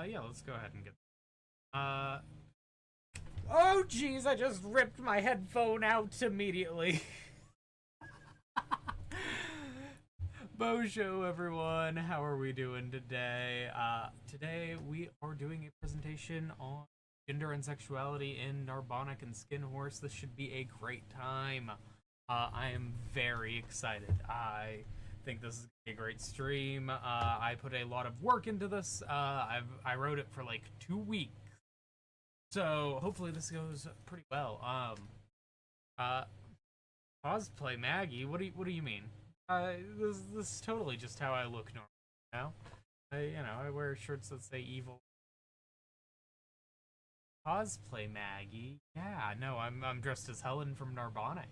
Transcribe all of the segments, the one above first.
Yeah, let's go ahead and get. Uh. Oh, jeez, I just ripped my headphone out immediately. Bonjour, everyone. How are we doing today? Today we are doing a presentation on gender and sexuality in Narbonic and Skin Horse. This should be a great time. I am very excited. I think this is gonna be a great stream. I put a lot of work into this. I wrote it for like 2 weeks, so hopefully this goes pretty well. Cosplay Maggie. What do you mean? This is totally just how I look normally. I wear shirts that say evil. Cosplay Maggie. Yeah, no, I'm dressed as Helen from Narbonic.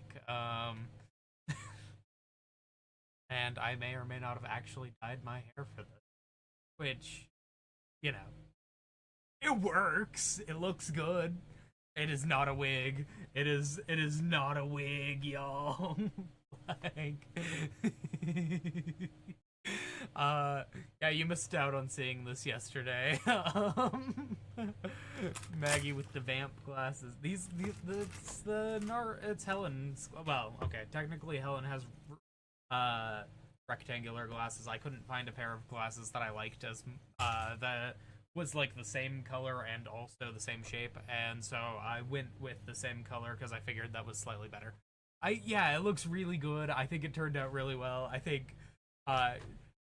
And I may or may not have actually dyed my hair for this, which, you know, it works. It looks good. It is not a wig. It is not a wig, y'all. Like, yeah, you missed out on seeing this yesterday. Maggie with the vamp glasses. It's Helen's. Well, okay, technically Helen has rectangular glasses. I couldn't find a pair of glasses that I liked as that was like the same color and also the same shape, and so I went with the same color because I figured that was slightly better. Yeah, it looks really good. I think it turned out really well. I think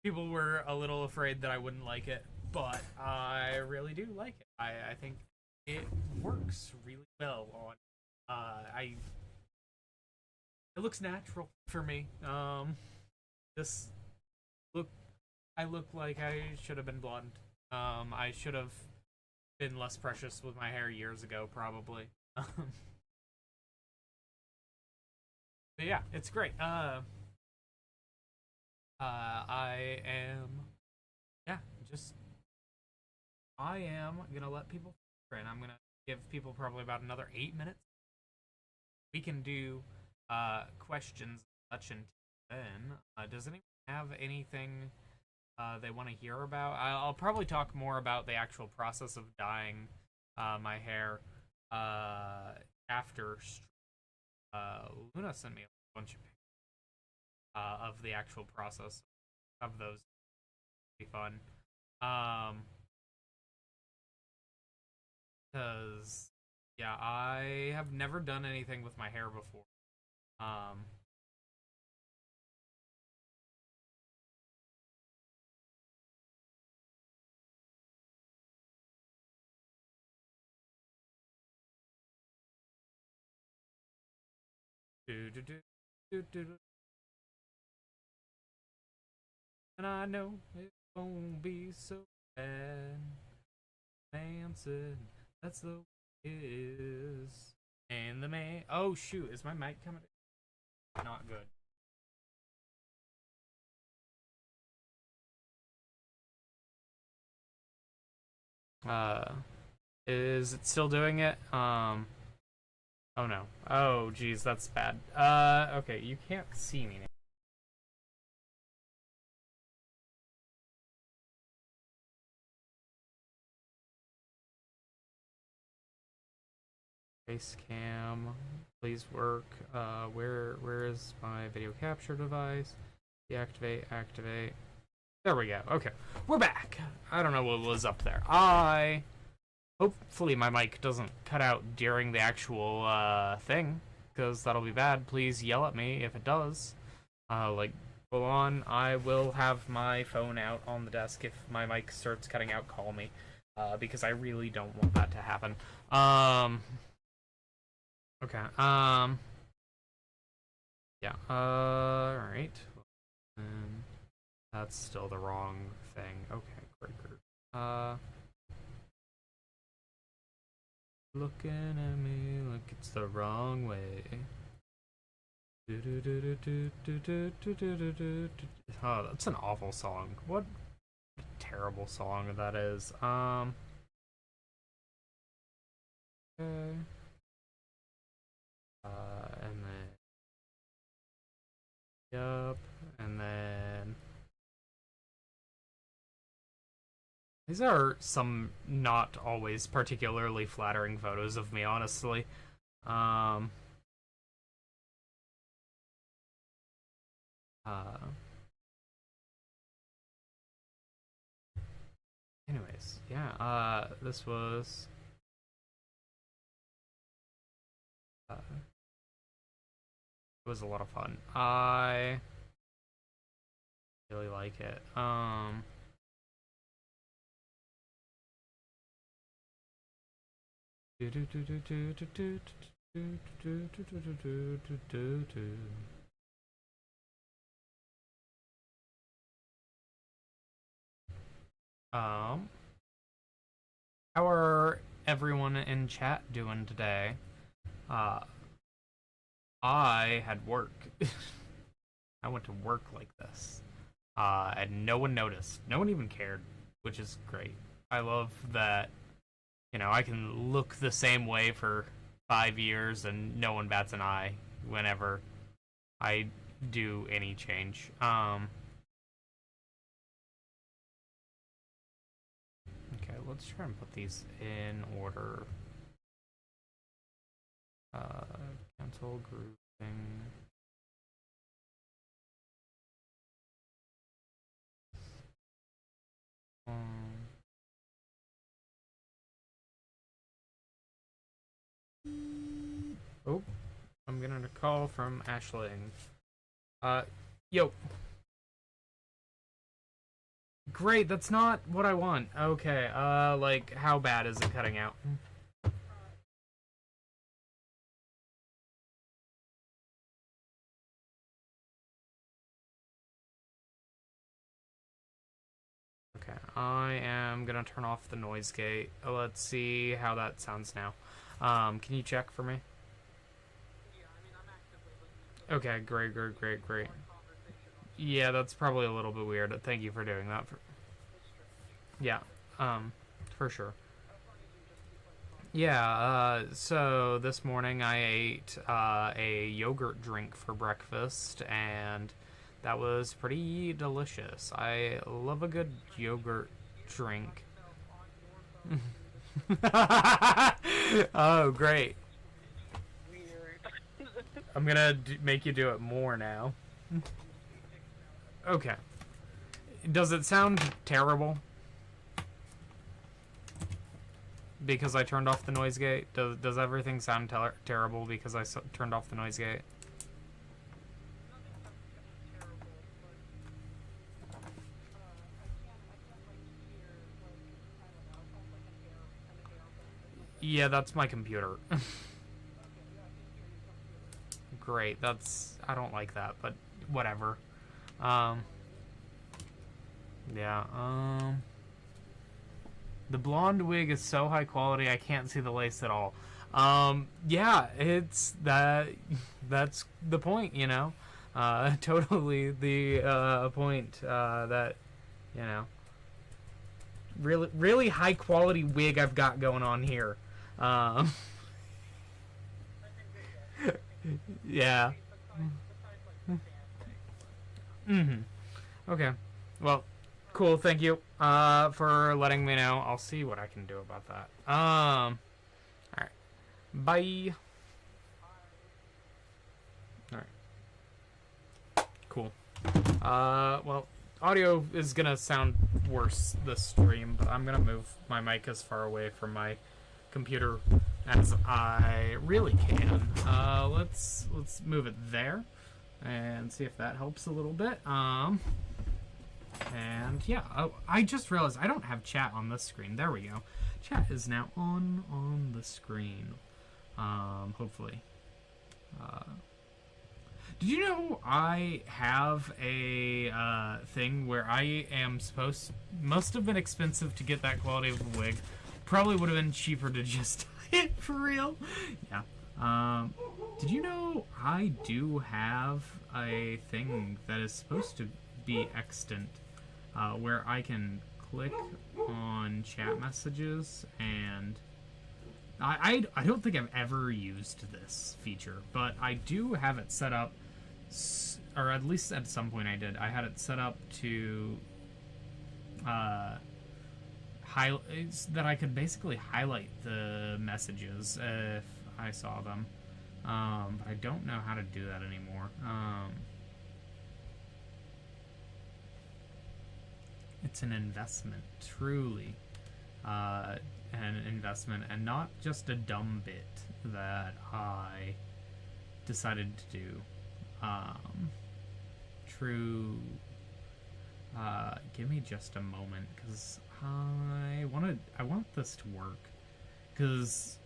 people were a little afraid that I wouldn't like it, but I really do like it. I think it works really well on it looks natural for me. This look I look like I should have been blonde. I should have been less precious with my hair years ago, probably. But yeah, it's great. I am, yeah, just, I am gonna let people, and I'm gonna give people probably about another 8 minutes. We can do, questions and such, and then, does anyone have anything, they want to hear about? I'll probably talk more about the actual process of dyeing, my hair, after Luna sent me a bunch of the actual process of those. Be fun. Because yeah, I have never done anything with my hair before. Um, do do do do do. And I know it won't be so bad. Man said that's the way it is. And the man. Oh shoot! Is my mic coming? Not good. Uh, is it still doing it? Oh no. Oh geez, that's bad. Okay, you can't see me now. Face cam, please work. Where is my video capture device? Deactivate, activate. There we go. Okay, we're back. I don't know what was up there. Hopefully my mic doesn't cut out during the actual thing, because that'll be bad. Please yell at me if it does. Like, go on. I will have my phone out on the desk if my mic starts cutting out. Call me, because I really don't want that to happen. Okay. Yeah. Alright. That's still the wrong thing. Okay, great. Looking at me like it's the wrong way. Oh, that's an awful song. What a terrible song that is. Okay. And then, yup, and then, These are some not always particularly flattering photos of me, honestly. Um, uh, anyways, yeah, this was, it was a lot of fun. I really like it. Um, how are everyone in chat doing today? Uh, I had work. I went to work like this. And no one noticed. No one even cared, which is great. I love that, you know, I can look the same way for 5 years and no one bats an eye whenever I do any change. Okay, let's try and put these in order. Cancel grouping. Oh, I'm getting a call from Ashling. Yo. Great, that's not what I want. Okay, like, how bad is it cutting out? Okay, I am gonna turn off the noise gate. Let's see how that sounds now. Can you check for me? Okay, great. Yeah, that's probably a little bit weird. Thank you for doing that. Yeah, for sure. Yeah, so this morning I ate a yogurt drink for breakfast, and that was pretty delicious. I love a good yogurt drink. Oh, great. I'm gonna make you do it more now. Okay. Does it sound terrible? Because I turned off the noise gate? Does everything sound terrible because I turned off the noise gate? Yeah, that's my computer. Great, I don't like that, but whatever. Yeah, the blonde wig is so high quality I can't see the lace at all. Yeah, it's that's the point, you know? Totally the point, that, you know, really high quality wig I've got going on here. Yeah. Okay. Well, cool. Thank you for letting me know. I'll see what I can do about that. All right. Bye. All right. Cool. Well, audio is gonna sound worse this stream, but I'm gonna move my mic as far away from my computer as I really can. Let's move it there and see if that helps a little bit. And yeah, I just realized I don't have chat on this screen. There we go. Chat is now on the screen. Hopefully. Did you know I have a thing where I am must have been expensive to get that quality of a wig. Probably would have been cheaper to just dye it for real. Yeah. Did you know I do have a thing that is supposed to be extant, where I can click on chat messages, and I don't think I've ever used this feature, but I do have it set up, or at least at some point I did. I had it set up to that I could basically highlight the messages if I saw them. But I don't know how to do that anymore. It's an investment, truly. An investment, and not just a dumb bit that I decided to do. True. Give me just a moment, because I want this to work. Because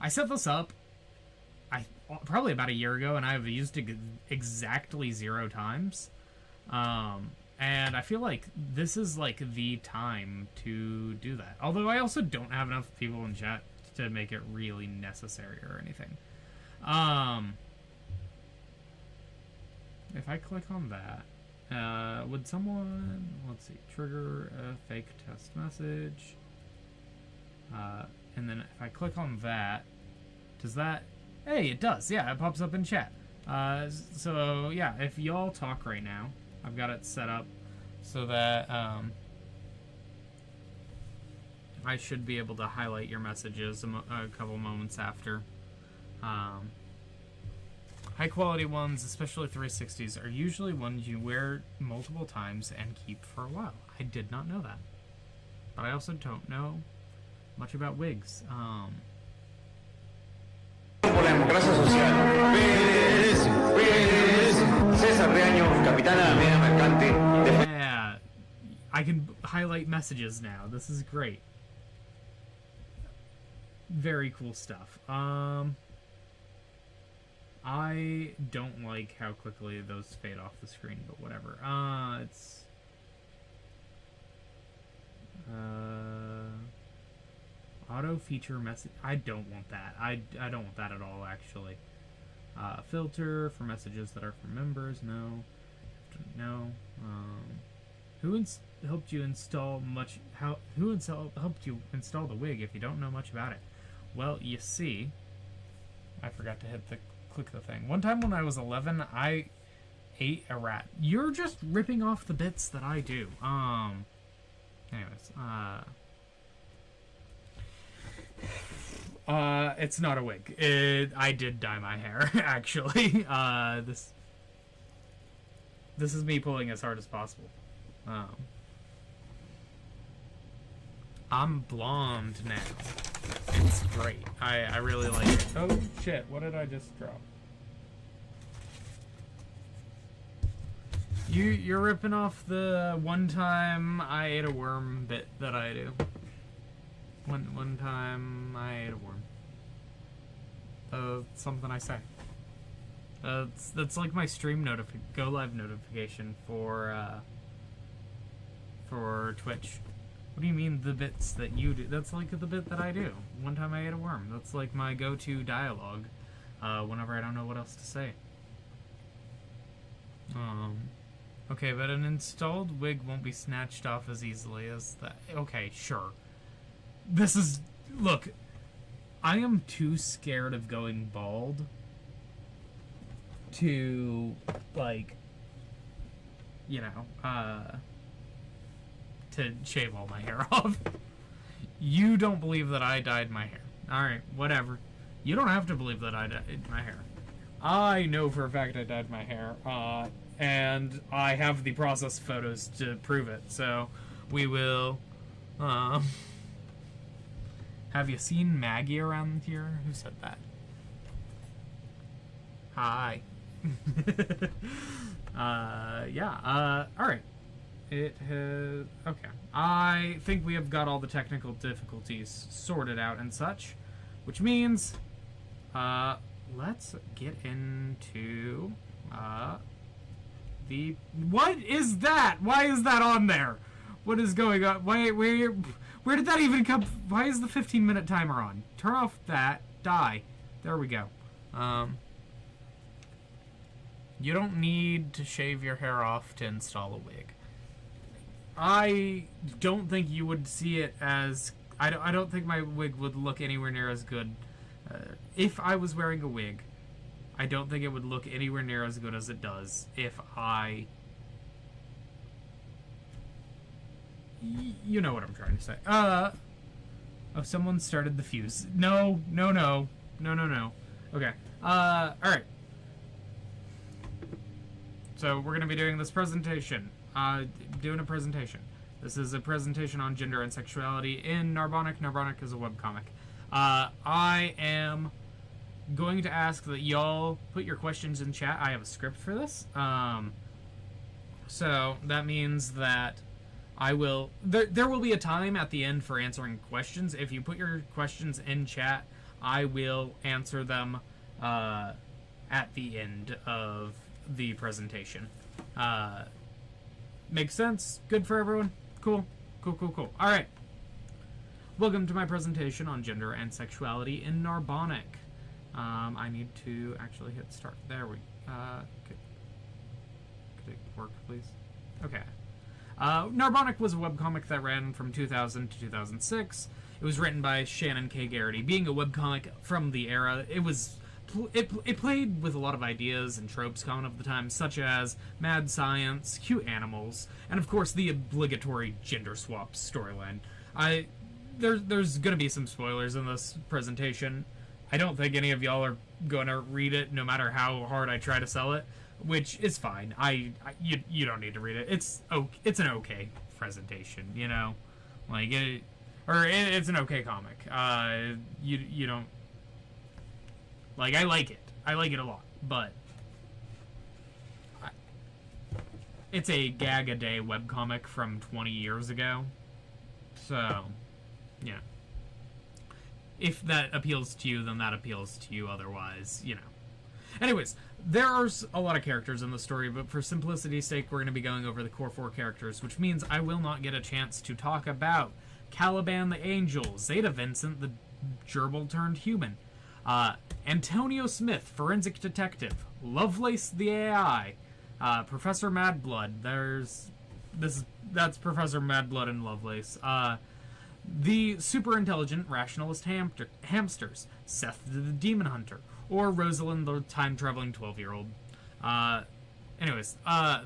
I set this up probably about a year ago, and I've used it exactly 0 times. And I feel like this is like the time to do that. Although I also don't have enough people in chat to make it really necessary or anything. If I click on that, would someone, let's see, trigger a fake test message? And then if I click on that, does that, hey, it does, yeah, it pops up in chat. So yeah, if y'all talk right now, I've got it set up so that I should be able to highlight your messages a couple moments after. High quality ones, especially 360s, are usually ones you wear multiple times and keep for a while. I did not know that. But I also don't know much about wigs. Por la democracia social. César Reaño, capitana de la mercante. Yeah, I can highlight messages now. This is great. Very cool stuff. I don't like how quickly those fade off the screen, but whatever. It's auto feature message. I don't want that. I don't want that at all, actually. Filter for messages that are from members. No. No. Who helped you install much? Who helped you install the wig if you don't know much about it? Well, you see, I forgot to click the thing. One time when I was 11, I ate a rat. You're just ripping off the bits that I do. Anyways, it's not a wig. I did dye my hair, actually. This is me pulling as hard as possible. I'm blonde now. It's great. I really like it. Oh, shit. What did I just drop? You're ripping off the one time I ate a worm bit that I do. One time I ate a worm. Something I say. That's like my stream go live notification for Twitch. What do you mean the bits that you do? That's like the bit that I do. One time I ate a worm. That's like my go-to dialogue whenever I don't know what else to say. Okay, but an installed wig won't be snatched off as easily as that. Okay, sure. Look, I am too scared of going bald to, like, you know, to shave all my hair off. You don't believe that I dyed my hair. Alright, whatever. You don't have to believe that I dyed my hair. I know for a fact I dyed my hair, and I have the process photos to prove it, so we will, have you seen Maggie around here? Who said that? Hi. Yeah, alright. It has... Okay. I think we have got all the technical difficulties sorted out and such, which means, let's get into, what is that? Why is that on there? What is going on? Where did that even come? Why is the 15-minute timer on? Turn off that. Die. There we go. You don't need to shave your hair off to install a wig. I don't think you would see it as... I don't think my wig would look anywhere near as good. If I was wearing a wig, I don't think it would look anywhere near as good as it does if I you know what I'm trying to say. Oh, someone started the fuse. No. Okay. Alright. So, we're gonna be doing this presentation. Doing a presentation. This is a presentation on gender and sexuality in Narbonic. Narbonic is a webcomic. I am going to ask that y'all put your questions in chat. I have a script for this. So, that means that I will... There will be a time at the end for answering questions. If you put your questions in chat, I will answer them at the end of the presentation. Makes sense? Good for everyone? Cool. Alright. Welcome to my presentation on gender and sexuality in Narbonic. I need to actually hit start. There we could it work, please? Okay. Narbonic was a webcomic that ran from 2000 to 2006. It was written by Shannon K. Garrity. Being a webcomic from the era, it played with a lot of ideas and tropes common of the time, such as mad science, cute animals, and of course the obligatory gender swap storyline. There's gonna be some spoilers in this presentation. I don't think any of y'all are gonna read it, no matter how hard I try to sell it, which is fine. You don't need to read it. It's an okay presentation, you know, like it's an okay comic. You don't like. I like it. I like it a lot, but it's a gag a day webcomic from 20 years ago, so yeah. If that appeals to you, then that appeals to you. Otherwise, you know. Anyways, there are a lot of characters in the story, but for simplicity's sake, we're going to be going over the core 4 characters, which means I will not get a chance to talk about Caliban the Angel, Zeta Vincent, the gerbil-turned-human, Antonio Smith, forensic detective, Lovelace the AI, Professor Madblood. That's Professor Madblood and Lovelace. The super intelligent rationalist hamsters, Seth the demon hunter, or Rosalind the time-traveling 12-year-old. Anyways,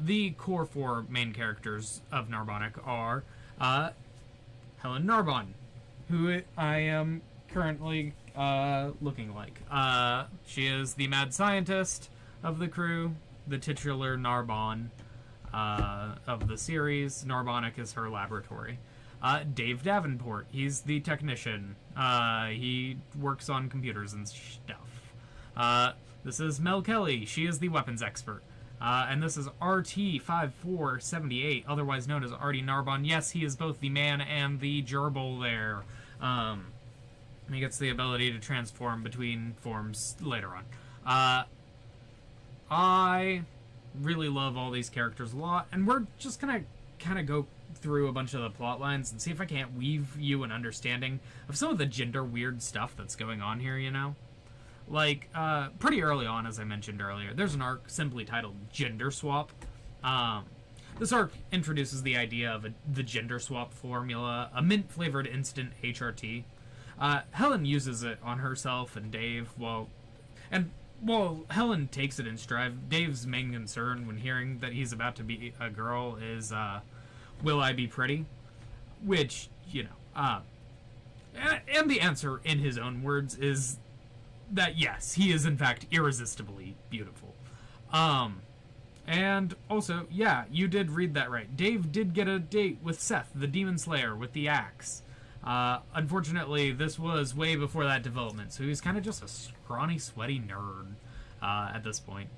the core 4 main characters of Narbonic are Helen Narbon, who I am currently looking like. She is the mad scientist of the crew, the titular Narbon of the series. Narbonic is her laboratory. Dave Davenport, he's the technician. He works on computers and stuff. This is Mel Kelly, she is the weapons expert. And this is RT-5478, otherwise known as Artie Narbon. Yes, he is both the man and the gerbil there. He gets the ability to transform between forms later on. I really love all these characters a lot, and we're just gonna kind of go through a bunch of the plot lines and see if I can't weave you an understanding of some of the gender weird stuff that's going on here, you know? Like, pretty early on, as I mentioned earlier, there's an arc simply titled Gender Swap. This arc introduces the idea of the gender swap formula, a mint-flavored instant HRT. Helen uses it on herself and Dave, while Helen takes it in stride, Dave's main concern when hearing that he's about to be a girl is, will I be pretty? Which, you know, and the answer in his own words is that yes, he is in fact irresistibly beautiful. And also, yeah, you did read that right. Dave did get a date with Seth, the Demon Slayer, with the axe. Unfortunately, this was way before that development, so he's kind of just a scrawny, sweaty nerd at this point.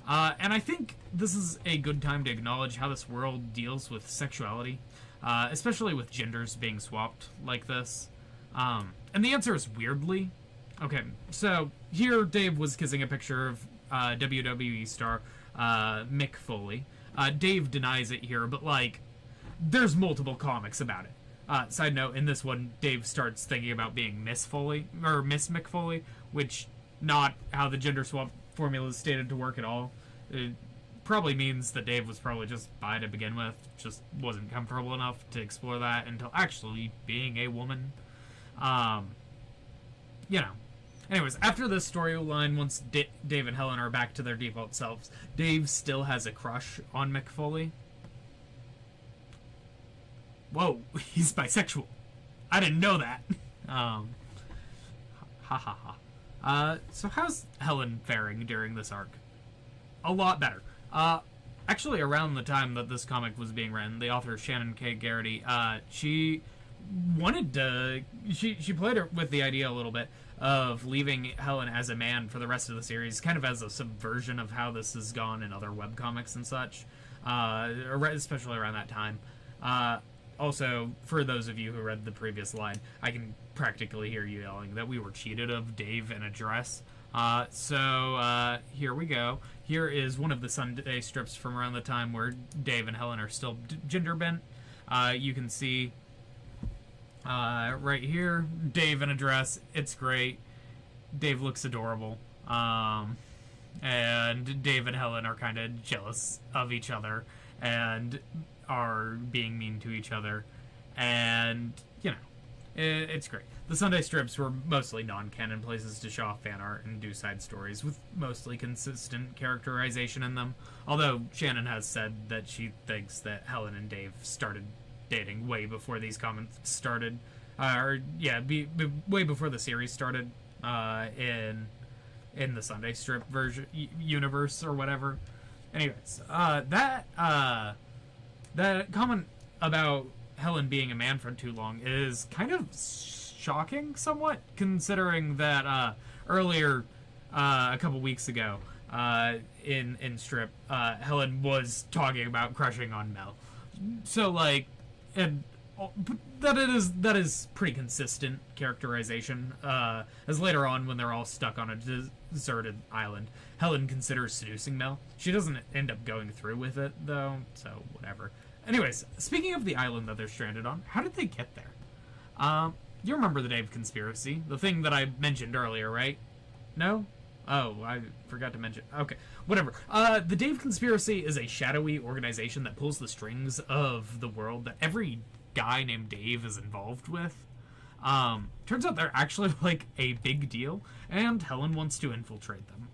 And I think this is a good time to acknowledge how this world deals with sexuality, especially with genders being swapped like this. And the answer is weirdly. Okay, so here Dave was kissing a picture of WWE star Mick Foley. Dave denies it here, but like, there's multiple comics about it. Side note, in this one, Dave starts thinking about being Miss Foley, or Miss Mick Foley, which not how the gender swap formula is stated to work at all. It probably means that Dave was probably just bi to begin with, just wasn't comfortable enough to explore that until actually being a woman. You know. Anyways, after this storyline, once Dave and Helen are back to their default selves, Dave still has a crush on Mick Foley. Whoa, he's bisexual. I didn't know that. Ha ha ha. So how's Helen faring during this arc? A lot better. Actually, around the time that this comic was being written, the author Shannon K. Garrity, she wanted to... She played with the idea a little bit of leaving Helen as a man for the rest of the series, kind of as a subversion of how this has gone in other webcomics and such, especially around that time. Also, for those of you who read the previous line, I can practically hear you yelling that we were cheated of Dave in a dress. So here we go. Here is one of the Sunday strips from around the time where Dave and Helen are still gender bent. You can see right here, Dave in a dress. It's great. Dave looks adorable. And Dave and Helen are kind of jealous of each other and are being mean to each other. And, you know, it's great. The Sunday strips were mostly non-canon places to show off fan art and do side stories with mostly consistent characterization in them. Although Shannon has said that she thinks that Helen and Dave started dating way before these comics started. Way before the series started in the Sunday strip version universe or whatever. Anyways, that comment about Helen being a man for too long is kind of shocking somewhat, considering that earlier a couple weeks ago in strip Helen was talking about crushing on Mel. So like, and that is pretty consistent characterization, as later on when they're all stuck on a deserted island, Helen considers seducing Mel. She doesn't end up going through with it though, so whatever. Anyways, speaking of the island that they're stranded on, how did they get there? You remember the Dave conspiracy, the thing that I mentioned earlier, right? No? Oh, I forgot to mention. Okay, whatever. The Dave conspiracy is a shadowy organization that pulls the strings of the world that every guy named Dave is involved with. Turns out they're actually like a big deal, and Helen wants to infiltrate them.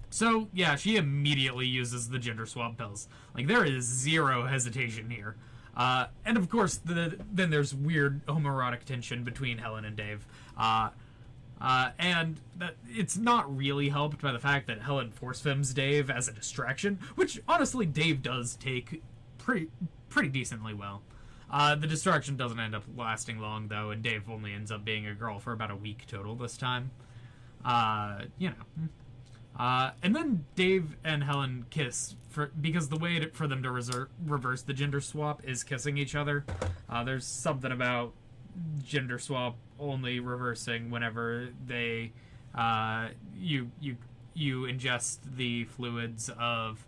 So, yeah, she immediately uses the gender swap pills. Like, there is zero hesitation here. And of course, then there's weird homoerotic tension between Helen and Dave. And it's not really helped by the fact that Helen force femmes Dave as a distraction, which honestly Dave does take pretty decently well. The distraction doesn't end up lasting long though, and Dave only ends up being a girl for about a week total this time. You know. And then Dave and Helen kiss because the way for them to reverse the gender swap is kissing each other. There's something about gender swap only reversing whenever they you ingest the fluids of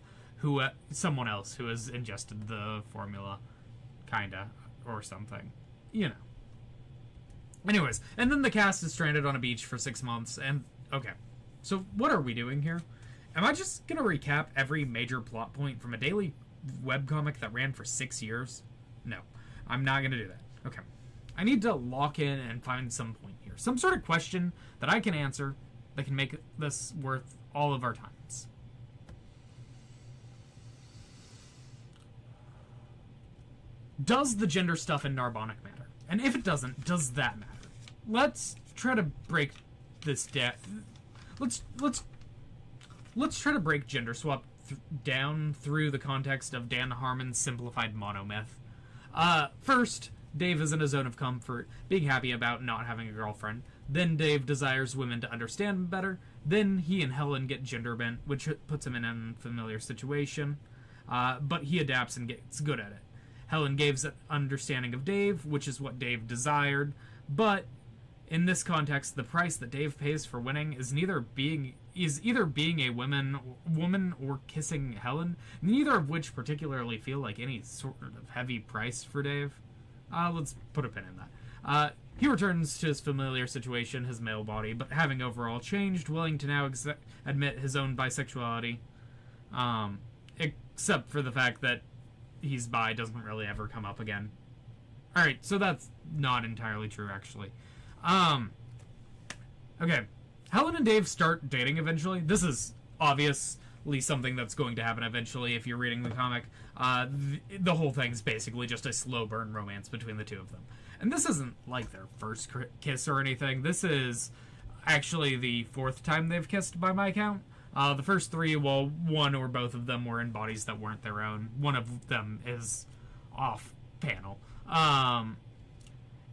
someone else who has ingested the formula, kinda, or something, you know. Anyways, and then the cast is stranded on a beach for 6 months, and okay. So what are we doing here? Am I just gonna recap every major plot point from a daily webcomic that ran for 6 years? No, I'm not gonna do that. Okay. I need to lock in and find some point here. Some sort of question that I can answer that can make this worth all of our times. Does the gender stuff in Narbonic matter? And if it doesn't, does that matter? Let's try to break this down. Let's try to break gender swap down through the context of Dan Harmon's simplified monomyth. First, Dave is in a zone of comfort, being happy about not having a girlfriend. Then Dave desires women to understand him better. Then he and Helen get gender bent, which puts him in an unfamiliar situation. But he adapts and gets good at it. Helen gives an understanding of Dave, which is what Dave desired. But in this context, the price that Dave pays for winning is either being a woman or kissing Helen, neither of which particularly feel like any sort of heavy price for Dave. Let's put a pin in that. He returns to his familiar situation, his male body, but having overall changed, willing to now admit his own bisexuality. Except for the fact that he's bi doesn't really ever come up again. Alright, so that's not entirely true, actually. Okay. Helen and Dave start dating eventually. This is obvious. least something that's going to happen eventually if you're reading the comic. The whole thing's basically just a slow burn romance between the two of them. And this isn't like their first kiss or anything. This is actually the fourth time they've kissed by my count. The first three, well, one or both of them were in bodies that weren't their own. One of them is off panel.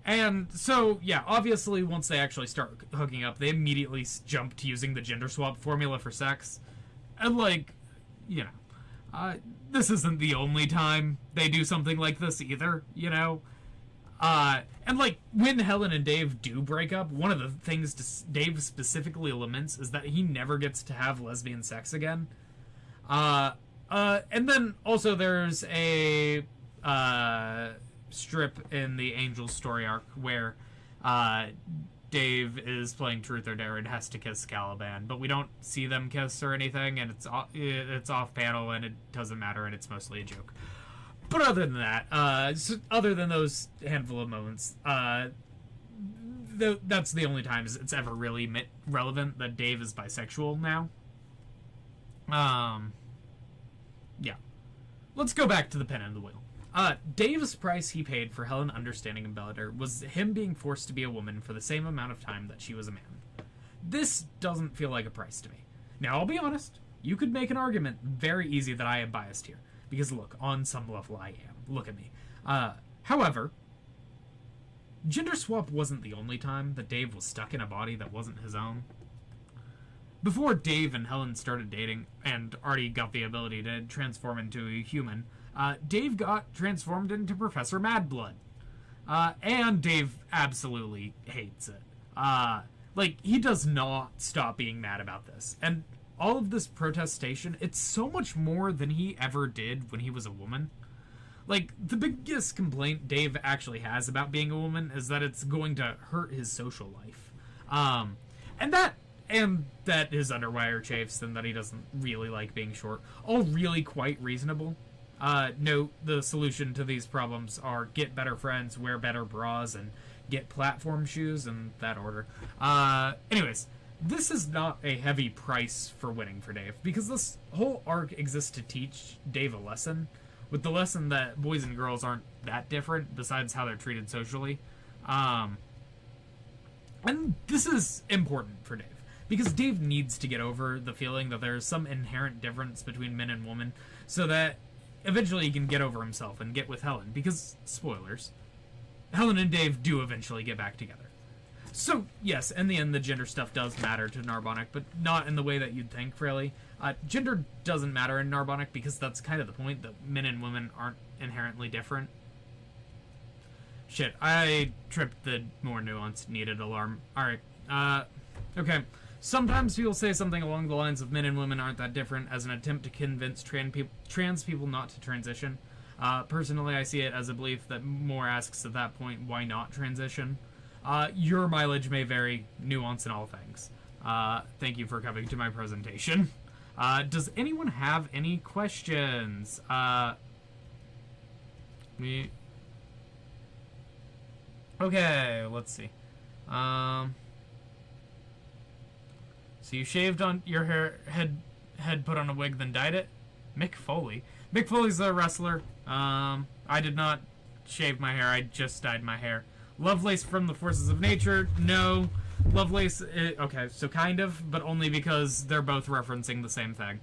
And so, yeah, obviously once they actually start hooking up, they immediately jump to using the gender swap formula for sex. And, like, you know, this isn't the only time they do something like this either, you know? And, like, when Helen and Dave do break up, one of the things Dave specifically laments is that he never gets to have lesbian sex again. And then also there's a strip in the Angels story arc where Dave is playing Truth or Dare and has to kiss Caliban, but we don't see them kiss or anything, and it's off panel and it doesn't matter, and it's mostly a joke. But other than that, other than those handful of moments, that's the only times it's ever really relevant that Dave is bisexual now. Yeah. Let's go back to the pen and the wheel. Dave's price he paid for Helen understanding him better was him being forced to be a woman for the same amount of time that she was a man. This doesn't feel like a price to me. Now, I'll be honest, you could make an argument very easy that I am biased here. Because look, on some level I am. Look at me. However, gender swap wasn't the only time that Dave was stuck in a body that wasn't his own. Before Dave and Helen started dating and already got the ability to transform into a human, Dave got transformed into Professor Madblood. And Dave absolutely hates it. Like, he does not stop being mad about this. And all of this protestation, it's so much more than he ever did when he was a woman. Like, the biggest complaint Dave actually has about being a woman is that it's going to hurt his social life. And that his underwire chafes and that he doesn't really like being short. All really quite reasonable. Note, the solution to these problems are get better friends, wear better bras, and get platform shoes, in that order. Anyways, this is not a heavy price for winning for Dave, because this whole arc exists to teach Dave a lesson, with the lesson that boys and girls aren't that different, besides how they're treated socially. And this is important for Dave, because Dave needs to get over the feeling that there's some inherent difference between men and women, so that eventually he can get over himself and get with Helen, because, spoilers, Helen and Dave do eventually get back together. So, yes, in the end, the gender stuff does matter to Narbonic, but not in the way that you'd think, really. Gender doesn't matter in Narbonic because that's kind of the point, that men and women aren't inherently different. Shit, I tripped the more nuanced needed alarm. Alright, okay. Sometimes people say something along the lines of men and women aren't that different as an attempt to convince trans people not to transition. Personally, I see it as a belief that more asks at that point, why not transition? Your mileage may vary, nuance in all things. Thank you for coming to my presentation. Does anyone have any questions? Okay, let's see. So you shaved on your hair, head put on a wig, then dyed it? Mick Foley. Mick Foley's a wrestler. I did not shave my hair, I just dyed my hair. Lovelace from the Forces of Nature? No. Lovelace, okay, so kind of, but only because they're both referencing the same thing.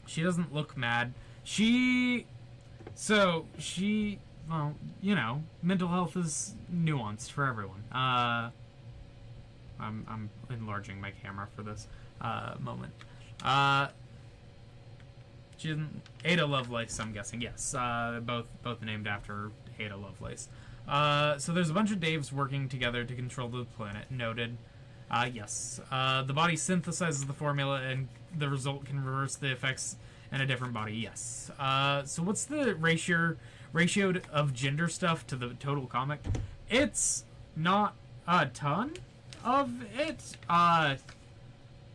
She doesn't look mad. Well, you know, mental health is nuanced for everyone. I'm enlarging my camera for this moment. She didn't... Ada Lovelace, I'm guessing. Yes, both named after Ada Lovelace. So there's a bunch of Daves working together to control the planet. Noted. Yes. The body synthesizes the formula, and the result can reverse the effects in a different body. Yes. So what's the ratio of gender stuff to the total comic? It's not a ton of it.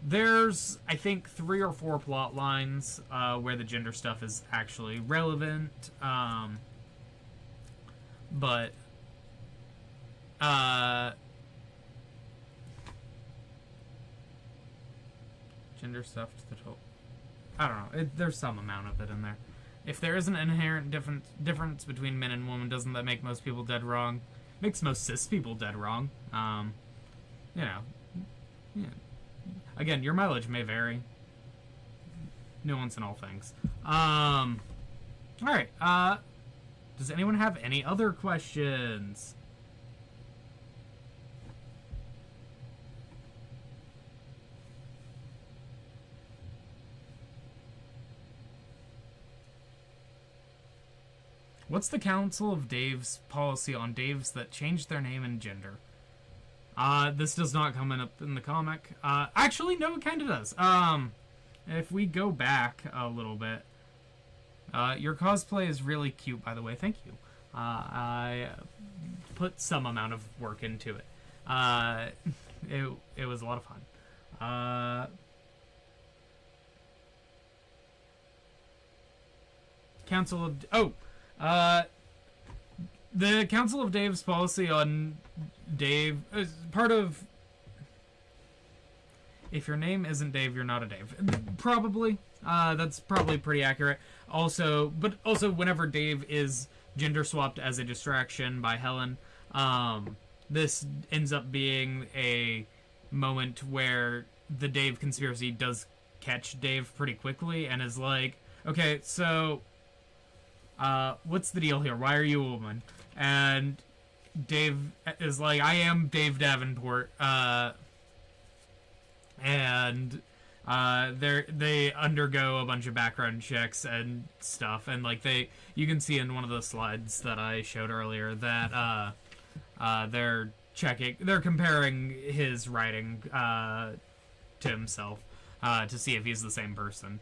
There's, I think, 3 or 4 plot lines where the gender stuff is actually relevant. But Gender stuff to the total. I don't know. There's some amount of it in there. If there is an inherent difference between men and women, doesn't that make most people dead wrong? Makes most cis people dead wrong. You know. Yeah. Again, your mileage may vary. Nuance in all things. Alright, does anyone have any other questions? What's the Council of Dave's policy on Daves that changed their name and gender? This does not come up in the comic. Actually, no, it kind of does. If we go back a little bit, your cosplay is really cute, by the way. Thank you. I put some amount of work into it. It was a lot of fun. Council of... the Council of Dave's policy on Dave is part of... If your name isn't Dave, you're not a Dave. Probably. That's probably pretty accurate. Also, whenever Dave is gender swapped as a distraction by Helen, this ends up being a moment where the Dave conspiracy does catch Dave pretty quickly and is like, okay, so, what's the deal here? Why are you a woman? And Dave is like, I am Dave Davenport, and they undergo a bunch of background checks and stuff, and like you can see in one of the slides that I showed earlier that they're comparing his writing to himself to see if he's the same person,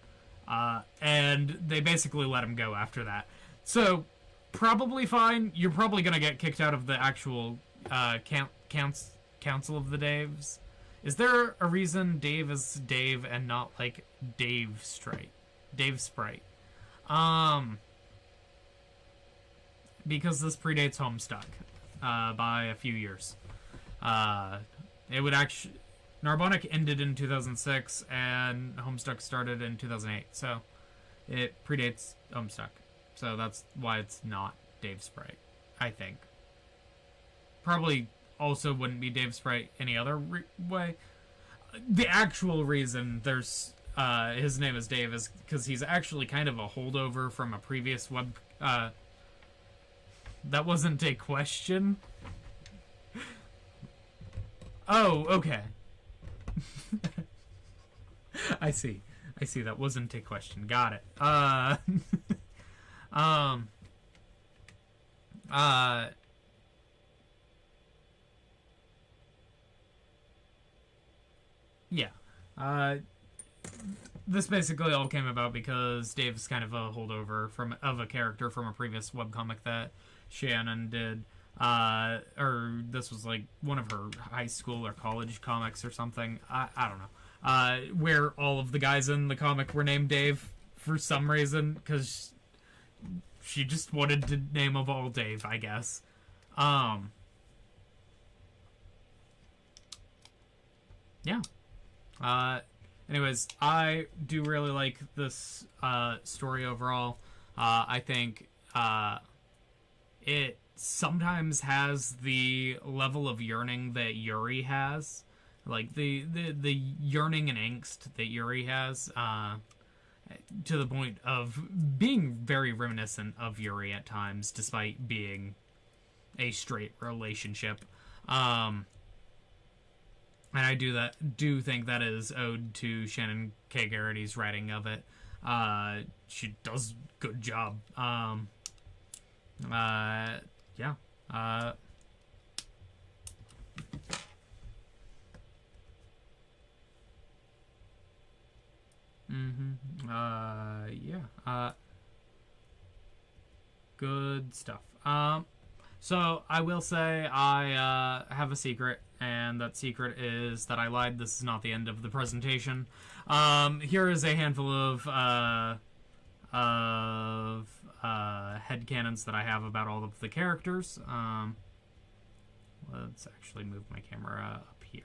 and they basically let him go after that. So probably fine. You're probably gonna get kicked out of the actual Council of the Daves. Is there a reason Dave is Dave and not, like, Dave Sprite? Because this predates Homestuck by a few years. It would actually... Narbonic ended in 2006, and Homestuck started in 2008, so it predates Homestuck. So that's why it's not Dave Sprite, I think. Probably... also wouldn't be Dave Sprite any other way. The actual reason there's his name is Dave is because he's actually kind of a holdover from a previous web... that wasn't a question? Oh, okay. I see. That wasn't a question. Got it. Yeah. This basically all came about because Dave's kind of a holdover of a character from a previous webcomic that Shannon did. Or this was like one of her high school or college comics or something. I don't know. Where all of the guys in the comic were named Dave for some reason, because she just wanted to name them all Dave, I guess. Yeah. Anyways, I do really like this story overall. I think it sometimes has the level of yearning that Yuri has. Like, the yearning and angst that Yuri has, to the point of being very reminiscent of Yuri at times, despite being a straight relationship. And I do think that is owed to Shannon K. Garrity's writing of it. She does a good job. Yeah. Yeah. Good stuff. So I will say I have a secret, and that secret is that I lied. This is not the end of the presentation. Here is a handful of headcanons that I have about all of the characters. Let's actually move my camera up here.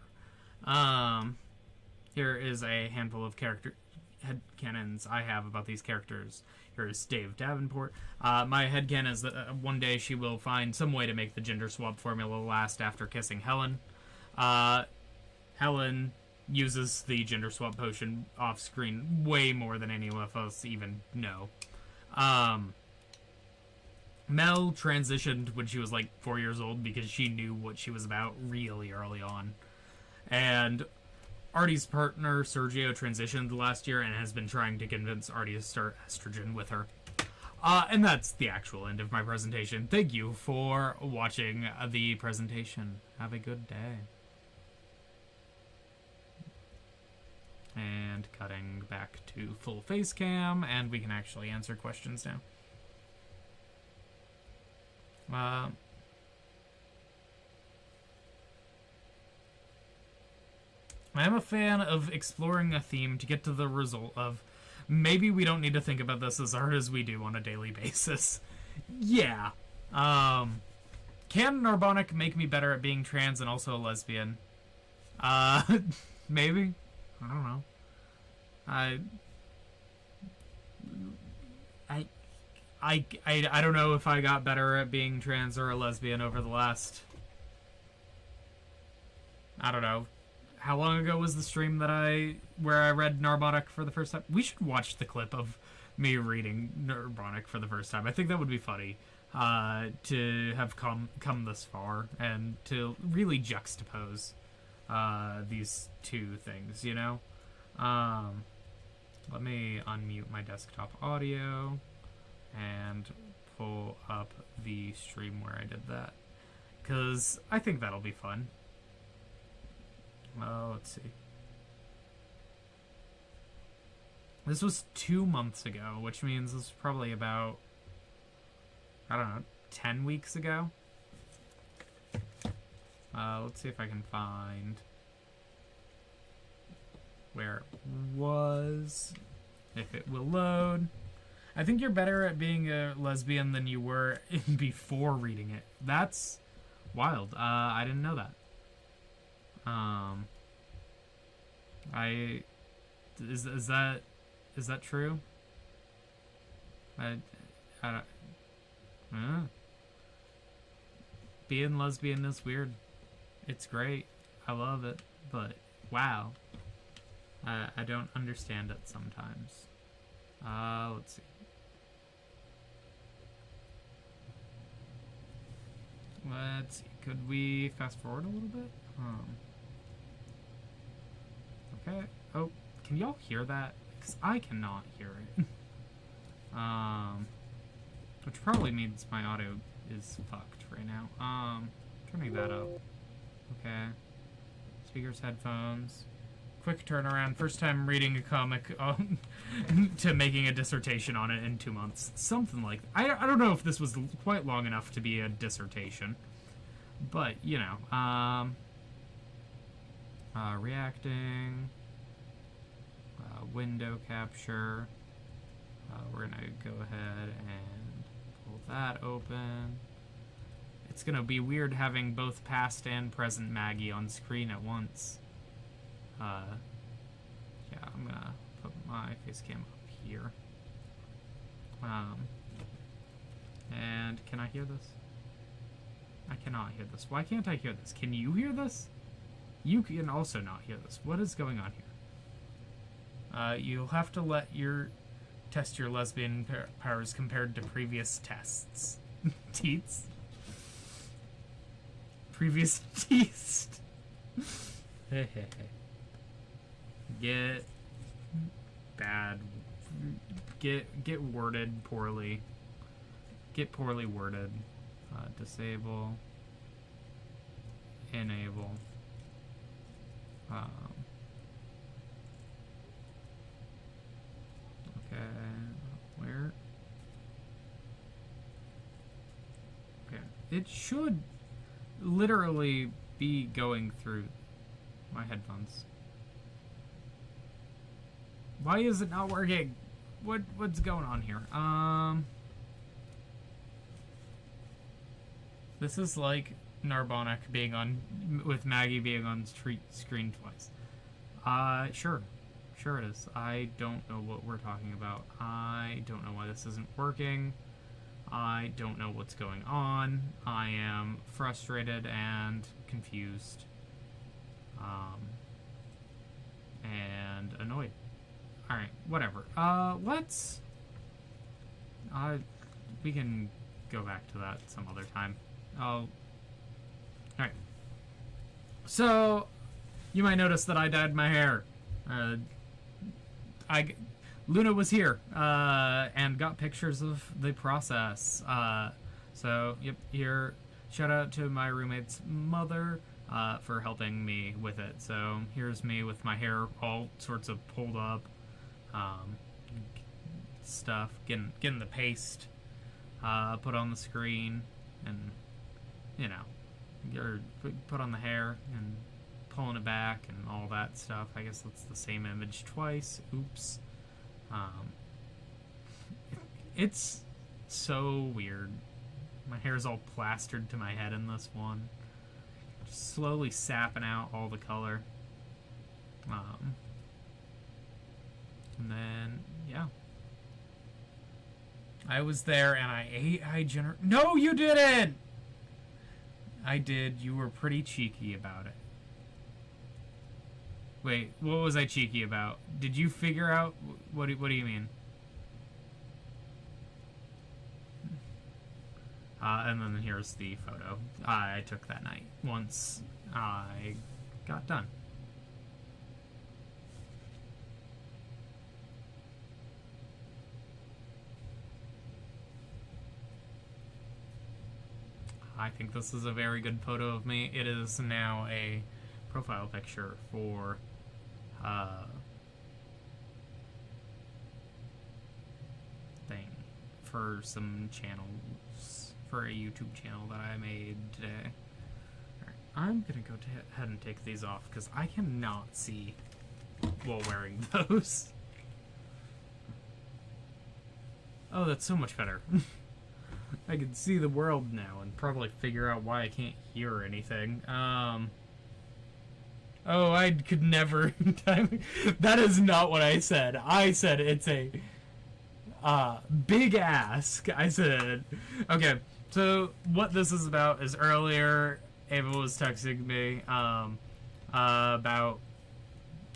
Here is a handful of character headcanons I have about these characters. Here's Dave Davenport. My headcanon is that one day she will find some way to make the gender swap formula last after kissing Helen. Helen uses the gender swap potion off screen way more than any of us even know. Mel transitioned when she was like 4 years old because she knew what she was about really early on. And Artie's partner, Sergio, transitioned last year and has been trying to convince Artie to start estrogen with her. And that's the actual end of my presentation. Thank you for watching the presentation. Have a good day. And cutting back to full face cam, and we can actually answer questions now. I am a fan of exploring a theme to get to the result of maybe we don't need to think about this as hard as we do on a daily basis. Yeah. Can Narbonic make me better at being trans and also a lesbian? Maybe. I don't know. I don't know if I got better at being trans or a lesbian over the last... I don't know. How long ago was the stream where I read Narbonic for the first time? We should watch the clip of me reading Narbonic for the first time. I think that would be funny to have come this far and to really juxtapose these two things, you know? Let me unmute my desktop audio and pull up the stream where I did that, because I think that'll be fun. Let's see. This was 2 months ago, which means this was probably about, I don't know, 10 weeks ago. Let's see if I can find where it was, if it will load. I think you're better at being a lesbian than you were before reading it. That's wild. I didn't know that. Is that true? I don't. Being lesbian is weird. It's great. I love it, but wow. I don't understand it sometimes. Let's see. Let's see. Could we fast forward a little bit? Okay. Oh, can y'all hear that? Because I cannot hear it. Which probably means my audio is fucked right now. Turning that up. Okay. Speakers, headphones. Quick turnaround. First time reading a comic to making a dissertation on it in 2 months. Something like that. I don't know if this was quite long enough to be a dissertation. But, you know. Reacting. Window capture. We're gonna go ahead and pull that open. It's gonna be weird having both past and present Maggie on screen at once. Yeah, I'm gonna put my face cam up here. And can I hear this? I cannot hear this. Why can't I hear this? Can you hear this? You can also not hear this. What is going on here? You'll have to test your lesbian powers compared to previous tests. Teats? Previous teats. Get bad. Get worded poorly. Get poorly worded. Disable. Enable. Okay. Where? Okay. It should literally be going through my headphones. Why is it not working? What's going on here? This is like Narbonic being on, with Maggie being on screen twice. Sure. Sure it is. I don't know what we're talking about. I don't know why this isn't working. I don't know what's going on. I am frustrated and confused. And annoyed. Alright, whatever. We can go back to that some other time. Alright. So, you might notice that I dyed my hair. Luna was here, and got pictures of the process. So, yep, here, shout out to my roommate's mother, for helping me with it. So, here's me with my hair all sorts of pulled up, stuff, getting the paste, put on the screen, and, you know, put on the hair, and pulling it back, and all that stuff. I guess that's the same image twice. Oops. It's so weird. My hair's all plastered to my head in this one. Just slowly sapping out all the color. And then, yeah. I was there and I ate No, you didn't! I did. You were pretty cheeky about it. Wait, what was I cheeky about? Did you figure out... What do you mean? And then here's the photo I took that night once I got done. I think this is a very good photo of me. It is now a profile picture for for some channels, for a YouTube channel that I made today. Alright, I'm gonna go ahead and take these off because I cannot see while wearing those. Oh, that's so much better. I can see the world now and probably figure out why I can't hear anything. Oh, I could never... That is not what I said. I said it's a big ask. I said... Okay, so what this is about is earlier Ava was texting me about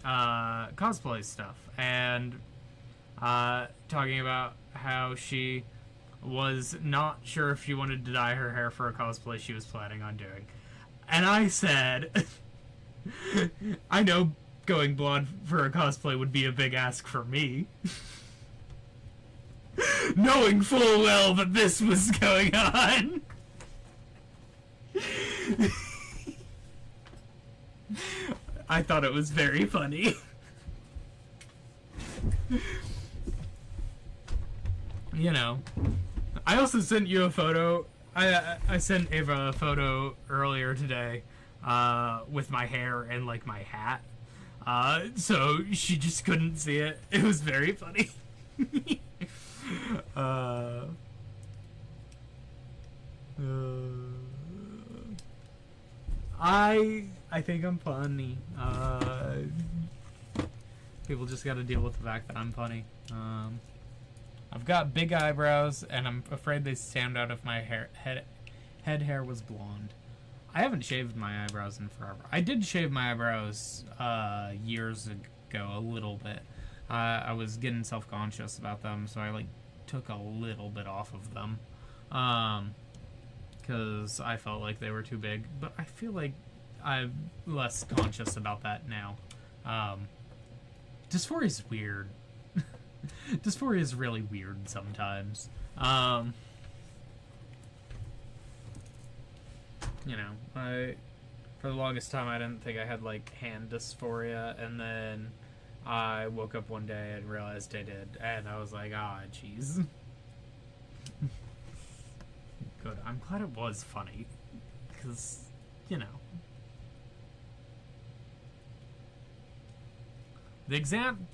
cosplay stuff and talking about how she was not sure if she wanted to dye her hair for a cosplay she was planning on doing. And I said... I know going blonde for a cosplay would be a big ask for me. Knowing full well that this was going on. I thought it was very funny. You know. I also sent you a photo. I sent Ava a photo earlier today. With my hair and like my hat, so she just couldn't see it. It was very funny. I think I'm funny. People just got to deal with the fact that I'm funny. I've got big eyebrows, and I'm afraid they stand out if my head hair was blonde. I haven't shaved my eyebrows in forever. I did shave my eyebrows years ago, a little bit. I was getting self-conscious about them, so I like took a little bit off of them, because I felt like they were too big. But I feel like I'm less conscious about that now. Dysphoria is weird. Dysphoria is really weird sometimes. You know, for the longest time I didn't think I had like hand dysphoria, and then I woke up one day and realized I did, and I was like, ah, jeez. Good. I'm glad it was funny, because, you know. The exam...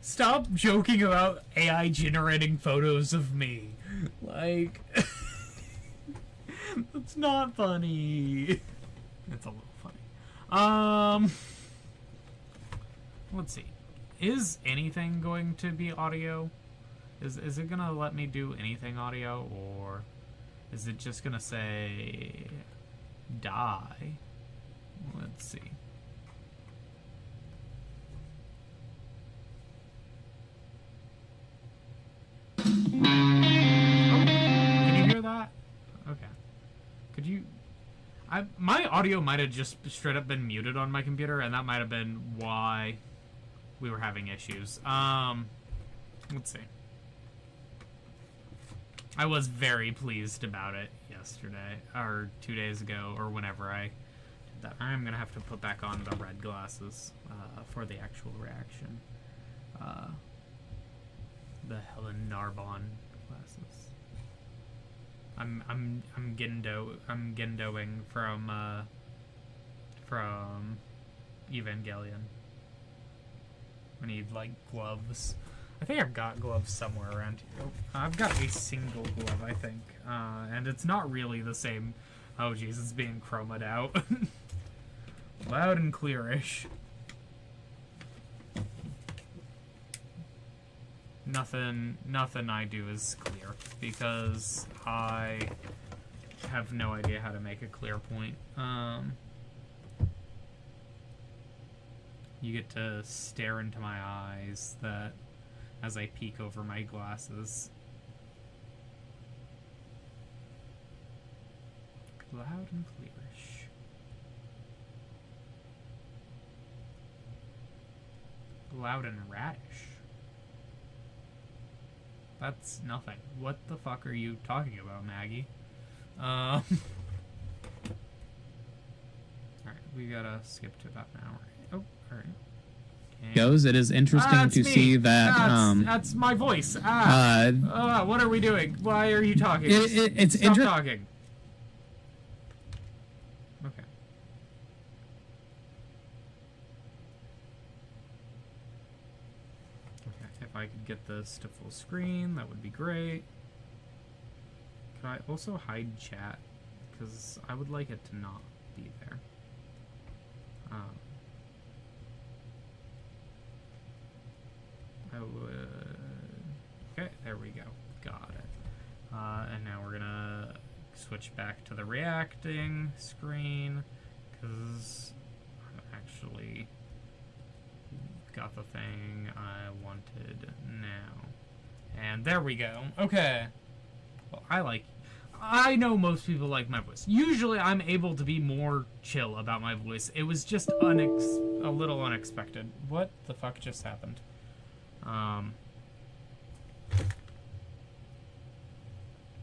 Stop joking about AI generating photos of me. Like... It's not funny. It's a little funny. Let's see. Is anything going to be audio? Is it gonna let me do anything audio, or is it just gonna say die? Let's see. Oh, can you hear that? Okay. Could you... my audio might have just straight up been muted on my computer, and that might have been why we were having issues. Let's see. I was very pleased about it yesterday, or 2 days ago, or whenever I did that. I'm gonna have to put back on the red glasses for the actual reaction. The Helen Narbon glasses. I'm Gendoing from Evangelion. I need like gloves. I think I've got gloves somewhere around here. I've got a single glove, I think, and it's not really the same. Oh jeez, it's being chromed out. Loud and clearish. Nothing I do is clear, because I have no idea how to make a clear point. You get to stare into my eyes that as I peek over my glasses. Loud and clearish. Loud and radish. That's nothing. What the fuck are you talking about, Maggie? Alright, we gotta skip to about an hour. Oh, alright. Goes. It is interesting to see that. That's my voice. What are we doing? Why are you talking? Stop talking. Okay. Okay. If I could get this to full screen, that would be great. Can I also hide chat? Because I would like it to not be there. Okay, there we go. Got it. And now we're gonna switch back to the reacting screen, because I've actually got the thing I wanted now. And there we go. Okay. Well, I know most people like my voice. Usually I'm able to be more chill about my voice. It was just a little unexpected. What the fuck just happened?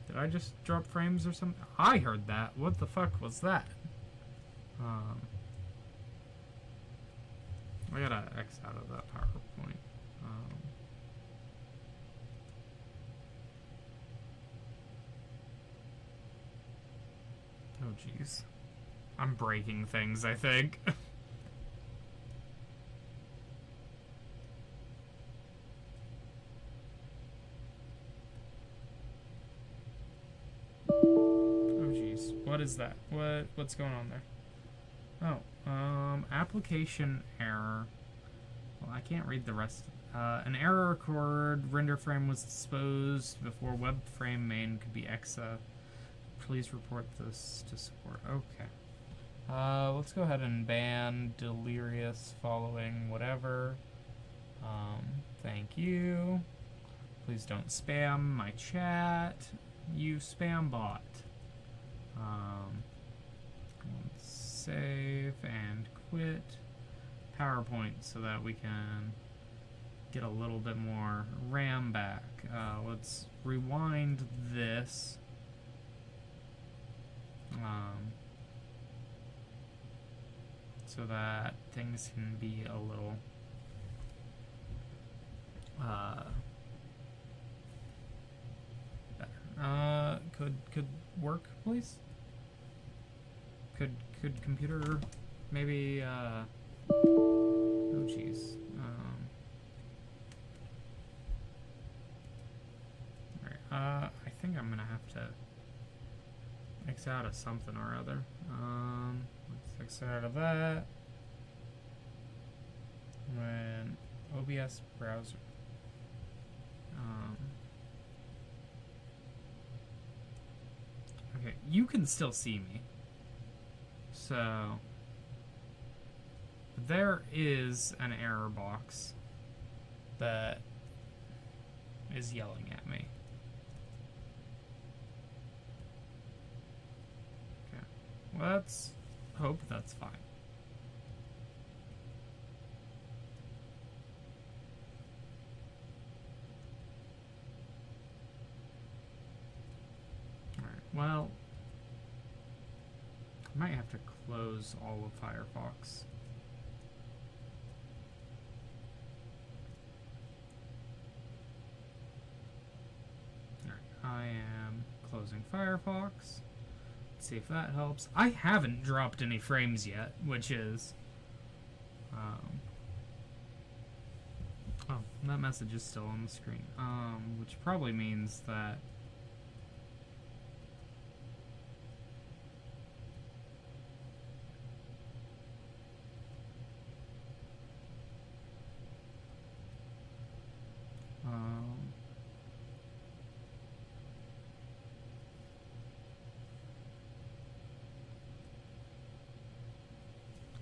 Did I just drop frames or something? I heard that. What the fuck was that? I gotta X out of that PowerPoint. Oh jeez. I'm breaking things, I think. What is that? What's going on there? Oh, application error. Well, I can't read the rest. An error occurred. Render frame was exposed before web frame main could be exa. Please report this to support. Okay. Let's go ahead and ban delirious following whatever. Thank you. Please don't spam my chat. You spam bot. Let's save and quit PowerPoint so that we can get a little bit more RAM back. Let's rewind this. So that things can be a little better. Could work, please? Could computer maybe oh jeez. Alright, I think I'm gonna have to X out of something or other. Let's X out of that. When OBS browser. Okay, you can still see me. So there is an error box that is yelling at me. Okay, let's hope that's fine. Alright, well, I might have to close all of Firefox. I am closing Firefox. Let's see if that helps. I haven't dropped any frames yet, which is... oh, that message is still on the screen. Which probably means that...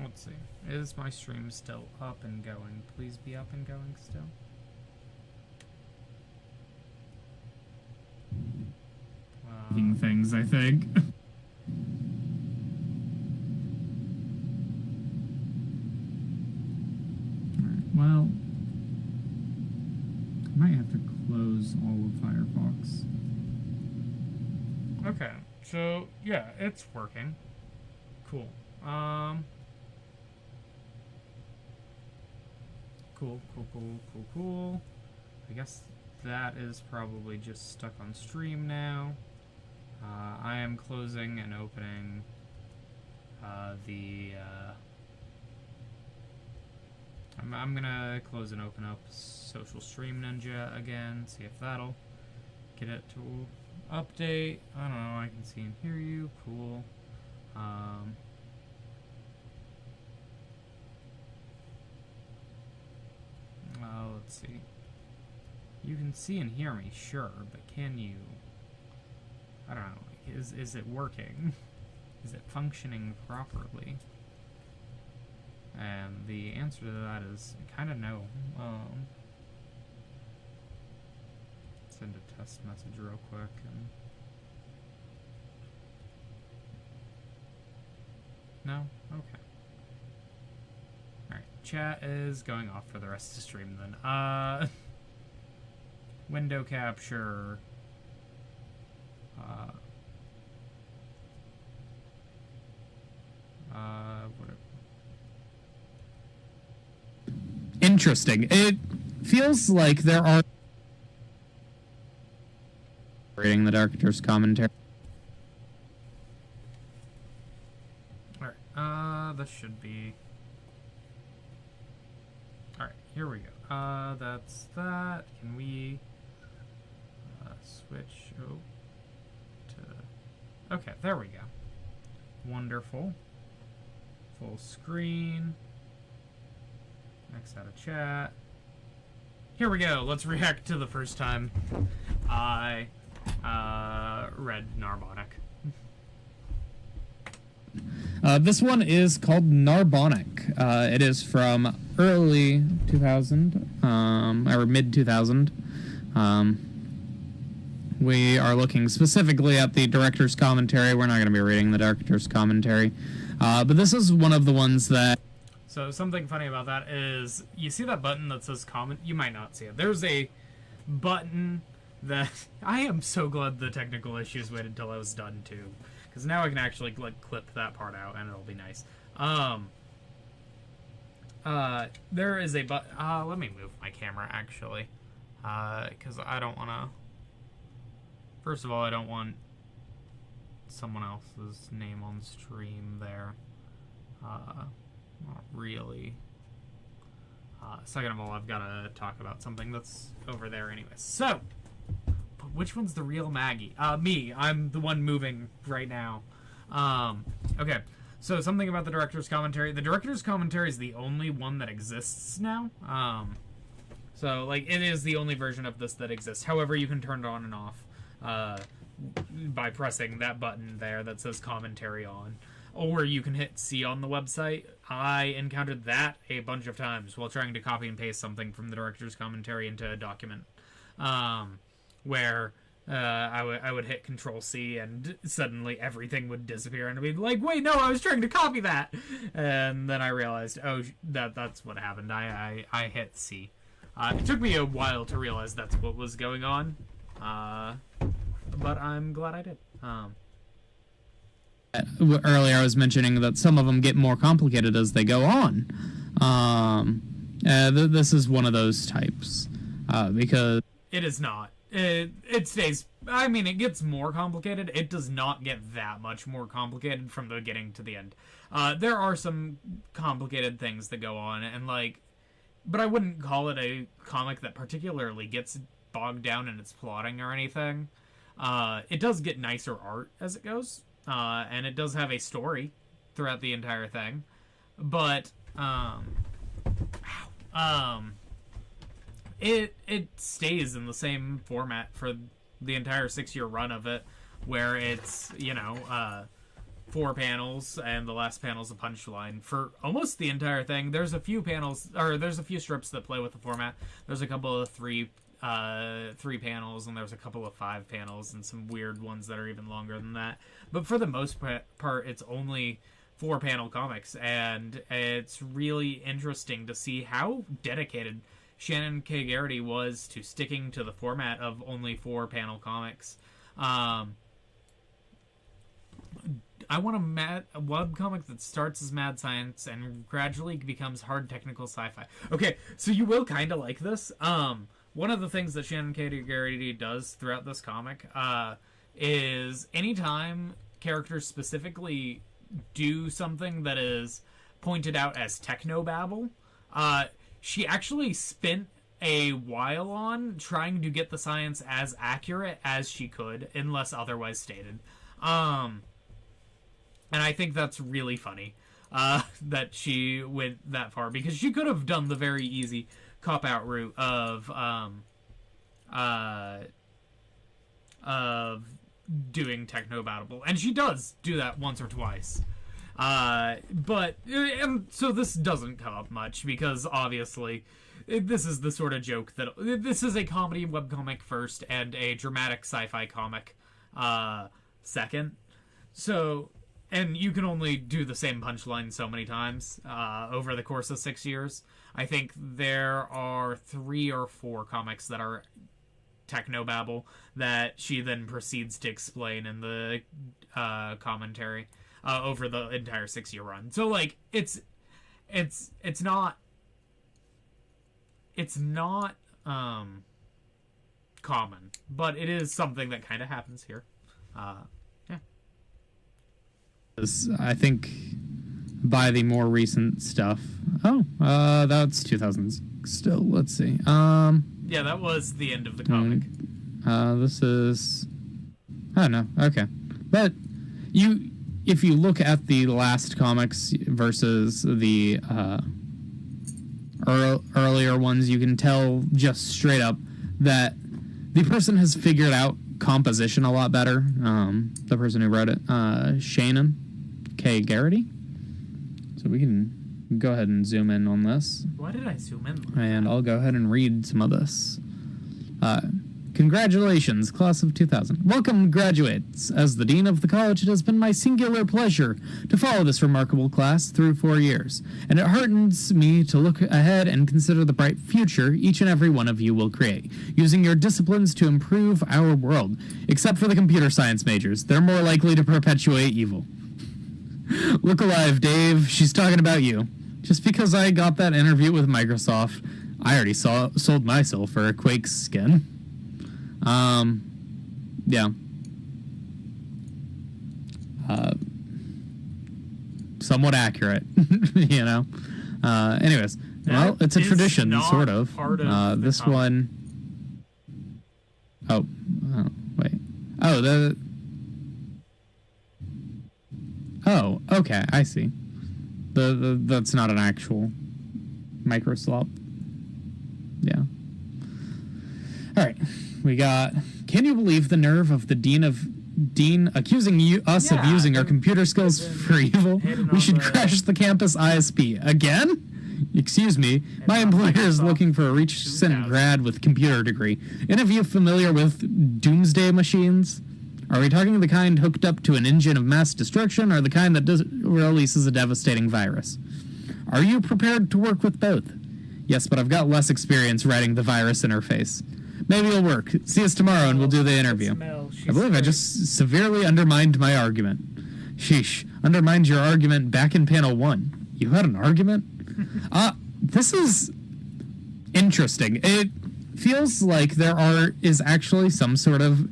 let's see. Is my stream still up and going? Please be up and going still. Things, I think. Alright, well, I might have to close all of Firefox. Okay, so yeah, it's working. Cool. Cool. I guess that is probably just stuck on stream now. I am closing and opening I'm gonna close and open up Social Stream Ninja again, see if that'll get it to update. I don't know, I can see and hear you. Cool. Let's see. You can see and hear me, sure, but can you... I don't know. Is it working? Is it functioning properly? And the answer to that is kind of no. Send a test message real quick. No? Okay. Alright, chat is going off for the rest of the stream then. Window capture. Whatever. Interesting. It feels like there are reading the director's commentary. Alright, this should be... Alright, here we go. That's that. Can we switch to... Okay, there we go. Wonderful. Full screen. X out of chat. Here we go. Let's react to the first time I read Narbonic. This one is called Narbonic. It is from early 2000, or mid 2000. We are looking specifically at the director's commentary. We're not going to be reading the director's commentary. But this is one of the ones that... So something funny about that is, you see that button that says comment? You might not see it. There's a button that... I am so glad the technical issues waited until I was done, too. Because now I can actually, like, clip that part out, and it'll be nice. There is a button... let me move my camera, actually. Because I don't want to... First of all, I don't want someone else's name on stream there. Not really. Second of all, I've got to talk about something that's over there anyways. So, which one's the real Maggie? Me. I'm the one moving right now. Okay. So something about the director's commentary. The director's commentary is the only one that exists now. So, like, it is the only version of this that exists. However, you can turn it on and off by pressing that button there that says commentary on. Or you can hit C on the website. I encountered that a bunch of times while trying to copy and paste something from the director's commentary into a document. Where I would hit Control C and suddenly everything would disappear and I'd be like, wait, no, I was trying to copy that. And then I realized, oh, that's what happened. I hit C. It took me a while to realize that's what was going on. But I'm glad I did. Earlier I was mentioning that some of them get more complicated as they go on. This is one of those types. Because... It is not. It stays... I mean, it gets more complicated. It does not get that much more complicated from the beginning to the end. There are some complicated things that go on, and, like... But I wouldn't call it a comic that particularly gets bogged down in its plotting or anything. It does get nicer art as it goes. And it does have a story throughout the entire thing, but it stays in the same format for the entire 6-year run of it, where it's 4 panels and the last panel's a punchline for almost the entire thing. There's a few panels, or there's a few strips that play with the format. There's a couple of 3 panels, and there's a couple of 5 panels, and some weird ones that are even longer than that. But for the most part, it's only 4-panel comics, and it's really interesting to see how dedicated Shannon K. Garrity was to sticking to the format of only 4-panel comics. I want a webcomic that starts as mad science and gradually becomes hard technical sci-fi. Okay, so you will kind of like this. One of the things that Shannon K. Garrity does throughout this comic is anytime characters specifically do something that is pointed out as technobabble, she actually spent a while on trying to get the science as accurate as she could, unless otherwise stated. And I think that's really funny that she went that far, because she could have done the very easy cop-out route of doing technobabble, and she does do that once or twice. But so this doesn't come up much, because obviously this is the sort of joke that this is a comedy webcomic first and a dramatic sci-fi comic second. So, and you can only do the same punchline so many times over the course of 6 years. I think there are 3 or 4 comics that are technobabble that she then proceeds to explain in the commentary over the entire 6-year run. So, like, it's not common, but it is something that kind of happens here. Yeah. I think by the more recent stuff. That's 2000s still. Let's see. Yeah, that was the end of the comic. This is... I don't know. Okay. But if you look at the last comics versus the earlier ones, you can tell just straight up that the person has figured out composition a lot better. The person who wrote it, Shannon K. Garrity. So we can go ahead and zoom in on this. Why did I zoom in? And I'll go ahead and read some of this. Congratulations, class of 2000. Welcome, graduates. As the dean of the college, it has been my singular pleasure to follow this remarkable class through 4 years, and it heartens me to look ahead and consider the bright future each and every one of you will create, using your disciplines to improve our world. Except for the computer science majors. They're more likely to perpetuate evil. Look alive, Dave. She's talking about you. Just because I got that interview with Microsoft, I already sold my soul for a Quake skin. Yeah. Somewhat accurate, you know. Anyways, well, it's a tradition, sort of. Part of this comic. one. Oh, Oh, Oh, okay, I see. That's not an actual microslop. Yeah. Alright, we got... Can you believe the nerve of the Dean accusing us of using our computer skills for evil? We should crash the campus ISP. Again? Excuse me, my employer is looking for a recent grad with computer degree. Any of you familiar with doomsday machines? Are we talking the kind hooked up to an engine of mass destruction, or the kind that releases a devastating virus? Are you prepared to work with both? Yes, but I've got less experience writing the virus interface. Maybe it'll work. See us tomorrow and we'll do the interview. I believe I just severely undermined my argument. Sheesh. Undermined your argument back in panel 1. You had an argument? This is interesting. It feels like there is actually some sort of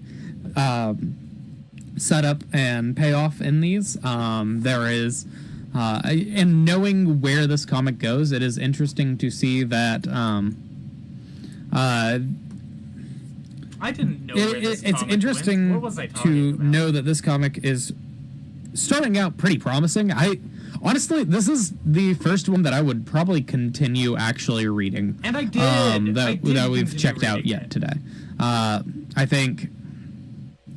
setup and payoff in these. There is, and knowing where this comic goes, it is interesting to see that I didn't know where this it's comic interesting went. What was I to talking about? know that this comic is starting out pretty promising. Honestly, this is the first one that I would probably continue actually reading. And I did. That we've checked out yet today. I think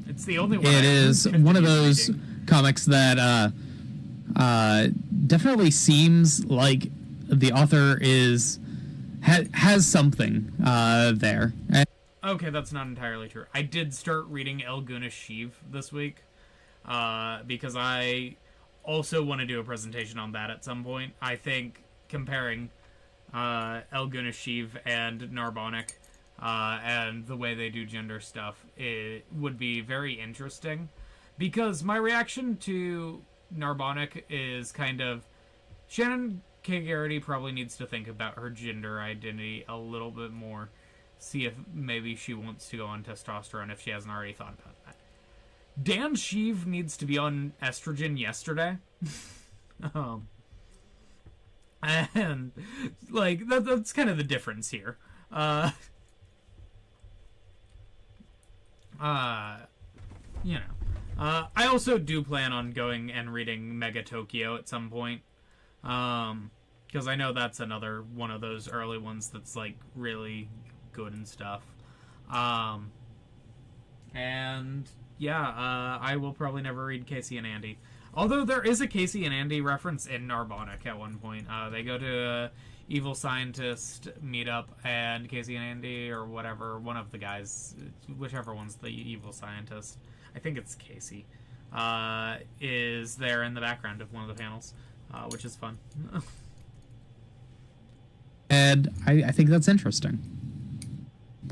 it's the only one it is one of those comics that definitely seems like the author has something there. Okay, that's not entirely true. I did start reading El Guna Shiv this week, because I also want to do a presentation on that at some point. I think comparing El Guna Shiv and Narbonic, and the way they do gender stuff, it would be very interesting, because my reaction to Narbonic is kind of, Shannon K. Garrity probably needs to think about her gender identity a little bit more. See if maybe she wants to go on testosterone if she hasn't already thought about that. Dan Sheev needs to be on estrogen yesterday. And, like, that's kind of the difference here. You know. I also do plan on going and reading Mega Tokyo at some point. Because I know that's another one of those early ones that's, like, really good and stuff. And yeah, I will probably never read Casey and Andy. Although there is a Casey and Andy reference in Narbonic at one point. They go to a evil scientist meetup, and Casey and Andy, or whatever, one of the guys, whichever one's the evil scientist, I think it's Casey, is there in the background of one of the panels, which is fun. And I think that's interesting.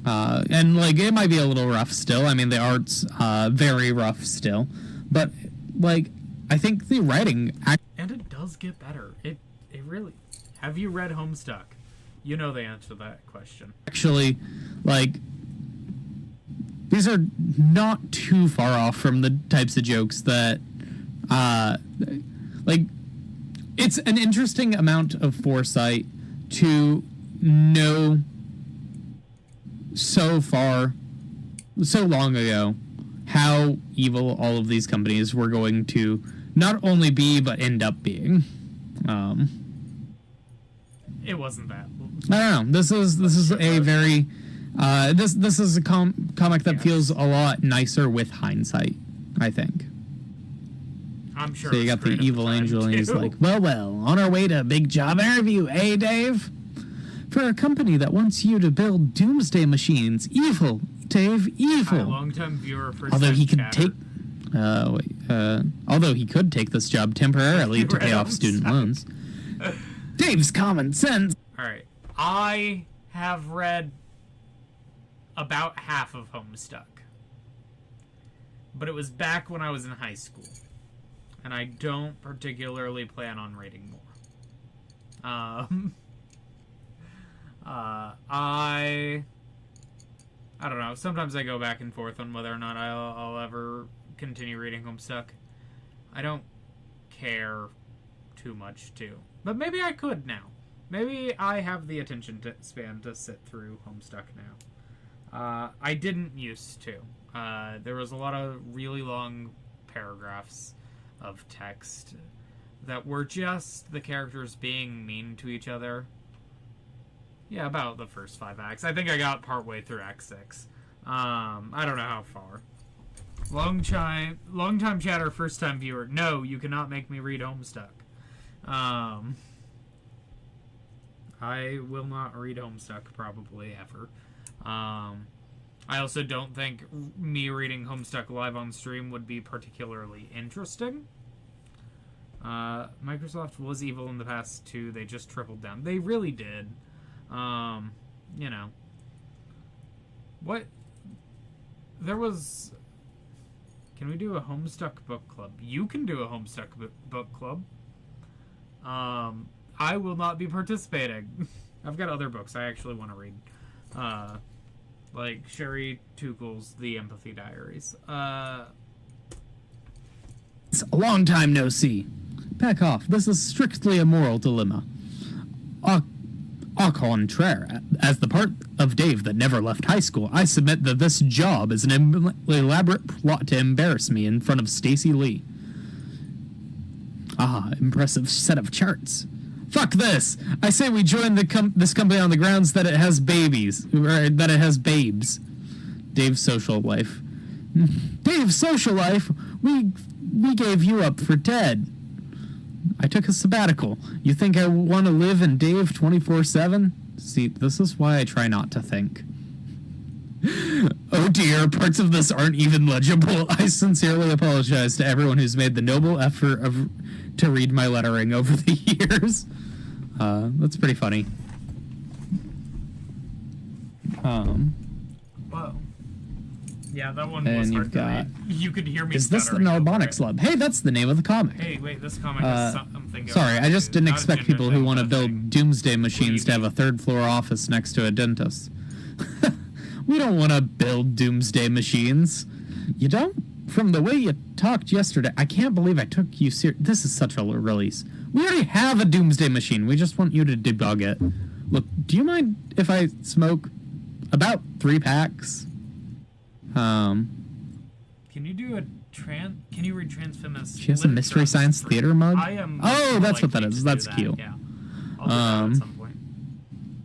And, like, it might be a little rough still. I mean, the art's very rough still. But, like, I think the writing... And it does get better. It really... Have you read Homestuck? You know the answer to that question. Actually, like, these are not too far off from the types of jokes that... like, it's an interesting amount of foresight to know... so long ago how evil all of these companies were going to not only be but end up being. It wasn't that. I don't know. This is a very this is a comic that feels a lot nicer with hindsight, I think. I'm sure. So you got the evil angel and he's like, well, on our way to a big job interview, eh, Dave? For a company that wants you to build doomsday machines. Evil, Dave, evil. A long-time viewer for although he could take this job temporarily to pay off student loans. Dave's common sense. Alright. I have read about half of Homestuck. But it was back when I was in high school. And I don't particularly plan on reading more. I don't know. Sometimes I go back and forth on whether or not I'll ever continue reading Homestuck. I don't care too much to. But maybe I could now. Maybe I have the attention span to sit through Homestuck now. I didn't used to. There was a lot of really long paragraphs of text that were just the characters being mean to each other. Yeah, about the first 5 acts. I think I got partway through Act 6. I don't know how far. Long time chatter, first time viewer. No, you cannot make me read Homestuck. I will not read Homestuck probably ever. I also don't think me reading Homestuck live on stream would be particularly interesting. Microsoft was evil in the past too. They just tripled down. They really did. You know. What? There was... Can we do a Homestuck book club? You can do a Homestuck book club. I will not be participating. I've got other books I actually want to read. Like Sherry Tuchel's The Empathy Diaries. It's a long time no see. Back off. This is strictly a moral dilemma. Au contraire, as the part of Dave that never left high school, I submit that this job is an elaborate plot to embarrass me in front of Stacy Lee. Ah, impressive set of charts. Fuck this! I say we join this company on the grounds that it has babies, or that it has babes. Dave's social life. Dave's social life? We gave you up for dead. I took a sabbatical. You think I want to live in Dave 24/7? See, this is why I try not to think. Oh dear, parts of this aren't even legible. I sincerely apologize to everyone who's made the noble effort to read my lettering over the years. That's pretty funny. Whoa. Yeah, that one was hard to read. You could hear me. Is this the Narbonic slub? Hey, that's the name of the comic. Hey, wait, this comic has something going sorry, on. I just didn't Not a expect gender people thing, who want to but a build thing. doomsday machines to have a third-floor office next to a dentist. We don't want to build doomsday machines. You don't? From the way you talked yesterday, I can't believe I took you serious. This is such a release. We already have a doomsday machine. We just want you to debug it. Look, do you mind if I smoke about 3 packs? Can you do a Can you read Transfeminist? She has a Mystery Science Theater mug? I am. Oh, that's what that likely is. to That's do that, cute. Yeah. I'll do that at some point.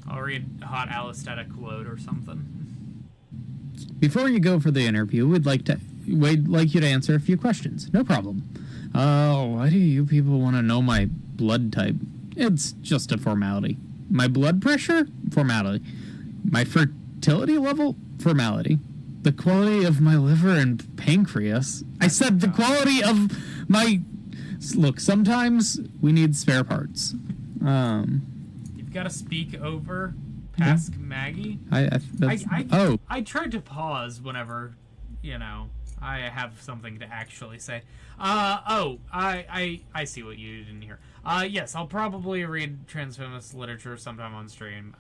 I'll read Hot Allostatic Load or something. Before you go for the interview, we'd like you to answer a few questions. No problem. Why do you people want to know my blood type? It's just a formality. My blood pressure? Formality. My fertility level? Formality. The quality of my liver and pancreas? I said the quality of my... Look, sometimes we need spare parts. You've got to speak over Ask Maggie. I tried to pause whenever, I have something to actually say. I see what you didn't hear. Yes, I'll probably read transfeminist literature sometime on stream.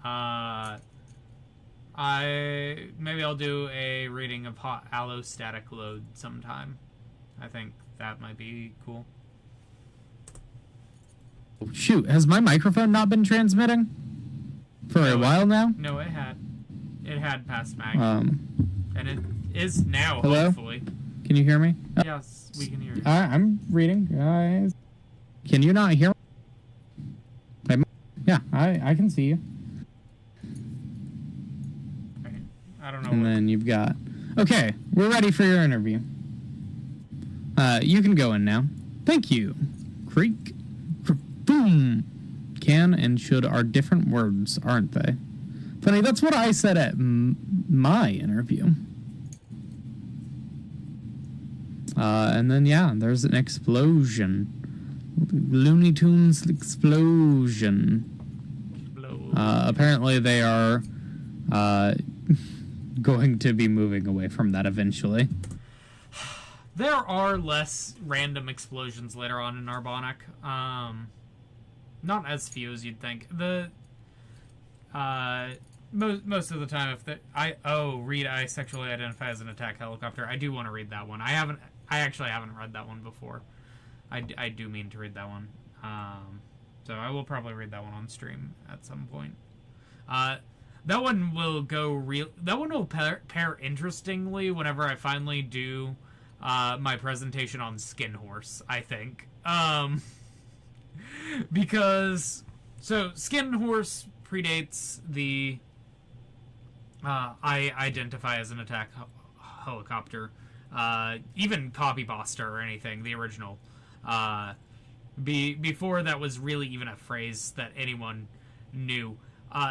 Maybe I'll do a reading of Hot Allostatic Load sometime. I think that might be cool. Shoot, has my microphone not been transmitting for a while now? No, it had. It had past Maggie. And it is now, hello? hopefully. Can you hear me? Yes, we can hear you. I'm reading, guys. Can you not hear me? Yeah, I can see you. Okay. I don't know. And then you've got... Okay, we're ready for your interview. You can go in now. Thank you. Creak. Boom. Can and should are different words, aren't they? Funny, that's what I said at my interview. And then, yeah, there's an explosion. Looney Tunes explosion. Apparently they are going to be moving away from that eventually. There are less random explosions later on in Narbonic. Not as few as you'd think. Most of the time, read I sexually identify as an attack helicopter. I do want to read that one. I actually haven't read that one before. I do mean to read that one. So I will probably read that one on stream at some point. that one will go real. That one will pair interestingly whenever I finally do my presentation on Skin Horse, I think. Because so Skin Horse predates the I identify as an attack helicopter, even Copy Pasta or anything, the original. Before that was really even a phrase that anyone knew.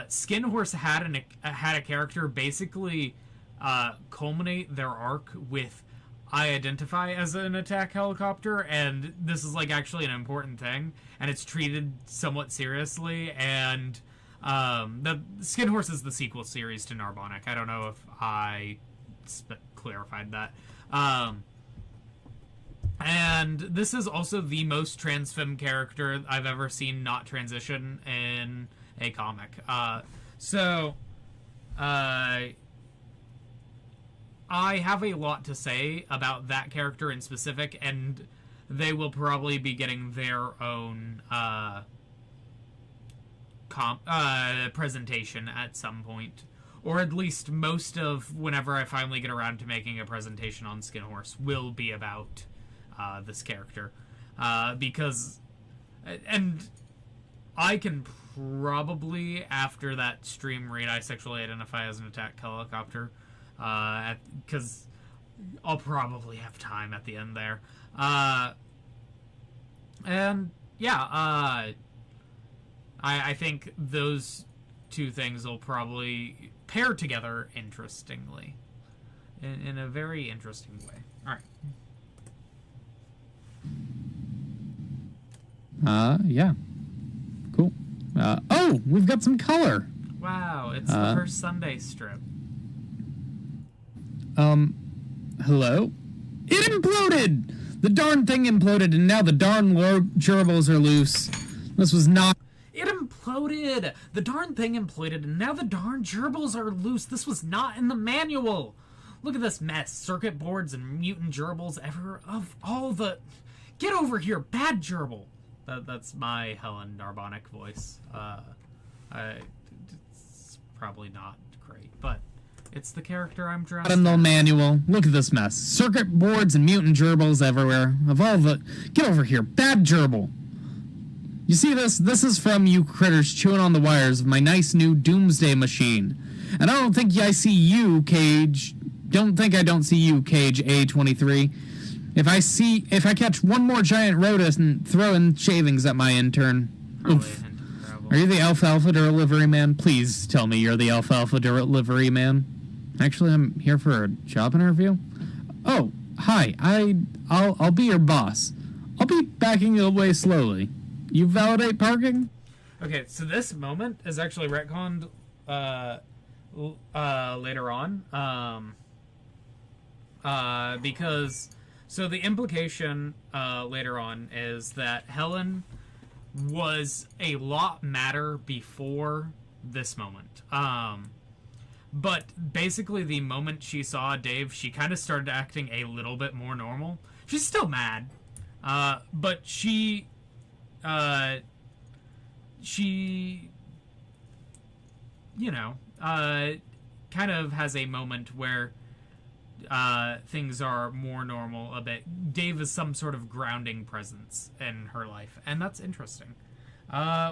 Skin Horse had a character basically culminate their arc with I identify as an attack helicopter, and this is like actually an important thing, and it's treated somewhat seriously. And the Skin Horse is the sequel series to Narbonic. I don't know if I clarified that. And this is also the most trans femme character I've ever seen not transition in a comic. I have a lot to say about that character in specific, and they will probably be getting their own presentation at some point. Or at least most of whenever I finally get around to making a presentation on Skin Horse will be about this character. Because... And I can probably, after that stream read, I sexually identify as an attack helicopter. Because I'll probably have time at the end there. And yeah, I think those two things will probably pair together interestingly, in a very interesting way. All right. Yeah. Cool. Oh, we've got some color. Wow, it's the first Sunday strip. Hello? It imploded! The darn thing imploded, and now the darn gerbils are loose. This was not... It imploded! The darn thing imploded, and now the darn gerbils are loose. This was not in the manual! Look at this mess. Circuit boards and mutant gerbils of all the... Get over here, bad gerbil! That's my Helen Narbonic voice. It's probably not great, but... It's the character I'm dressed in the as. manual. Look at this mess. Circuit boards and mutant gerbils everywhere. Of all the... Get over here. Bad gerbil. You see this? This is from you critters chewing on the wires of my nice new doomsday machine. And I don't think I see you, Cage... Don't think I don't see you, Cage A23. If I catch one more giant rodent throwing shavings at my intern... Oof. Are you the alfalfa delivery man? Please tell me you're the alfalfa delivery man. Actually, I'm here for a job interview. Oh, hi. I'll be your boss. I'll be backing away slowly. You validate parking? Okay, so this moment is actually retconned later on. Because so the implication later on is that Helen was a lot madder before this moment. But basically the moment she saw Dave, she kind of started acting a little bit more normal. She's still mad. But she kind of has a moment where things are more normal a bit. Dave is some sort of grounding presence in her life, and that's interesting.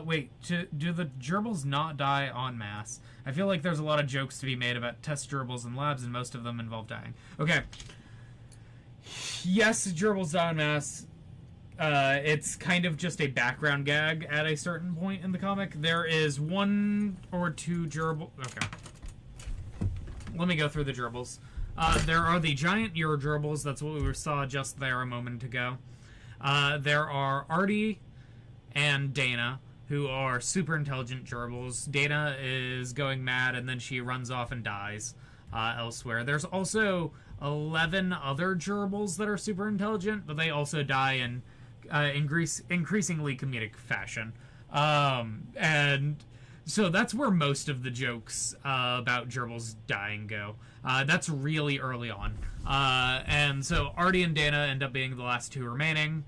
Wait, do the gerbils not die en masse? I feel like there's a lot of jokes to be made about test gerbils in labs, and most of them involve dying. Okay. Yes, gerbils die en masse. It's kind of just a background gag at a certain point in the comic. There is one or two gerbil... Okay. Let me go through the gerbils. There are the giant Eurogerbils. That's what we saw just there a moment ago. There are Artie and Dana, who are super intelligent gerbils. Dana is going mad, and then she runs off and dies elsewhere. There's also 11 other gerbils that are super intelligent, but they also die in increasingly comedic fashion. And so that's where most of the jokes about gerbils dying go. That's really early on. And so Artie and Dana end up being the last two remaining.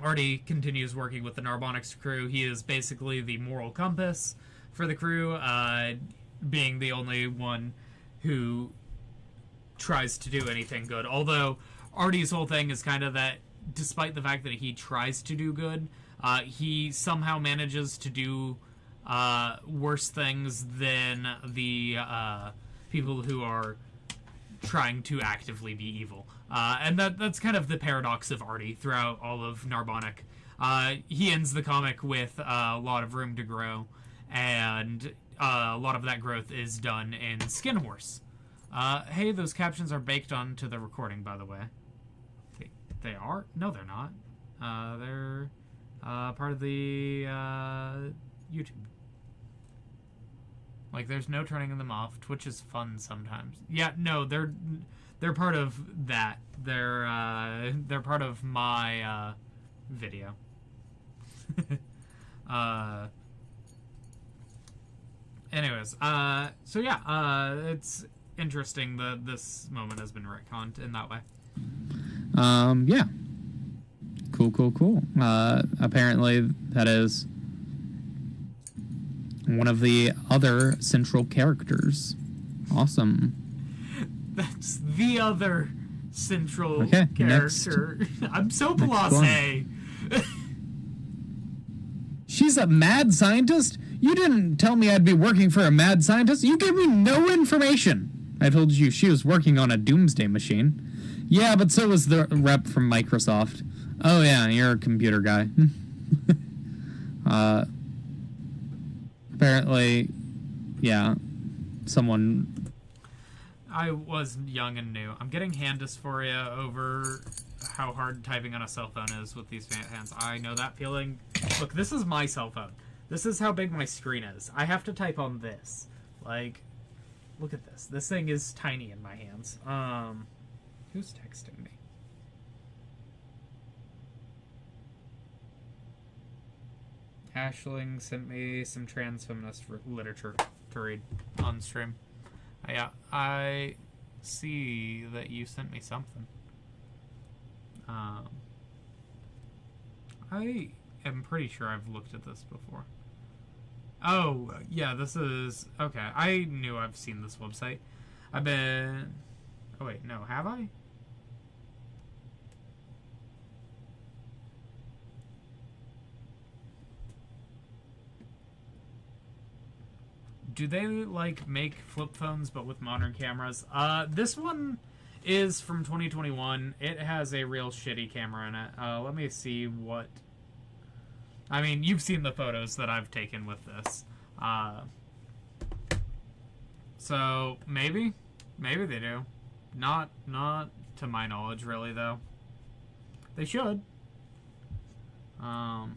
Artie continues working with the Narbonics crew. He is basically the moral compass for the crew, being the only one who tries to do anything good. Although Artie's whole thing is kind of that, despite the fact that he tries to do good, he somehow manages to do worse things than the people who are trying to actively be evil. And that's kind of the paradox of Artie throughout all of Narbonic. He ends the comic with a lot of room to grow, and a lot of that growth is done in Skin Horse. Hey, those captions are baked onto the recording, by the way. They are? No, they're not. They're part of the YouTube. Like, there's no turning them off. Twitch is fun sometimes. Yeah, no, they're part of that. They're part of my video. Anyways, so yeah, it's interesting that this moment has been retconned in that way. Yeah. Cool. Apparently that is one of the other central characters. Awesome. That's the other central Okay, character. I'm so blasé. She's a mad scientist? You didn't tell me I'd be working for a mad scientist. You gave me no information. I told you she was working on a doomsday machine. Yeah, but so was the rep from Microsoft. Oh yeah, you're a computer guy. Apparently, yeah, someone... I was young and new. I'm getting hand dysphoria over how hard typing on a cell phone is with these hands. I know that feeling. Look, this is my cell phone. This is how big my screen is. I have to type on this. Like, look at this. This thing is tiny in my hands. Who's texting me? Ashling sent me some trans feminist literature to read on stream. Yeah, I see that you sent me something. I am pretty sure I've looked at this before. Oh, yeah, this is... Okay, I knew I've seen this website. I've been... Oh, wait, no, have I? Do they, like, make flip phones but with modern cameras? This one is from 2021. It has a real shitty camera in it. Let me see what... I mean, you've seen the photos that I've taken with this. So, maybe? Maybe they do. Not to my knowledge, really, though. They should. About.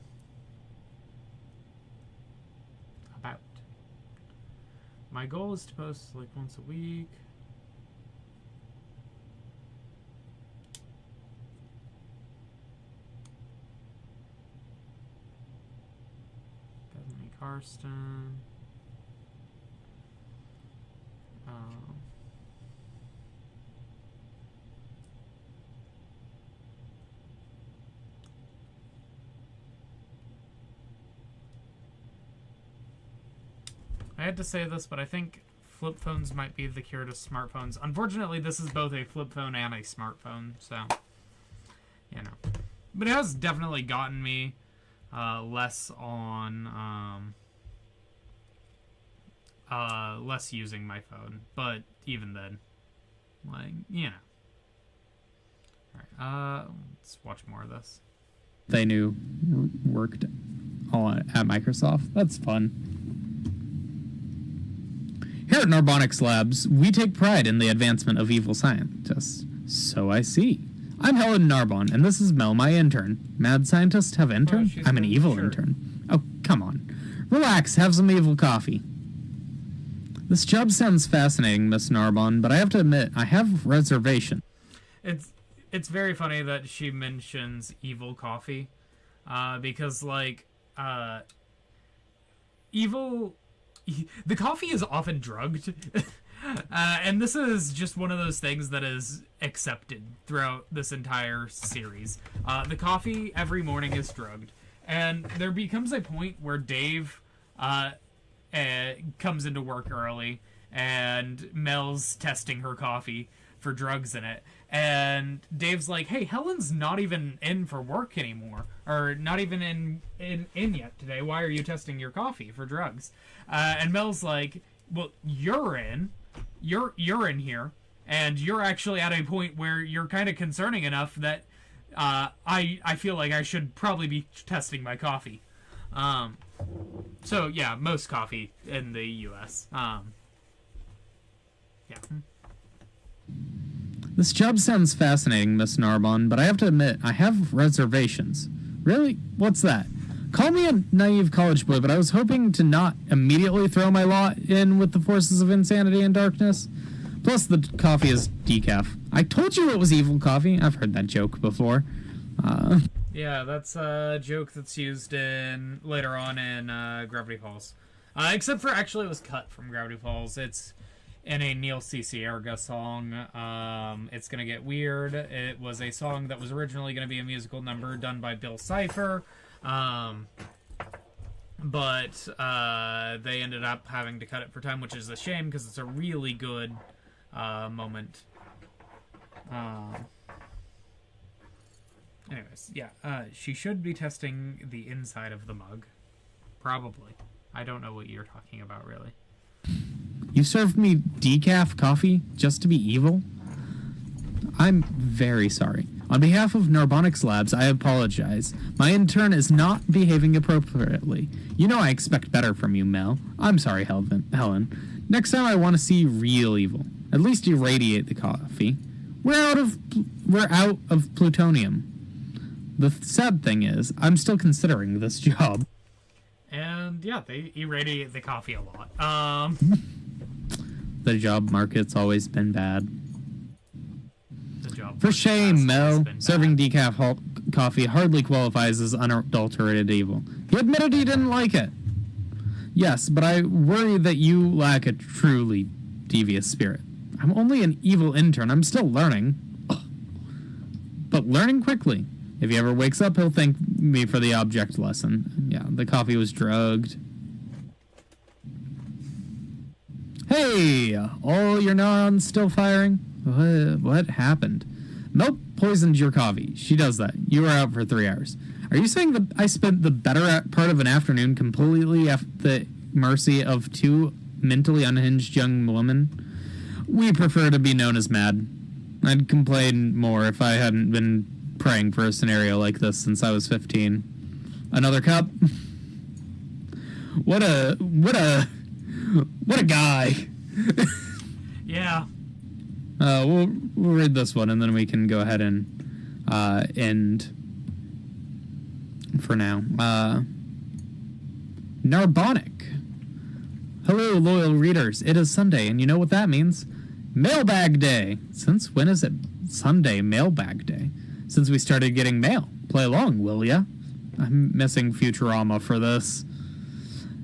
My goal is to post, like, once a week. Bethany Karsten. I had to say this, but I think flip phones might be the cure to smartphones. Unfortunately, this is both a flip phone and a smartphone, so, you know. But it has definitely gotten me less on, less using my phone. But even then, like, you know. Alright, let's watch more of this. They knew worked all at Microsoft. That's fun. Here at Narbonics Labs, we take pride in the advancement of evil scientists. So I see. I'm Helen Narbon, and this is Mel, my intern. Mad scientists have intern? I'm an evil intern. Oh, come on. Relax, have some evil coffee. This job sounds fascinating, Miss Narbon, but I have to admit, I have reservation. It's very funny that she mentions evil coffee, because, like, evil... The coffee is often drugged, and this is just one of those things that is accepted throughout this entire series. The coffee every morning is drugged, and there becomes a point where Dave comes into work early, and Mel's testing her coffee for drugs in it. And Dave's like, hey, Helen's not even in for work anymore. Or not even in yet today. Why are you testing your coffee for drugs? And Mel's like, well, you're in. You're in here. And you're actually at a point where you're kind of concerning enough that I feel like I should probably be testing my coffee. So, yeah, most coffee in the U.S. Yeah. This job sounds fascinating, Miss Narbonne, but I have to admit, I have reservations. Really? What's that? Call me a naive college boy, but I was hoping to not immediately throw my lot in with the forces of insanity and darkness. Plus, the coffee is decaf. I told you it was evil coffee. I've heard that joke before. Yeah, that's a joke that's used later on in Gravity Falls. Except for, actually, it was cut from Gravity Falls. It's in a Neil C. Sierra song. It's Gonna Get Weird. It was a song that was originally going to be a musical number done by Bill Cipher. But they ended up having to cut it for time, which is a shame because it's a really good moment. Anyways, yeah, she should be testing the inside of the mug. Probably. I don't know what you're talking about, really. You served me decaf coffee just to be evil? I'm very sorry. On behalf of Narbonics Labs, I apologize. My intern is not behaving appropriately. You know I expect better from you, Mel. I'm sorry, Helen. Next time I want to see real evil. At least irradiate the coffee. We're out of plutonium. The sad thing is, I'm still considering this job. And yeah, they irradiate the coffee a lot. The job market's always been bad. job. For shame, Mel. Serving decaf coffee hardly qualifies as unadulterated evil. He admitted he didn't like it. Yes, but I worry that you lack a truly devious spirit. I'm only an evil intern. I'm still learning. Ugh. But learning quickly. If he ever wakes up, he'll thank me for the object lesson. Yeah, the coffee was drugged. Hey! All your neurons still firing? What happened? Mel poisoned your coffee. She does that. You were out for 3 hours. Are you saying that I spent the better part of an afternoon completely at the mercy of two mentally unhinged young women? We prefer to be known as mad. I'd complain more if I hadn't been praying for a scenario like this since I was 15. Another cup? What a guy. Yeah. We'll read this one and then we can go ahead and end for now. Narbonic. Hello, loyal readers. It is Sunday, and you know what that means. Mailbag Day. Since when is it Sunday Mailbag Day? Since we started getting mail. Play along, will ya? I'm missing Futurama for this.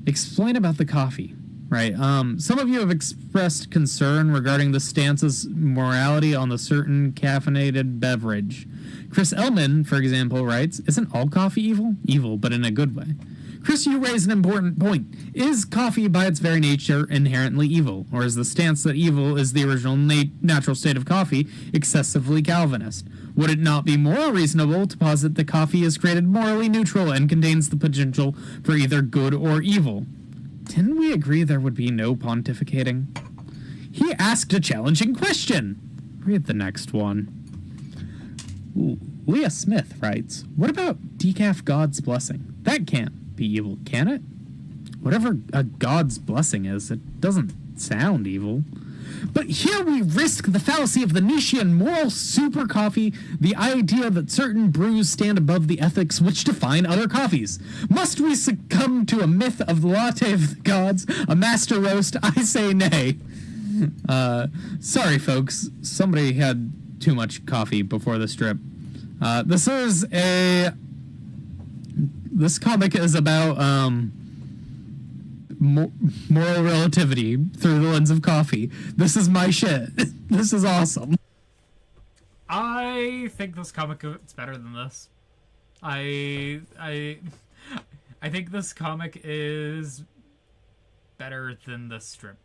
Explain about the coffee. Right. Some of you have expressed concern regarding the stance's morality on the certain caffeinated beverage. Chris Ellman, for example, writes, isn't all coffee evil? Evil, but in a good way. Chris, you raise an important point. Is coffee by its very nature inherently evil? Or is the stance that evil is the original natural state of coffee excessively Calvinist? Would it not be more reasonable to posit that coffee is created morally neutral and contains the potential for either good or evil? Didn't we agree there would be no pontificating? He asked a challenging question. Read the next one. Ooh, Leah Smith writes, what about decaf God's blessing? That can't be evil, can it? Whatever a God's blessing is, it doesn't sound evil. But here we risk the fallacy of the Nietzschean moral super coffee, the idea that certain brews stand above the ethics which define other coffees. Must we succumb to a myth of the latte of the gods, a master roast? I say nay. Sorry, folks. Somebody had too much coffee before the strip. This comic is about, moral relativity through the lens of coffee. This is my shit. This is awesome. I think this comic is better than this. I think this comic is better than the strip.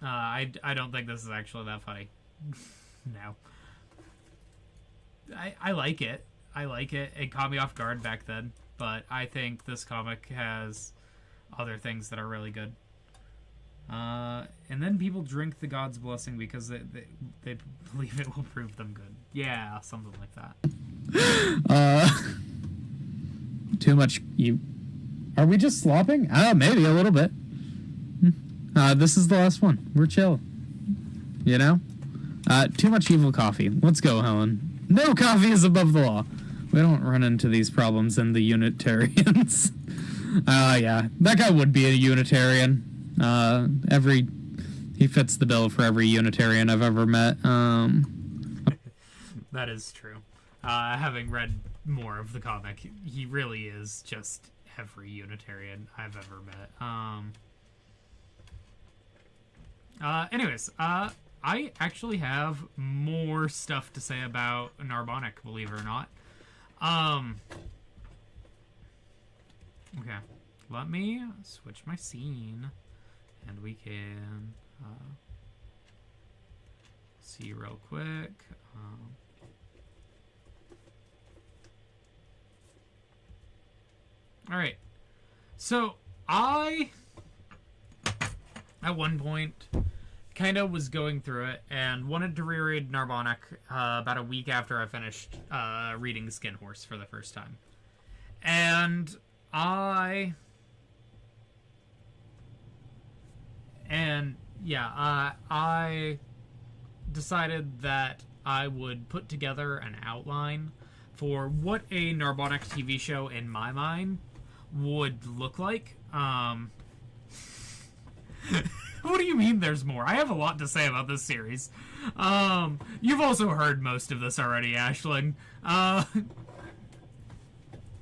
I don't think this is actually that funny. No. I like it. I like it. It caught me off guard back then, but I think this comic has other things that are really good. And then people drink the god's blessing because they believe it will prove them good. Yeah, something like that. Too much. Are we just slopping? Maybe a little bit. This is the last one. We're chill. You know? Too much evil coffee. Let's go, Helen. No coffee is above the law. We don't run into these problems in the Unitarians. Yeah. That guy would be a Unitarian. He fits the bill for every Unitarian I've ever met. That is true. Having read more of the comic, he really is just every Unitarian I've ever met. Anyways, I actually have more stuff to say about Narbonic, believe it or not. Okay, let me switch my scene, and we can see real quick. All right, so I, at one point, kind of was going through it and wanted to reread Narbonic about a week after I finished reading Skin Horse for the first time. And I decided that I would put together an outline for what a Narbonic TV show in my mind would look like. What do you mean there's more? I have a lot to say about this series. You've also heard most of this already, Ashling.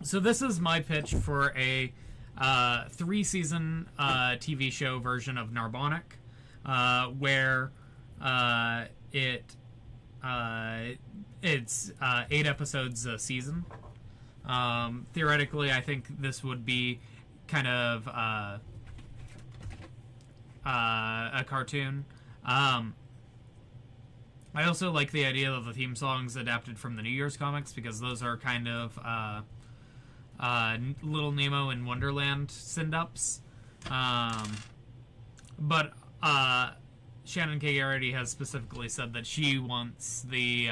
So this is my pitch for a 3-season TV show version of Narbonic, where it's 8 episodes a season. Theoretically, I think this would be kind of a cartoon. I also like the idea of the theme songs adapted from the New Year's comics, because those are kind of Little Nemo and Wonderland send-ups. But Shannon K. Garrity has specifically said that she wants the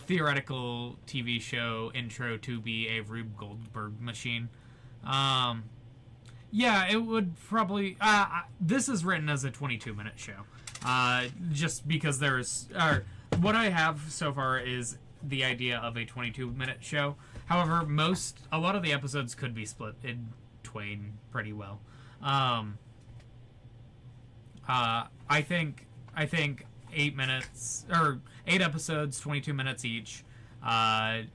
theoretical TV show intro to be a Rube Goldberg machine. Yeah, it would probably... this is written as a 22-minute show. Just because what I have so far is the idea of a 22-minute show. However, a lot of the episodes could be split in twain pretty well. I think 8 minutes, or 8 episodes, 22 minutes each. I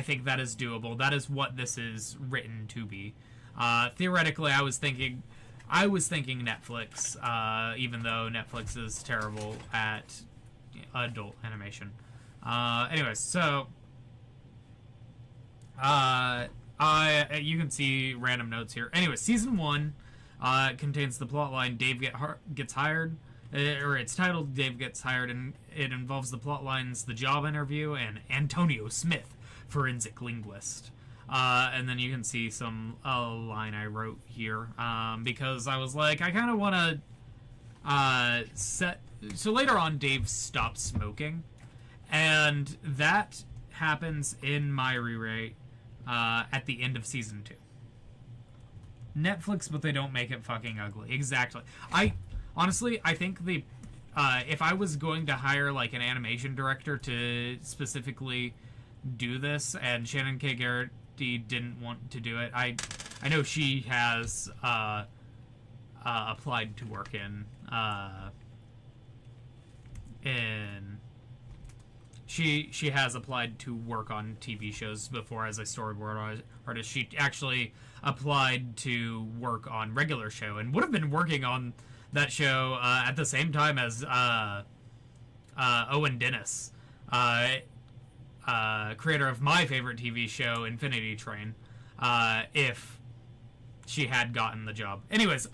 think that is doable. That is what this is written to be. Theoretically, I was thinking Netflix, even though Netflix is terrible at adult animation. Anyways, so you can see random notes here. Anyway, season 1 contains the plotline Dave gets hired, or it's titled Dave Gets Hired, and it involves the plotlines The Job Interview and Antonio Smith, Forensic Linguist. And then you can see a line I wrote here, because I was like, I kind of want to so later on, Dave stops smoking, and that happens in my rewrite at the end of season 2. Netflix, but they don't make it fucking ugly. Exactly. I think if I was going to hire like an animation director to specifically do this, and Shannon K. Garrity didn't want to do it, I know she has applied to work she has applied to work on TV shows before as a storyboard artist. She actually applied to work on regular show and would have been working on that show at the same time as Owen Dennis, creator of my favorite TV show, Infinity Train, if she had gotten the job. Anyways,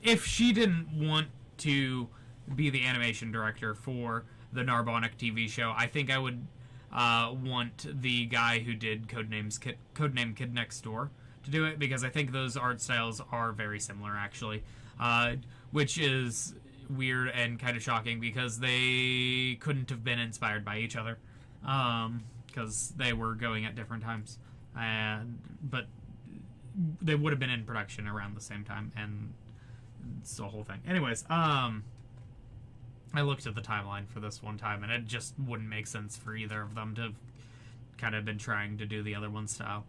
if she didn't want to be the animation director for the Narbonic TV show, I think I would want the guy who did Codename Kid Next Door to do it, because I think those art styles are very similar, actually, which is weird and kind of shocking because they couldn't have been inspired by each other, because they were going at different times, but they would have been in production around the same time, and it's the whole thing. Anyways, I looked at the timeline for this one time, and it just wouldn't make sense for either of them to have kind of been trying to do the other one style.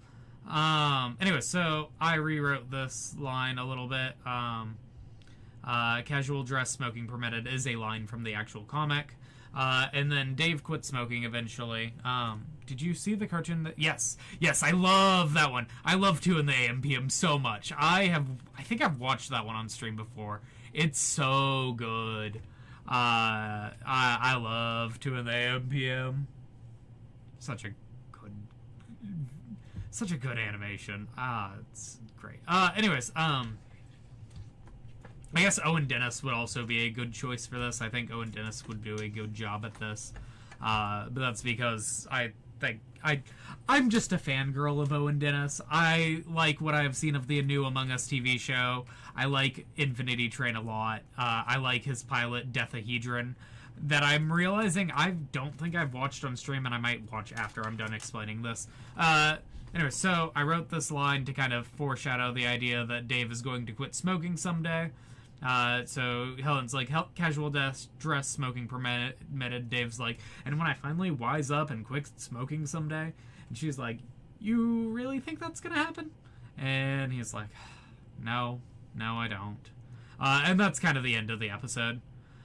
Anyway, so I rewrote this line a little bit. Casual dress, smoking permitted is a line from the actual comic. And then Dave quit smoking eventually. Did you see the cartoon? Yes, I love that one. I love 2 in the AM PM so much. I think I've watched that one on stream before. It's so good. I love 2 in the AM PM. Such a good animation. It's great. Anyways, I guess Owen Dennis would also be a good choice for this. I think Owen Dennis would do a good job at this. But that's because I think I'm just a fangirl of Owen Dennis. I like what I've seen of the new Among Us TV show. I like Infinity Train a lot. I like his pilot, Deathahedron, that I'm realizing I don't think I've watched on stream, and I might watch after I'm done explaining this. Anyway, so I wrote this line to kind of foreshadow the idea that Dave is going to quit smoking someday. So Helen's like, casual dress, smoking permitted. Dave's like, and when I finally wise up and quit smoking someday. And she's like, you really think that's gonna happen? And he's like, no, I don't. And that's kind of the end of the episode.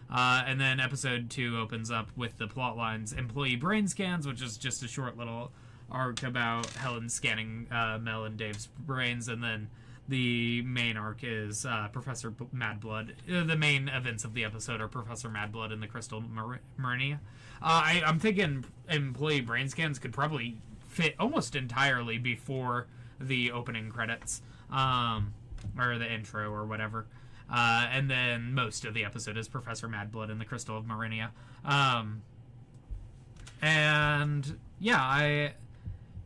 And then episode 2 opens up with the plot lines Employee Brain Scans, which is just a short little arc about Helen scanning Mel and Dave's brains, and then the main arc is Professor Madblood. The main events of the episode are Professor Madblood and the Crystal Marina. I'm thinking Employee Brain Scans could probably fit almost entirely before the opening credits, or the intro or whatever. And then most of the episode is Professor Madblood and the Crystal of Marinia. And yeah,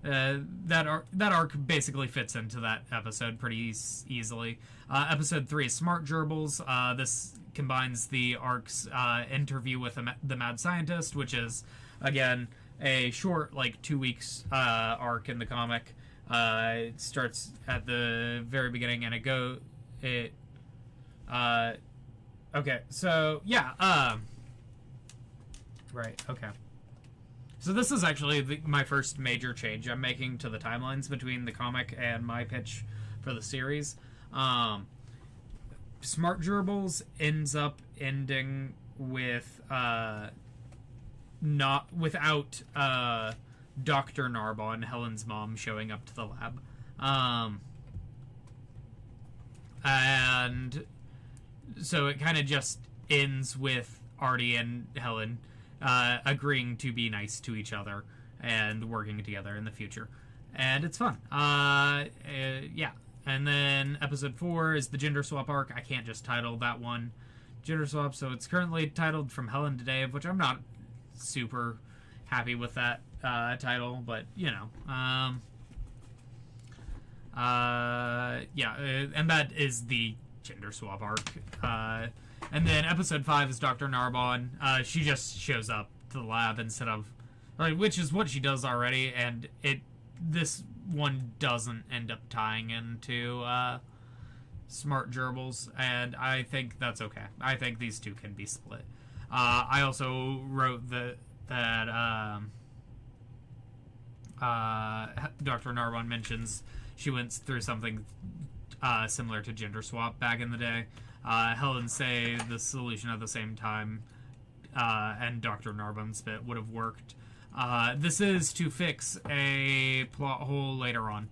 that arc basically fits into that episode pretty easily. Episode 3 is Smart Gerbils. This combines the arc's interview with the mad scientist, which is, again, a short, like, 2 weeks arc in the comic. It starts at the very beginning, and okay, so, yeah, right, okay. So this is actually my first major change I'm making to the timelines between the comic and my pitch for the series. Smart Gerbils ends up ending with not without Dr. Narbon, Helen's mom, showing up to the lab. And so it kind of just ends with Artie and Helen agreeing to be nice to each other and working together in the future. And it's fun. Yeah. And then episode 4 is the gender swap arc. I can't just title that one gender swap, so it's currently titled From Helen to Dave, which I'm not super happy with that title, but, you know. Yeah, and that is the gender swap arc. And then episode 5 is Dr. Narbonne. She just shows up to the lab instead of, which is what she does already, and this one doesn't end up tying into Smart Gerbils, and I think that's okay. I think these two can be split. I also wrote that Dr. Narbonne mentions she went through something similar to gender swap back in the day. Helen say the solution at the same time, and Dr. Narbonne's bit would have worked. This is to fix a plot hole later on.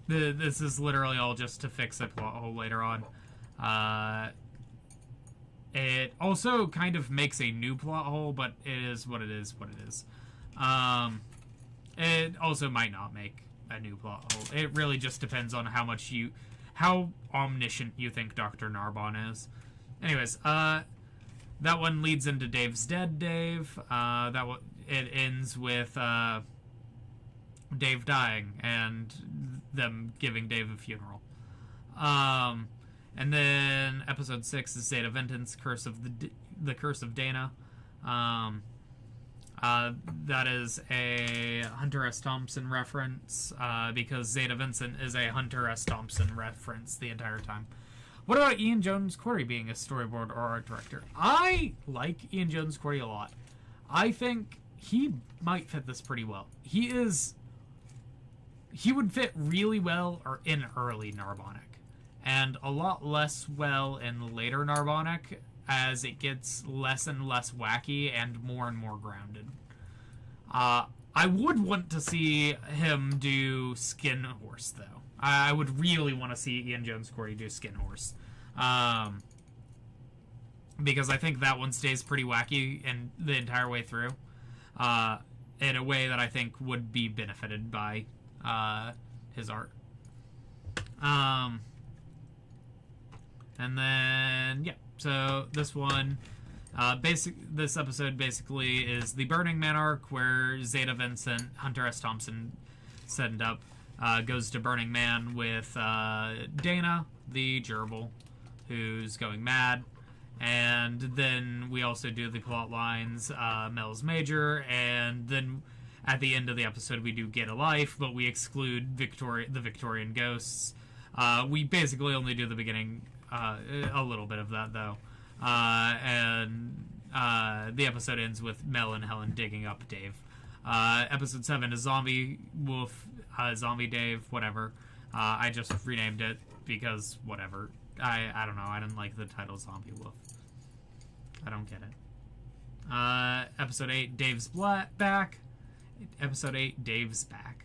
This is literally all just to fix a plot hole later on. It also kind of makes a new plot hole, but it is what it is. It also might not make a new plot hole. It really just depends on how how omniscient you think Dr. Narbon is. Anyways, that one leads into Dave's dead Dave. It ends with Dave dying and them giving Dave a funeral. And then episode 6 is Zeta Venton's Curse of the Curse of Dana. That is a Hunter S. Thompson reference, because Zeta Vincent is a Hunter S. Thompson reference the entire time. What about Ian Jones-Quartey being a storyboard or art director? I like Ian Jones-Quartey a lot. I think he might fit this pretty well. He would fit really well in early Narbonic, and a lot less well in later Narbonic, as it gets less and less wacky and more grounded. I would want to see him do Skin Horse, though. I would really want to see Ian Jones-Quartey do Skin Horse. Because I think that one stays pretty wacky and the entire way through. In a way that I think would be benefited by his art. And then, yeah. So this one, this episode basically is the Burning Man arc, where Zeta Vincent, Hunter S. Thompson set up, goes to Burning Man with Dana, the gerbil, who's going mad. And then we also do the plot lines, Mel's Major, and then at the end of the episode we do Get a Life, but we exclude the Victorian ghosts. We basically only do the beginning, a little bit of that, though. And the episode ends with Mel and Helen digging up Dave. Episode 7 is Zombie Wolf, Zombie Dave, whatever. I just renamed it because whatever. I don't know. I didn't like the title Zombie Wolf. I don't get it. Episode 8, Dave's back. Episode 8, Dave's back.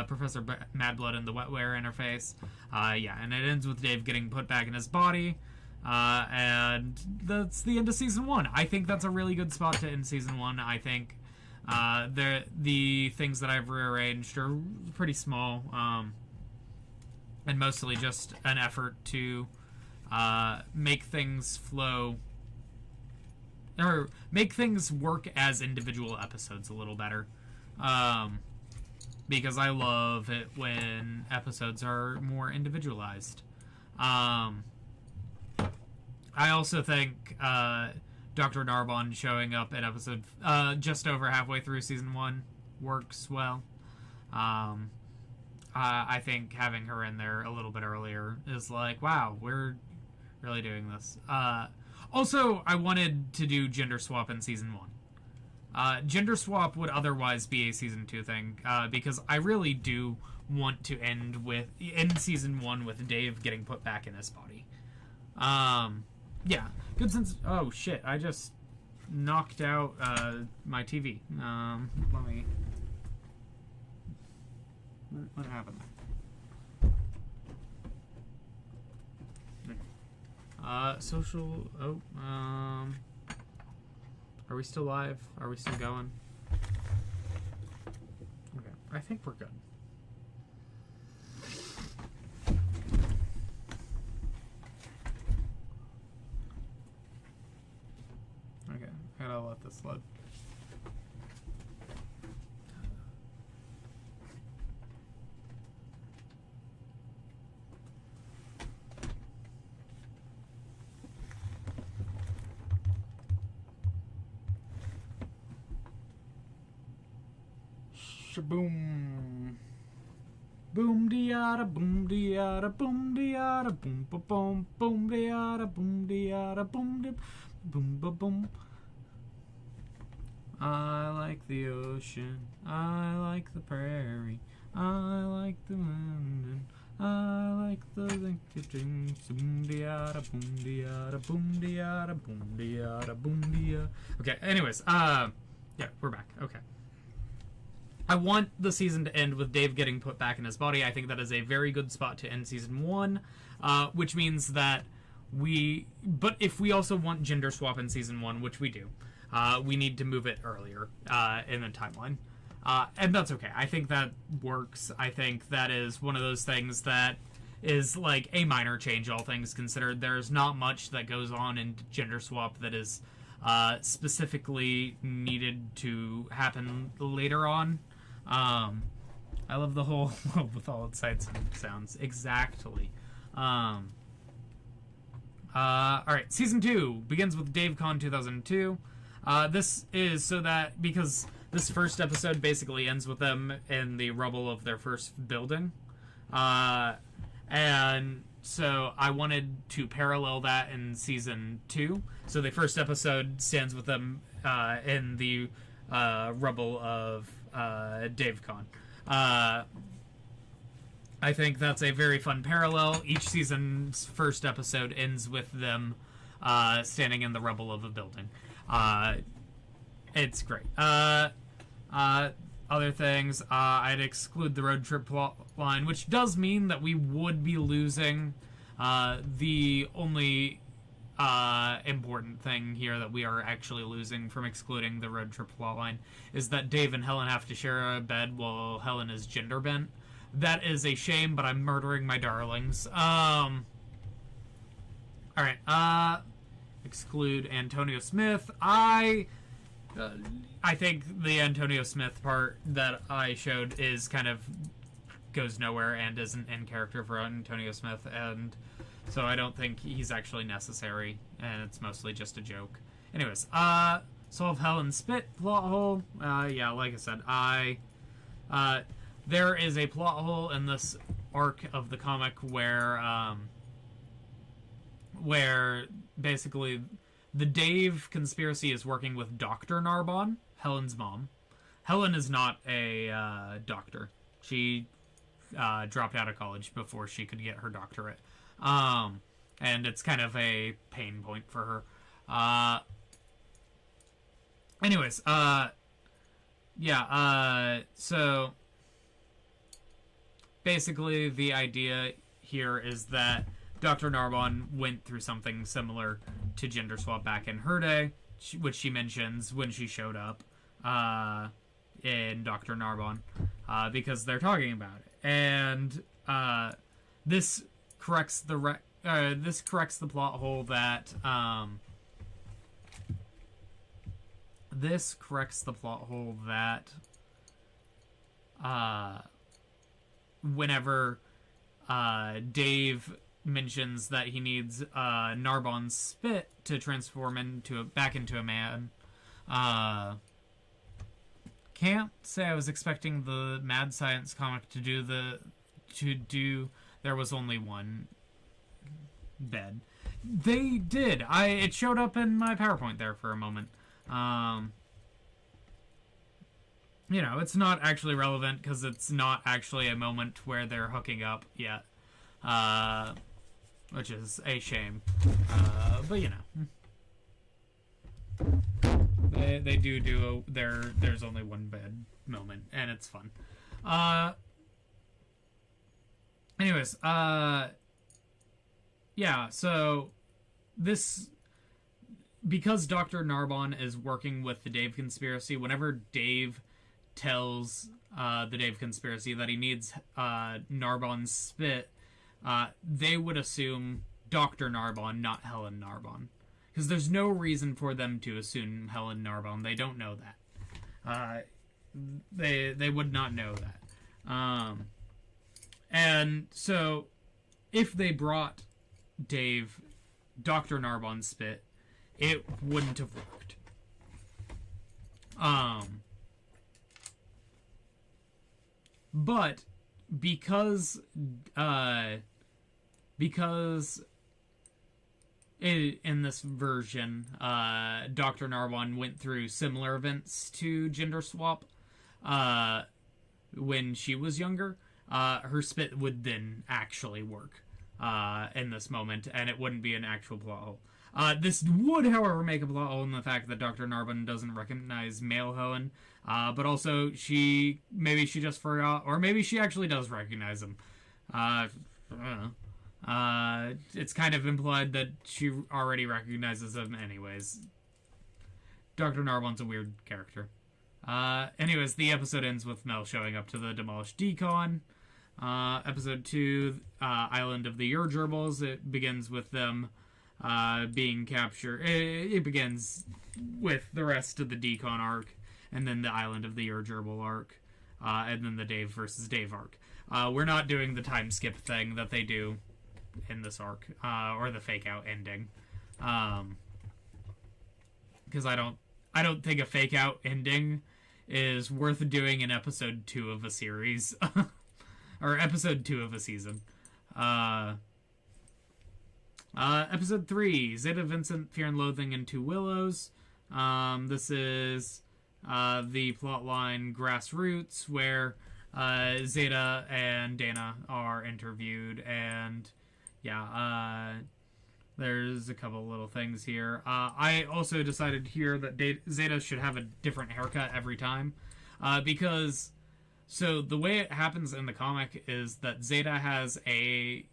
Professor Madblood and the Wetware interface. Yeah, and it ends with Dave getting put back in his body. And that's the end of Season 1. I think that's a really good spot to end Season 1. I think the things that I've rearranged are pretty small. And mostly just an effort to make things flow, or make things work as individual episodes a little better. Because I love it when episodes are more individualized. I also think Dr. Narbon showing up at episode just over halfway through Season 1 works well. I think having her in there a little bit earlier is like, wow, we're really doing this. Also, I wanted to do Gender Swap in Season 1. Gender Swap would otherwise be a Season 2 thing, because I really do want to end Season 1 with Dave getting put back in his body. Yeah, good sense. Oh shit, I just knocked out my TV. Let me... What happened? Social... Oh, are we still live? Are we still going? Okay, I think we're good. Okay, I gotta let this load. Boom, boom diada, boom diada, boom diada, boom ba boom, boom diada, boom diada, boom dip, boom ba boom. I like the ocean, I like the prairie, I like the London, I like the Lincoln. Boom diada, boom diada, boom diada, boom diada, boom diada. Okay. Anyways, yeah, we're back. Okay. I want the season to end with Dave getting put back in his body. I think that is a very good spot to end Season 1, which means that but if we also want Gender Swap in Season 1, which we do, we need to move it earlier in the timeline. And that's okay. I think that works. I think that is one of those things that is like a minor change, all things considered. There's not much that goes on in Gender Swap that is specifically needed to happen later on. I love the whole with all its sights and sounds. Exactly. Alright, Season 2 begins with DaveCon 2002. This is so that, because this first episode basically ends with them in the rubble of their first building. And so I wanted to parallel that in Season 2. So the first episode stands with them in the rubble of DaveCon. I think that's a very fun parallel. Each season's first episode ends with them standing in the rubble of a building. It's great. Other things, I'd exclude the road trip plot line, which does mean that we would be losing the only important thing here that we are actually losing from excluding the road trip plot line is that Dave and Helen have to share a bed while Helen is gender bent. That is a shame, but I'm murdering my darlings. Alright, exclude Antonio Smith. I think the Antonio Smith part that I showed is kind of goes nowhere and isn't in character for Antonio Smith, and so I don't think he's actually necessary, and it's mostly just a joke. Anyways, solve Helen's spit plot hole. Yeah, like I said, there is a plot hole in this arc of the comic where basically the Dave conspiracy is working with Dr. Narbon, Helen's mom. Helen is not a doctor. She dropped out of college before she could get her doctorate. And it's kind of a pain point for her. Anyways, so basically the idea here is that Dr. Narbon went through something similar to Gender Swap back in her day, which she mentions when she showed up in Dr. Narbon, because they're talking about it. And this corrects the plot hole that whenever Dave mentions that he needs Narbon's spit to transform back into a man. Can't say I was expecting the Mad Science comic to do there was only one bed. They did. It showed up in my PowerPoint there for a moment. It's not actually relevant because it's not actually a moment where they're hooking up yet. Which is a shame. But they do there's only one bed moment, and it's fun. Anyways, so this, because Dr. Narbon is working with the Dave conspiracy, whenever Dave tells the Dave conspiracy that he needs Narbon's spit, they would assume Dr. Narbon, not Helen Narbon. Because there's no reason for them to assume Helen Narbon. They don't know that. They would not know that. And so, if they brought Dave Dr. Narbon's spit, it wouldn't have worked. But because in this version, Dr. Narbon went through similar events to Gender Swap when she was younger, her spit would then actually work in this moment, and it wouldn't be an actual plot hole. This would, however, make a plot hole in the fact that Dr. Narbon doesn't recognize male Helen, but also maybe she just forgot, or maybe she actually does recognize him. I don't know. It's kind of implied that she already recognizes him anyways. Dr. Narbon's a weird character. Anyways, the episode ends with Mel showing up to the demolished decon. Episode 2, Island of the Ur-Gerbils. It begins with them being captured. It begins with the rest of the Decon arc, and then the Island of the Ur-Gerbil arc, and then the Dave versus Dave arc. We're not doing the time skip thing that they do in this arc, or the fake out ending, because I don't think a fake out ending is worth doing in episode 2 of a series, or episode 2 of a season. Episode 3, Zeta, Vincent, Fear and Loathing, and Two Willows. This is the plotline Grassroots, where Zeta and Dana are interviewed, and there's a couple little things here. I also decided here that Zeta should have a different haircut every time, because so the way it happens in the comic is that Zeta has the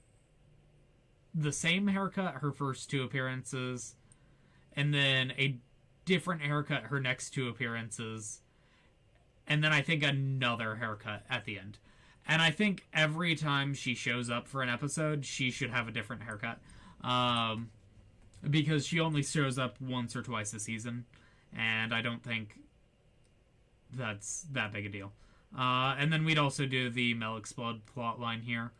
same haircut her first 2 appearances, and then a different haircut her next 2 appearances, and then I think another haircut at the end. And I think every time she shows up for an episode, she should have a different haircut. Because she only shows up once or twice a season, and I don't think that's that big a deal. And then we'd also do the Mel Explode plotline here.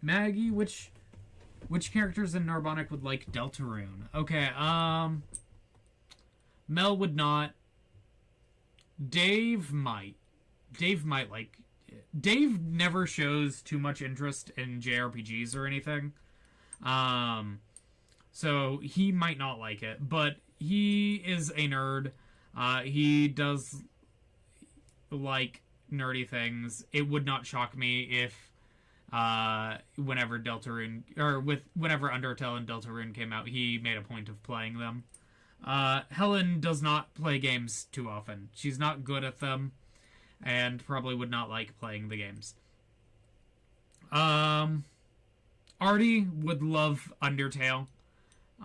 Maggie, which characters in Narbonic would like Deltarune? Okay, Mel would not. Dave might like it. Dave never shows too much interest in JRPGs or anything. So he might not like it, but he is a nerd. He does like nerdy things. It would not shock me if whenever Deltarune, or whenever Undertale and Deltarune came out, he made a point of playing them. Helen does not play games too often. She's not good at them, and probably would not like playing the games. Artie would love Undertale,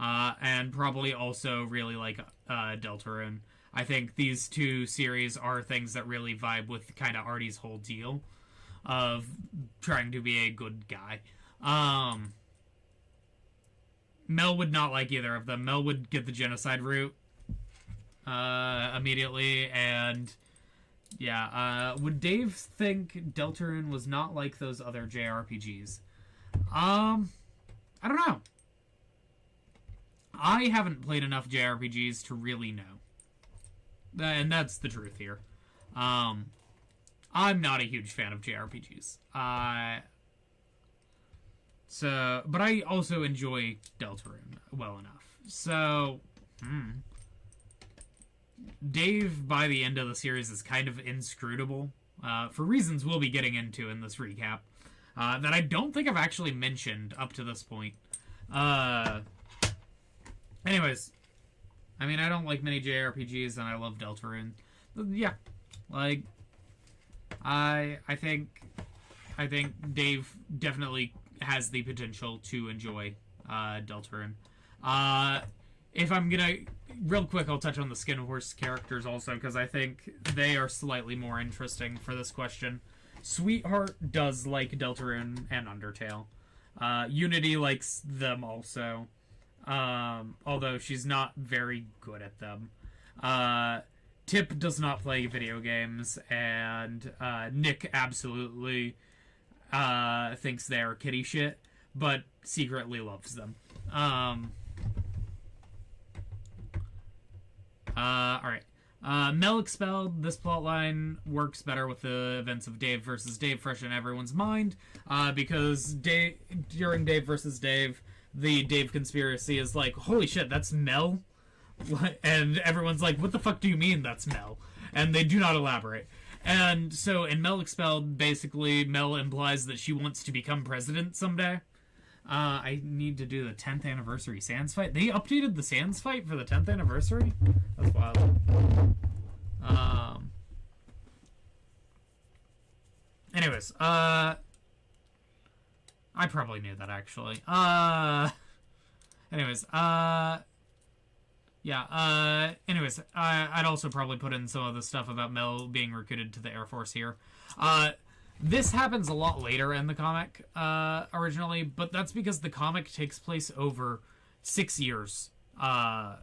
and probably also really like Deltarune. I think these 2 series are things that really vibe with kind of Artie's whole deal of trying to be a good guy. Mel would not like either of them. Mel would get the genocide route immediately, and would Dave think Deltarune was not like those other JRPGs? I don't know. I haven't played enough JRPGs to really know. And that's the truth here. I'm not a huge fan of JRPGs. But I also enjoy Deltarune well enough. So, Dave, by the end of the series, is kind of inscrutable, for reasons we'll be getting into in this recap, that I don't think I've actually mentioned up to this point. Anyways, I mean, I don't like many JRPGs, and I love Deltarune. Yeah, like, I think Dave definitely has the potential to enjoy Deltarune. If I'm gonna, real quick, I'll touch on the Skin Horse characters also, because I think they are slightly more interesting for this question. Sweetheart does like Deltarune and Undertale. Unity likes them also, although she's not very good at them. Tip does not play video games, and Nick absolutely thinks they're kitty shit, but secretly loves them. Alright. Mel Expelled, this plotline works better with the events of Dave versus Dave fresh in everyone's mind, because during Dave versus Dave, the Dave conspiracy is like, holy shit, that's Mel? And everyone's like, what the fuck do you mean that's Mel? And they do not elaborate. And so in Mel Expelled, basically, Mel implies that she wants to become president someday. I need to do the 10th anniversary Sans fight. They updated the Sans fight for the 10th anniversary? That's wild. Anyways, I probably knew that, actually. Yeah, anyways, I'd also probably put in some of the stuff about Mel being recruited to the Air Force here. This happens a lot later in the comic, originally, but that's because the comic takes place over 6 years, of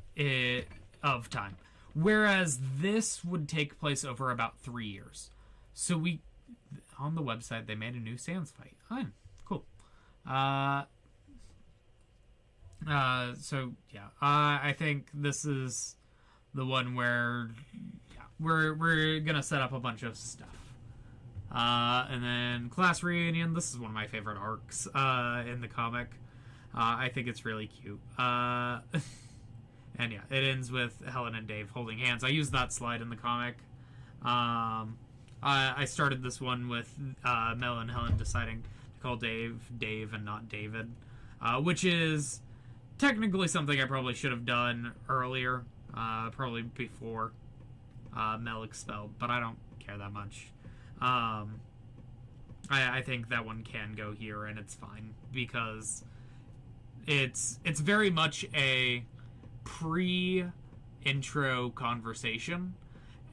time. Whereas this would take place over about 3 years. So on the website, they made a new Sans fight. Cool. So yeah, I think this is the one where we're gonna set up a bunch of stuff. And then class reunion. This is one of my favorite arcs in the comic. I think it's really cute. And yeah, it ends with Helen and Dave holding hands. I used that slide in the comic. I started this one with Mel and Helen deciding to call Dave and not David, which is technically something I probably should have done earlier, probably before Mel expelled, but I don't care that much. I think that one can go here, and it's fine, because it's very much a pre-intro conversation,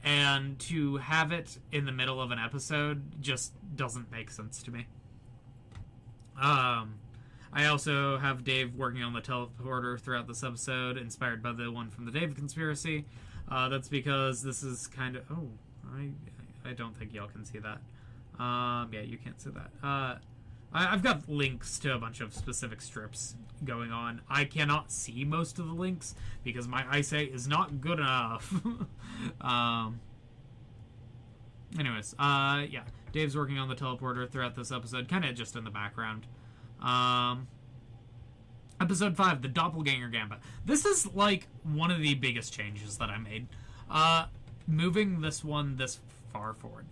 and to have it in the middle of an episode just doesn't make sense to me. I also have Dave working on the teleporter throughout this episode, inspired by the one from the Dave conspiracy. That's because this is kind of... Oh, I don't think y'all can see that. Yeah, you can't see that. I've got links to a bunch of specific strips going on. I cannot see most of the links because my eyesight is not good enough. Anyways, yeah, Dave's working on the teleporter throughout this episode, kind of just in the background. Episode 5, the Doppelganger Gambit. This is, like, one of the biggest changes that I made. Moving this one this far forward.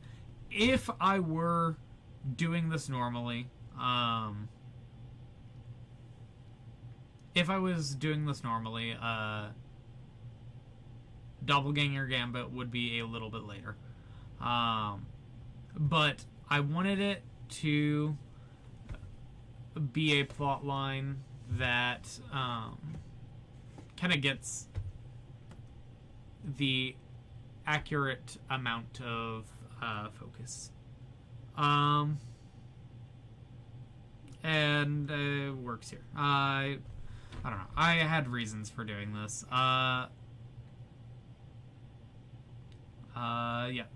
If I were doing this normally, Doppelganger Gambit would be a little bit later. But I wanted it to be a plot line that kind of gets the accurate amount of focus. And it works here. I don't know. I had reasons for doing this. Yeah,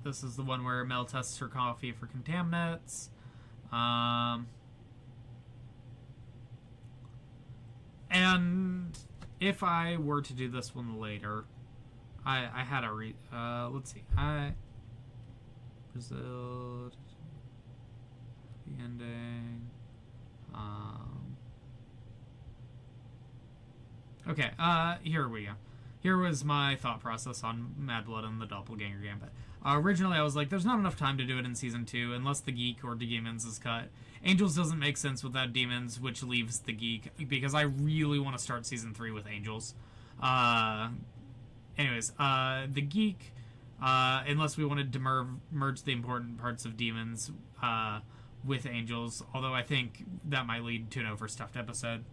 this is the one where Mel tests her coffee for contaminants. And if I were to do this one later, I had a let's see. Brazil, the ending. Okay, here we go. Here was my thought process on Mad Blood and the Doppelganger Gambit. Originally, I was like, there's not enough time to do it in Season 2, unless the Geek or Demons is cut. Angels doesn't make sense without Demons, which leaves the Geek, because I really want to start Season 3 with Angels. Anyways, the Geek, unless we wanted to merge the important parts of Demons with Angels, although I think that might lead to an overstuffed episode.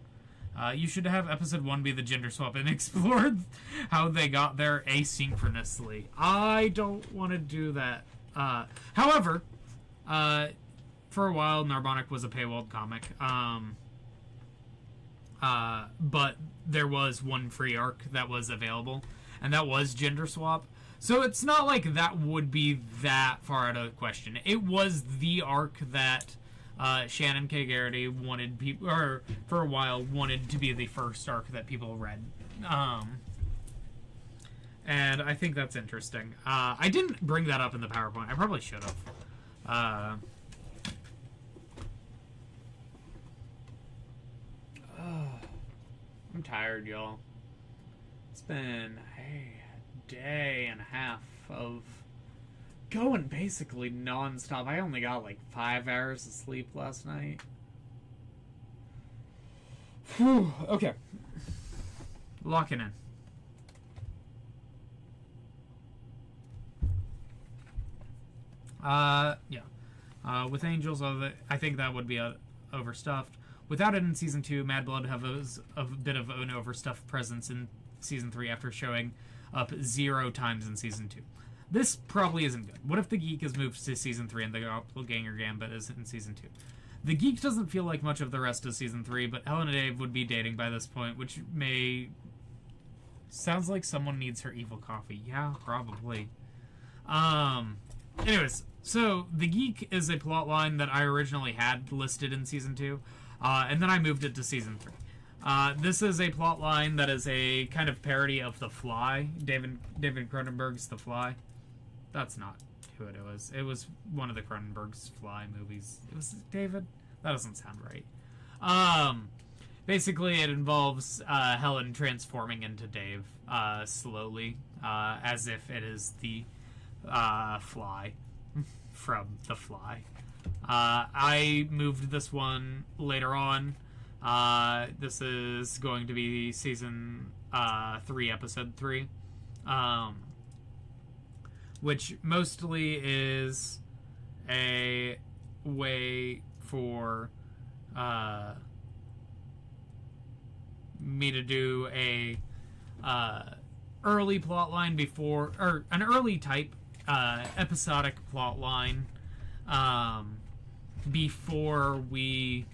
You should have episode 1 be the gender swap and explore how they got there asynchronously. I don't want to do that. However, for a while, Narbonic was a paywalled comic. But there was one free arc that was available, and that was gender swap. So it's not like that would be that far out of the question. It was the arc that Shannon K. Garrity wanted people, or for a while wanted to be the first arc that people read. And I think that's interesting. I didn't bring that up in the PowerPoint. I probably should have. I'm tired, y'all. It's been a day and a half of going basically non-stop. I only got like 5 hours of sleep last night. Whew, okay. Locking in. Yeah. With Angels, I think that would be overstuffed. Without it in Season 2, Mad Blood has a bit of an overstuffed presence in season 3 after showing up 0 times in season 2. This probably isn't good. What if the Geek is moved to season 3 and the Doppelganger Gambit is in season 2? The Geek doesn't feel like much of the rest of season 3, but Helen and Dave would be dating by this point, which may... Sounds like someone needs her evil coffee. Yeah, probably. Anyways, so the Geek is a plotline that I originally had listed in season 2, and then I moved it to season 3. This is a plotline that is a kind of parody of The Fly, David Cronenberg's The Fly. That's not who it was. It was one of the Cronenberg's Fly movies. It was David? That doesn't sound right. Basically, it involves Helen transforming into Dave slowly, as if it is the Fly from The Fly. I moved this one later on. This is going to be season 3, episode 3. Which mostly is a way for me to do a early plotline before, or an early type episodic plotline before we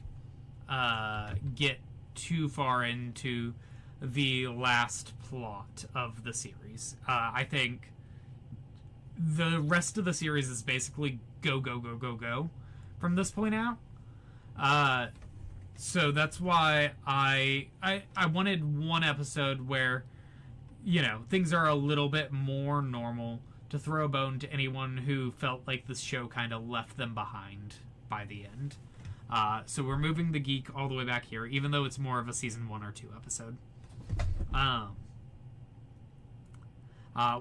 get too far into the last plot of the series. I think the rest of the series is basically go, go, go, go, go from this point out. So that's why I wanted one episode where, you know, things are a little bit more normal to throw a bone to anyone who felt like this show kind of left them behind by the end. So we're moving the Geek all the way back here, even though it's more of a season 1 or 2 episode.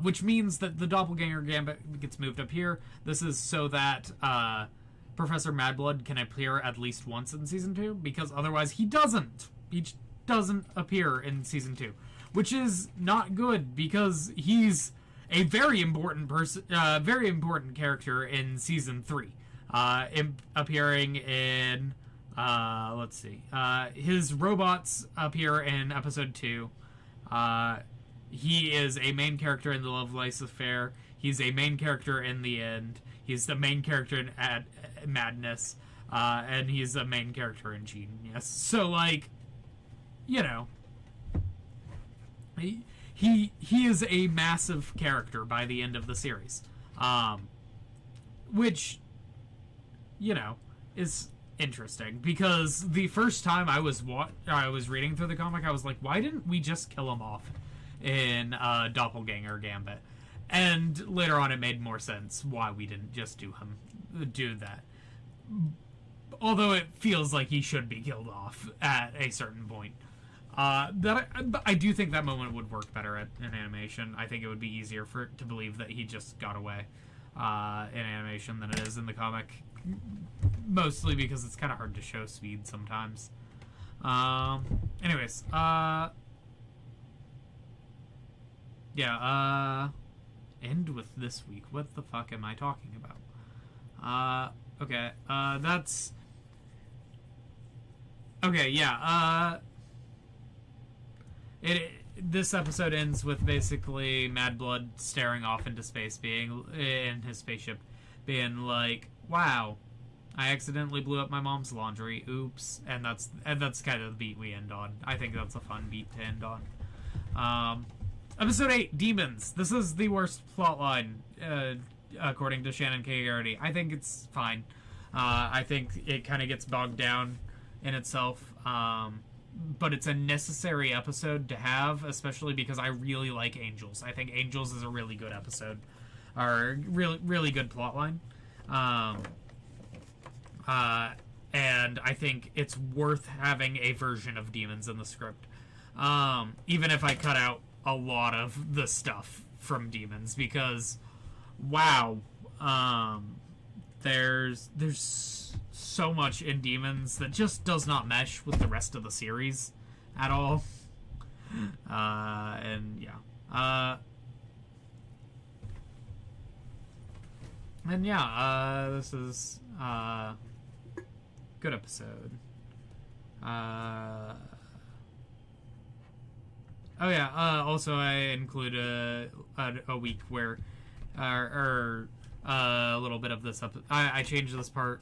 Which means that the Doppelganger Gambit gets moved up here. This is so that Professor Madblood can appear at least once in season 2, because otherwise he doesn't. He doesn't appear in season 2, which is not good because he's a very important very important character in season 3. Appearing in, let's see, his robots appear in episode 2. He is a main character in the Lovelace Affair. He's a main character in The End. He's the main character in Madness. And he's a main character in Genius. So, like, you know, he is a massive character by the end of the series. Which, you know, is interesting, because the first time I was reading through the comic, I was like, why didn't we just kill him off in Doppelganger Gambit? And later on it made more sense why we didn't just do that. Although it feels like he should be killed off at a certain point. I do think that moment would work better in animation. I think it would be easier to believe that he just got away in animation than it is in the comic. Mostly because it's kind of hard to show speed sometimes. Anyways, yeah, end with this week. What the fuck am I talking about? Okay, that's... Okay, yeah, this episode ends with basically Madblood staring off into space, being in his spaceship, being like, wow, I accidentally blew up my mom's laundry, oops. And that's kind of the beat we end on. I think that's a fun beat to end on. Episode 8, Demons. This is the worst plotline, according to Shannon K. Garrity. I think it's fine. I think it kind of gets bogged down in itself. But it's a necessary episode to have, especially because I really like Angels. I think Angels is a really good episode, or really, really good plotline. And I think it's worth having a version of Demons in the script. Even if I cut out a lot of the stuff from Demons, because, wow, there's so much in Demons that just does not mesh with the rest of the series at all. And yeah. And yeah, this is good episode. Oh yeah. Also, I include a week where, or a little bit of this up. I changed this part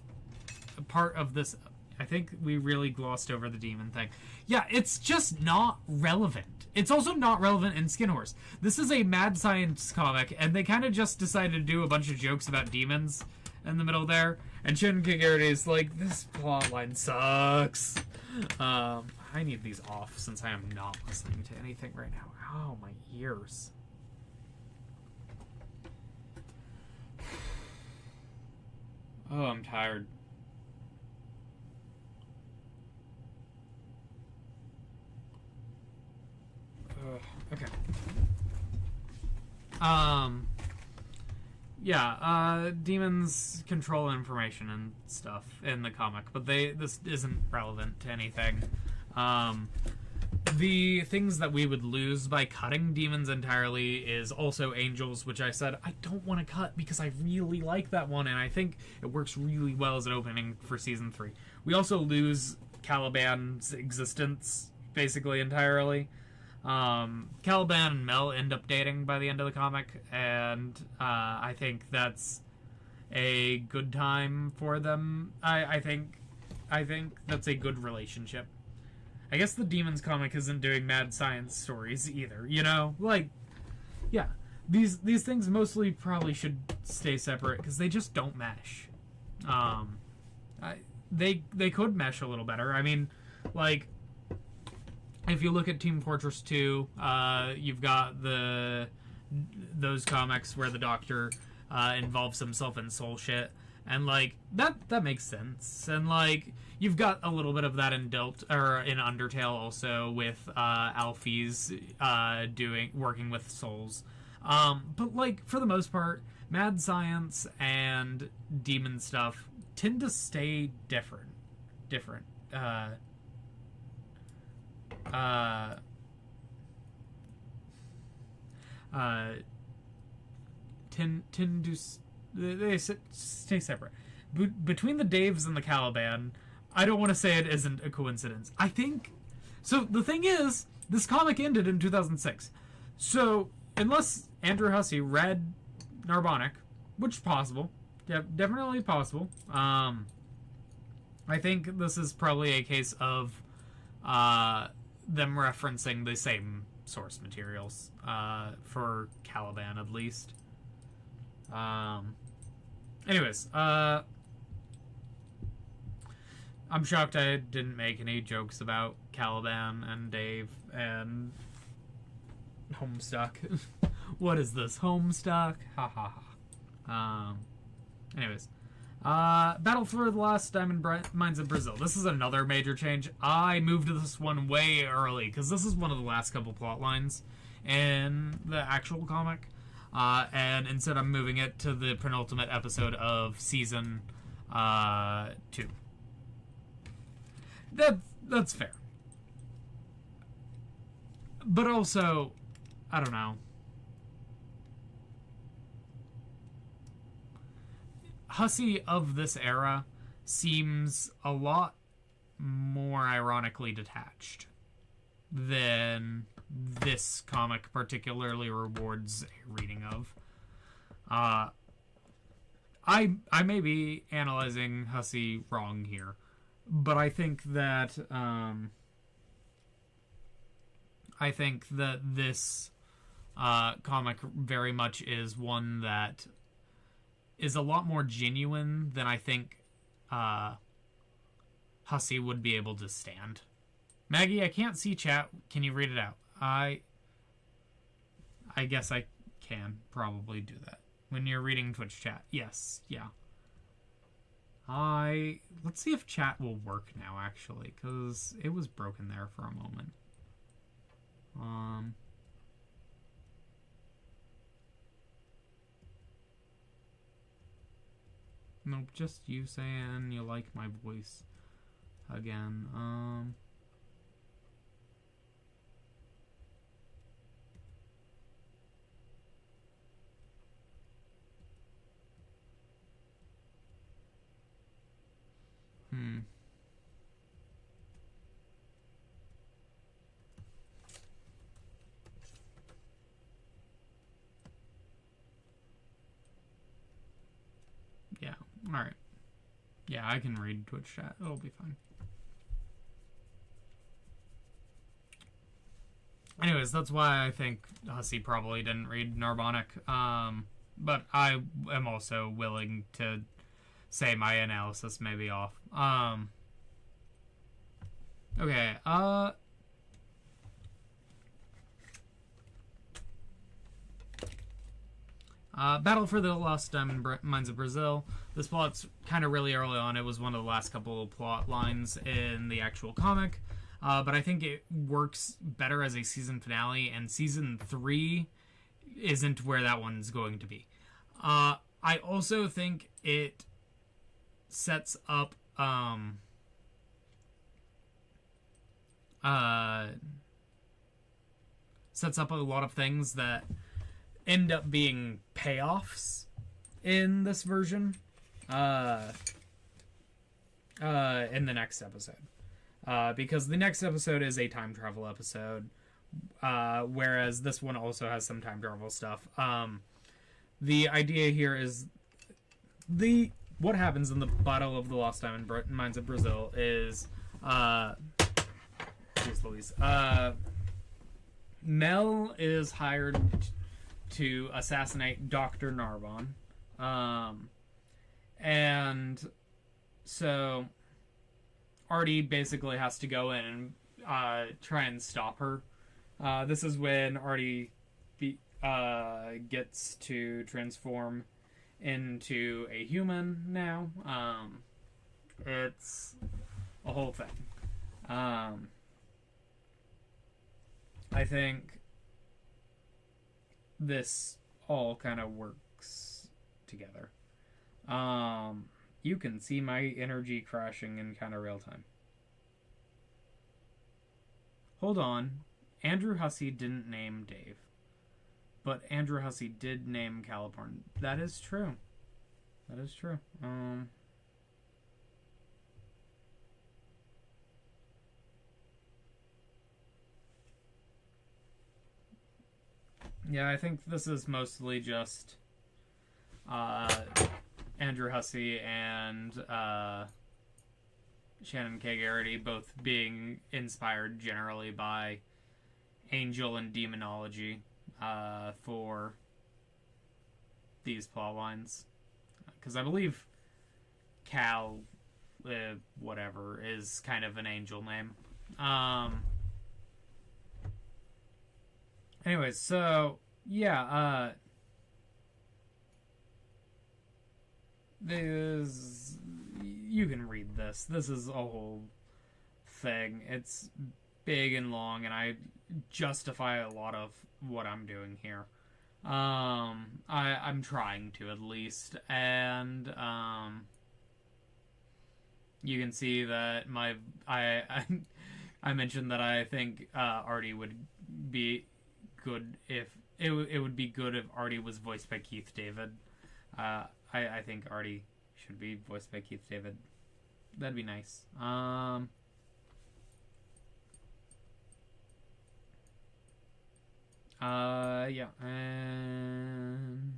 of this. I think we really glossed over the demon thing. Yeah, it's just not relevant. It's also not relevant in Skin Horse. This is a mad science comic, and they kind of just decided to do a bunch of jokes about demons in the middle there. And Shin Kagurity is like, this plotline sucks. I need these off since I am not listening to anything right now. Ow, my ears. Oh, I'm tired. Okay. Yeah, demons control information and stuff in the comic, but this isn't relevant to anything. The things that we would lose by cutting demons entirely is also angels, which I said I don't want to cut because I really like that one, and I think it works really well as an opening for season 3. We also lose Caliban's existence basically entirely. Caliban and Mel end up dating by the end of the comic, and I think that's a good time for them. I think that's a good relationship. I guess the Demons comic isn't doing mad science stories either, you know? Like, yeah, these things mostly probably should stay separate because they just don't mesh. They could mesh a little better. I mean, like, if you look at Team Fortress 2, you've got those comics where the Doctor involves himself in soul shit, and like that makes sense. And like you've got a little bit of that in Undertale also with Alphys working with souls. But like for the most part, mad science and demon stuff tend to stay different. Tend to they stay separate. Between the Daves and the Caliban, I don't want to say it isn't a coincidence. I think so. The thing is, this comic ended in 2006, so unless Andrew Hussey read Narbonic, which is possible, yeah, definitely possible. I think this is probably a case of them referencing the same source materials for Caliban at least. Anyways, I'm shocked I didn't make any jokes about Caliban and Dave and Homestuck. What is this? Homestuck? Ha ha ha. Anyways. Battle for the Last Diamond Mines of Brazil. This is another major change. I moved this one way early, because this is one of the last couple plot lines in the actual comic. And instead I'm moving it to the penultimate episode of season 2. That's fair. But also, I don't know. Hussey of this era seems a lot more ironically detached than this comic particularly rewards a reading of. I may be analyzing Hussey wrong here, but I think that this comic very much is one that is a lot more genuine than I think Hussey would be able to stand. Maggie, I can't see chat. Can you read it out? I guess I can probably do that. When you're reading Twitch chat. Yes, yeah. Let's see if chat will work now, actually, because it was broken there for a moment. Nope, just you saying you like my voice again. Alright. Yeah, I can read Twitch chat. It'll be fine. Anyways, that's why I think Hussey probably didn't read Narbonic. But I am also willing to say my analysis may be off. Okay, Battle for the Lost Diamond Mines of Brazil. This plot's kind of really early on. It was one of the last couple of plot lines in the actual comic. But I think it works better as a season finale, and season 3 isn't where that one's going to be. I also think it sets up a lot of things that end up being payoffs in this version in the next episode. Because the next episode is a time travel episode, whereas this one also has some time travel stuff. The idea here is what happens in the Battle of the Lost Diamond Mines of Brazil is Mel is hired to assassinate Dr. Narbon, and so Artie basically has to go in and try and stop her. This is when Artie gets to transform into a human now. It's a whole thing. I think this all kind of works together. You can see my energy crashing in kind of real time. Hold on. Andrew Hussey didn't name Dave. But Andrew Hussey did name Caliborn. That is true. That is true. Yeah, I think this is mostly just Andrew Hussey and Shannon K. Garrity both being inspired generally by angel and demonology for these plot lines. Because I believe Cal, whatever, is kind of an angel name. Anyways, so, yeah, you can read this. This is a whole thing. It's big and long, and I justify a lot of what I'm doing here. I'm trying to, at least, and, you can see that I mentioned that I think, Artie would be good if it would be good if Artie was voiced by Keith David. I think Artie should be voiced by Keith David. That'd be nice. Yeah, and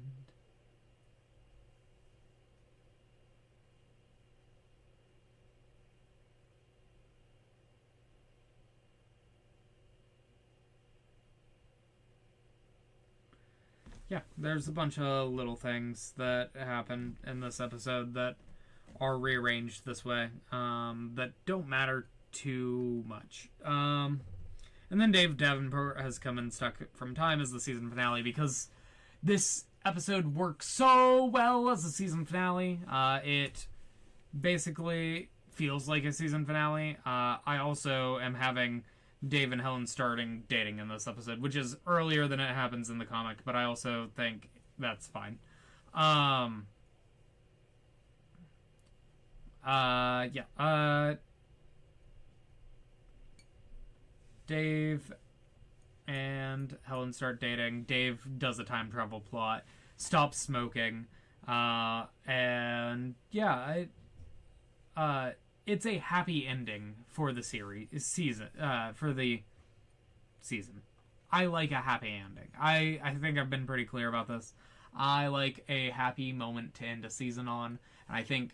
yeah, there's a bunch of little things that happen in this episode that are rearranged this way, that don't matter too much. And then Dave Davenport has come and stuck from time as the season finale because this episode works so well as a season finale. It basically feels like a season finale. I also am having Dave and Helen starting dating in this episode, which is earlier than it happens in the comic, but I also think that's fine. Dave and Helen start dating. Dave does a time travel plot, stops smoking, and yeah, it's a happy ending for the season. I like a happy ending. I think I've been pretty clear about this. I like a happy moment to end a season on, and I think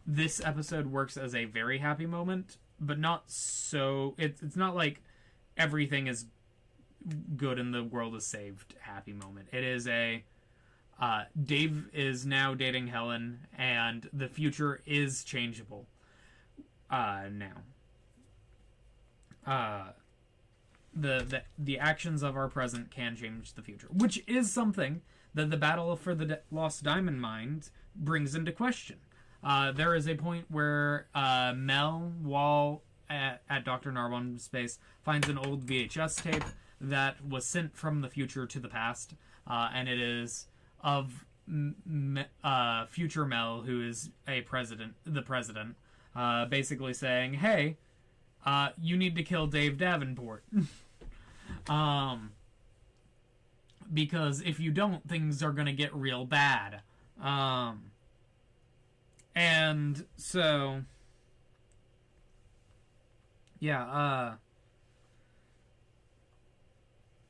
this episode works as a very happy moment, but not so. It's not like everything is good and the world is saved happy moment. It is a Dave is now dating Helen, and the future is changeable now. The actions of our present can change the future, which is something that the battle for the lost diamond mines brings into question. There is a point where Mel, while at Dr. Narbon's space, finds an old VHS tape that was sent from the future to the past, and it is of future Mel, who is the president, basically saying, "Hey, you need to kill Dave Davenport." Because if you don't, things are gonna get real bad. And so, yeah,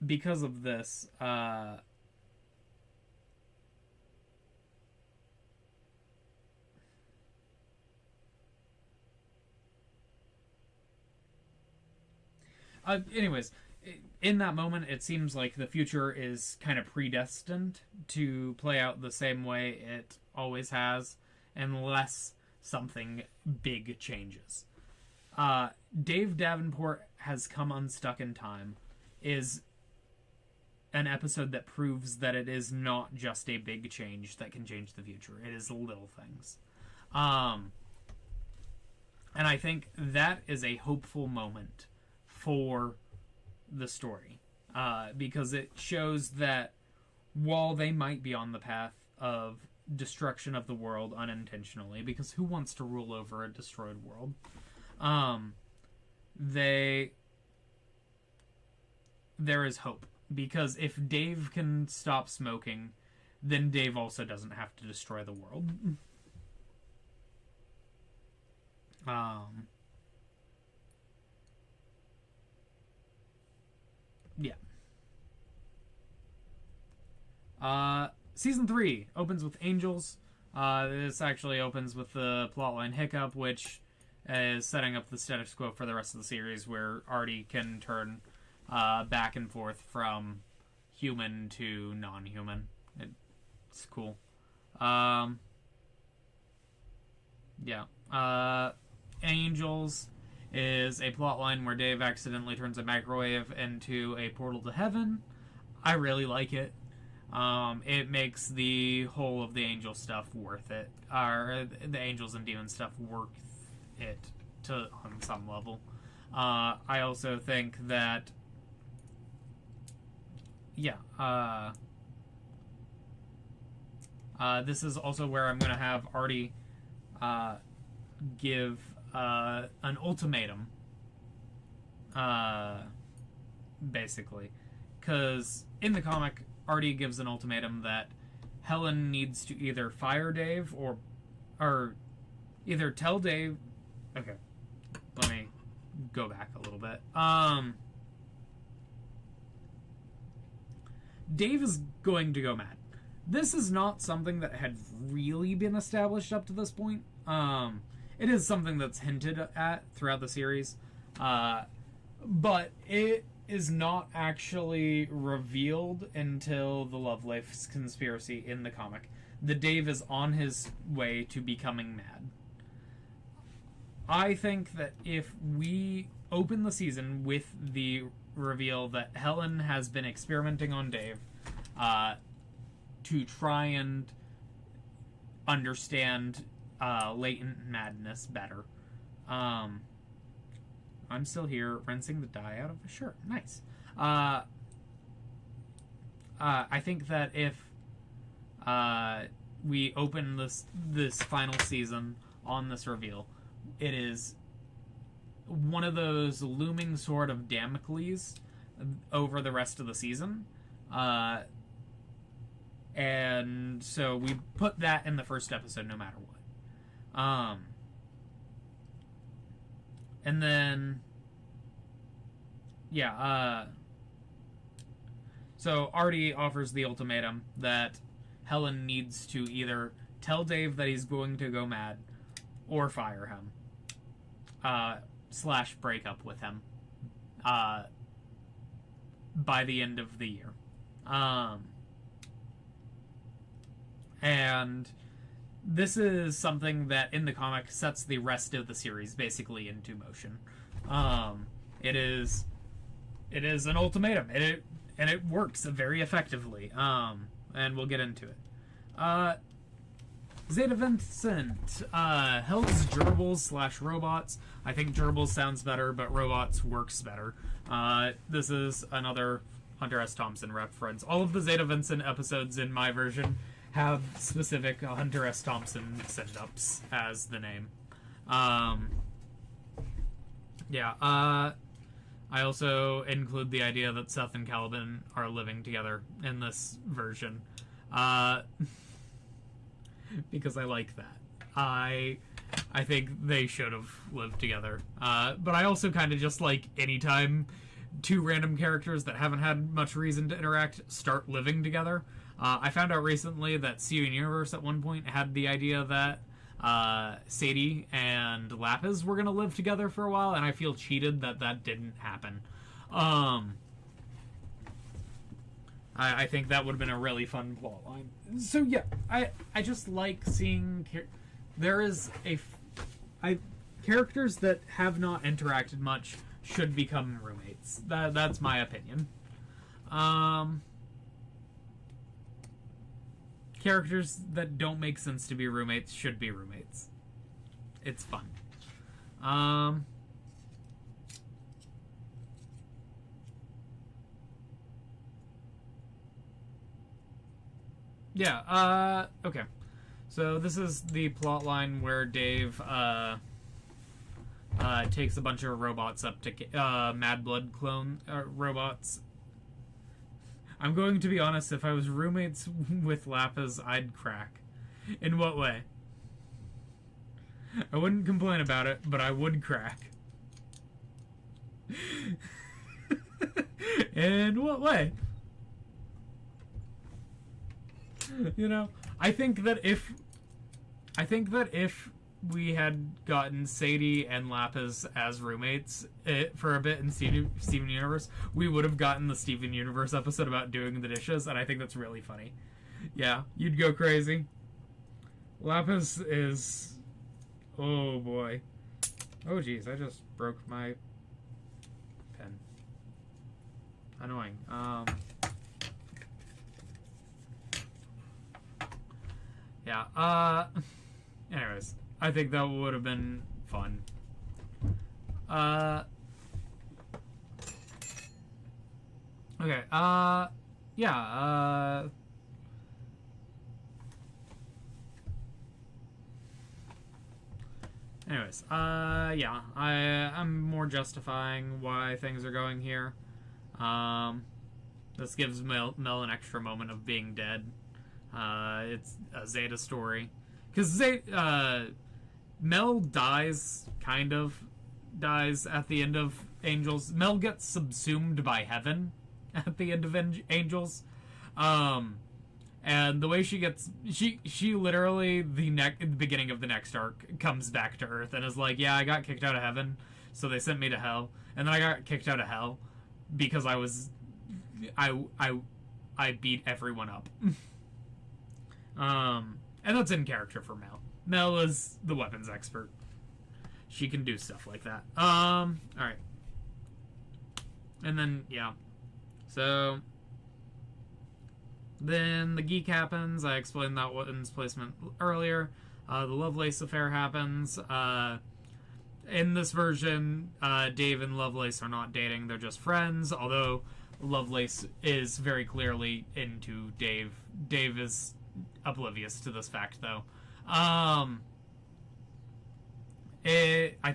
because of this, anyways, in that moment, it seems like the future is kind of predestined to play out the same way it always has, unless something big changes. Dave Davenport Has Come Unstuck in Time is an episode that proves that it is not just a big change that can change the future. It is little things. And I think that is a hopeful moment for the story, because it shows that while they might be on the path of destruction of the world unintentionally, because who wants to rule over a destroyed world, there is hope, because if Dave can stop smoking, then Dave also doesn't have to destroy the world. Season 3 opens with Angels. This actually opens with the plotline hiccup, which is setting up the status quo for the rest of the series, where Artie can turn back and forth from human to non-human. It's cool. Angels is a plotline where Dave accidentally turns a microwave into a portal to heaven. I really like it. It makes the whole of the angel stuff worth it, or the angels and demons stuff worth it on some level. I also think that, this is also where I'm going to have Artie give an ultimatum, basically, because in the comic, Artie gives an ultimatum that Helen needs to either fire Dave or either tell Dave. Okay, let me go back a little bit. Dave is going to go mad. This is not something that had really been established up to this point. It is something that's hinted at throughout the series, but it is not actually revealed until the Lovelace conspiracy in the comic. That Dave is on his way to becoming mad. I think that if we open the season with the reveal that Helen has been experimenting on Dave to try and understand latent madness better. I'm still here, rinsing the dye out of a shirt. Nice. I think that if we open this final season on this reveal, it is one of those looming sword of Damocles over the rest of the season. And so we put that in the first episode no matter what. And then, so So Artie offers the ultimatum that Helen needs to either tell Dave that he's going to go mad or fire him. Slash break up with him. By the end of the year. And this is something that in the comic sets the rest of the series basically into motion. It is an ultimatum, and it works very effectively. And we'll get into it. Zeta Vincent, Hell's gerbils slash robots. I think gerbils sounds better, but robots works better. This is another Hunter S. Thompson reference. All of the Zeta Vincent episodes in my version have specific Hunter S. Thompson send-ups as the name. I also include the idea that Seth and Caliban are living together in this version. Because I like that. I think they should have lived together. But I also kind of just like anytime two random characters that haven't had much reason to interact start living together. I found out recently that Steven Universe at one point had the idea that Sadie and Lapis were going to live together for a while, and I feel cheated that that didn't happen. I think that would have been a really fun plotline. So yeah, I just like seeing characters that have not interacted much should become roommates. That's my opinion. Characters that don't make sense to be roommates should be roommates. It's fun. Okay. So this is the plot line where Dave takes a bunch of robots up to Mad Blood clone robots. I'm going to be honest, if I was roommates with Lapis, I'd crack. In what way? I wouldn't complain about it, but I would crack. In what way? You know, I think that if we had gotten Sadie and Lapis as roommates for a bit in Steven Universe, we would have gotten the Steven Universe episode about doing the dishes, and I think that's really funny. Yeah, you'd go crazy. Lapis is... Oh, boy. Oh, jeez, I just broke my pen. Annoying. Yeah, anyways, I think that would have been fun. Okay, yeah, anyways, yeah, I'm more justifying why things are going here. This gives Mel an extra moment of being dead. It's a Zeta story. Because Mel dies at the end of Angels. Mel gets subsumed by heaven at the end of Angels. And the way she gets... She literally, the beginning of the next arc, comes back to Earth and is like, yeah, I got kicked out of heaven, so they sent me to hell. And then I got kicked out of hell because I beat everyone up. And that's in character for Mel. Mel is the weapons expert. She can do stuff like that. Alright. And then, yeah. So, then the geek happens. I explained that weapons placement earlier. The Lovelace affair happens. In this version, Dave and Lovelace are not dating. They're just friends, although Lovelace is very clearly into Dave. Dave is oblivious to this fact, though. I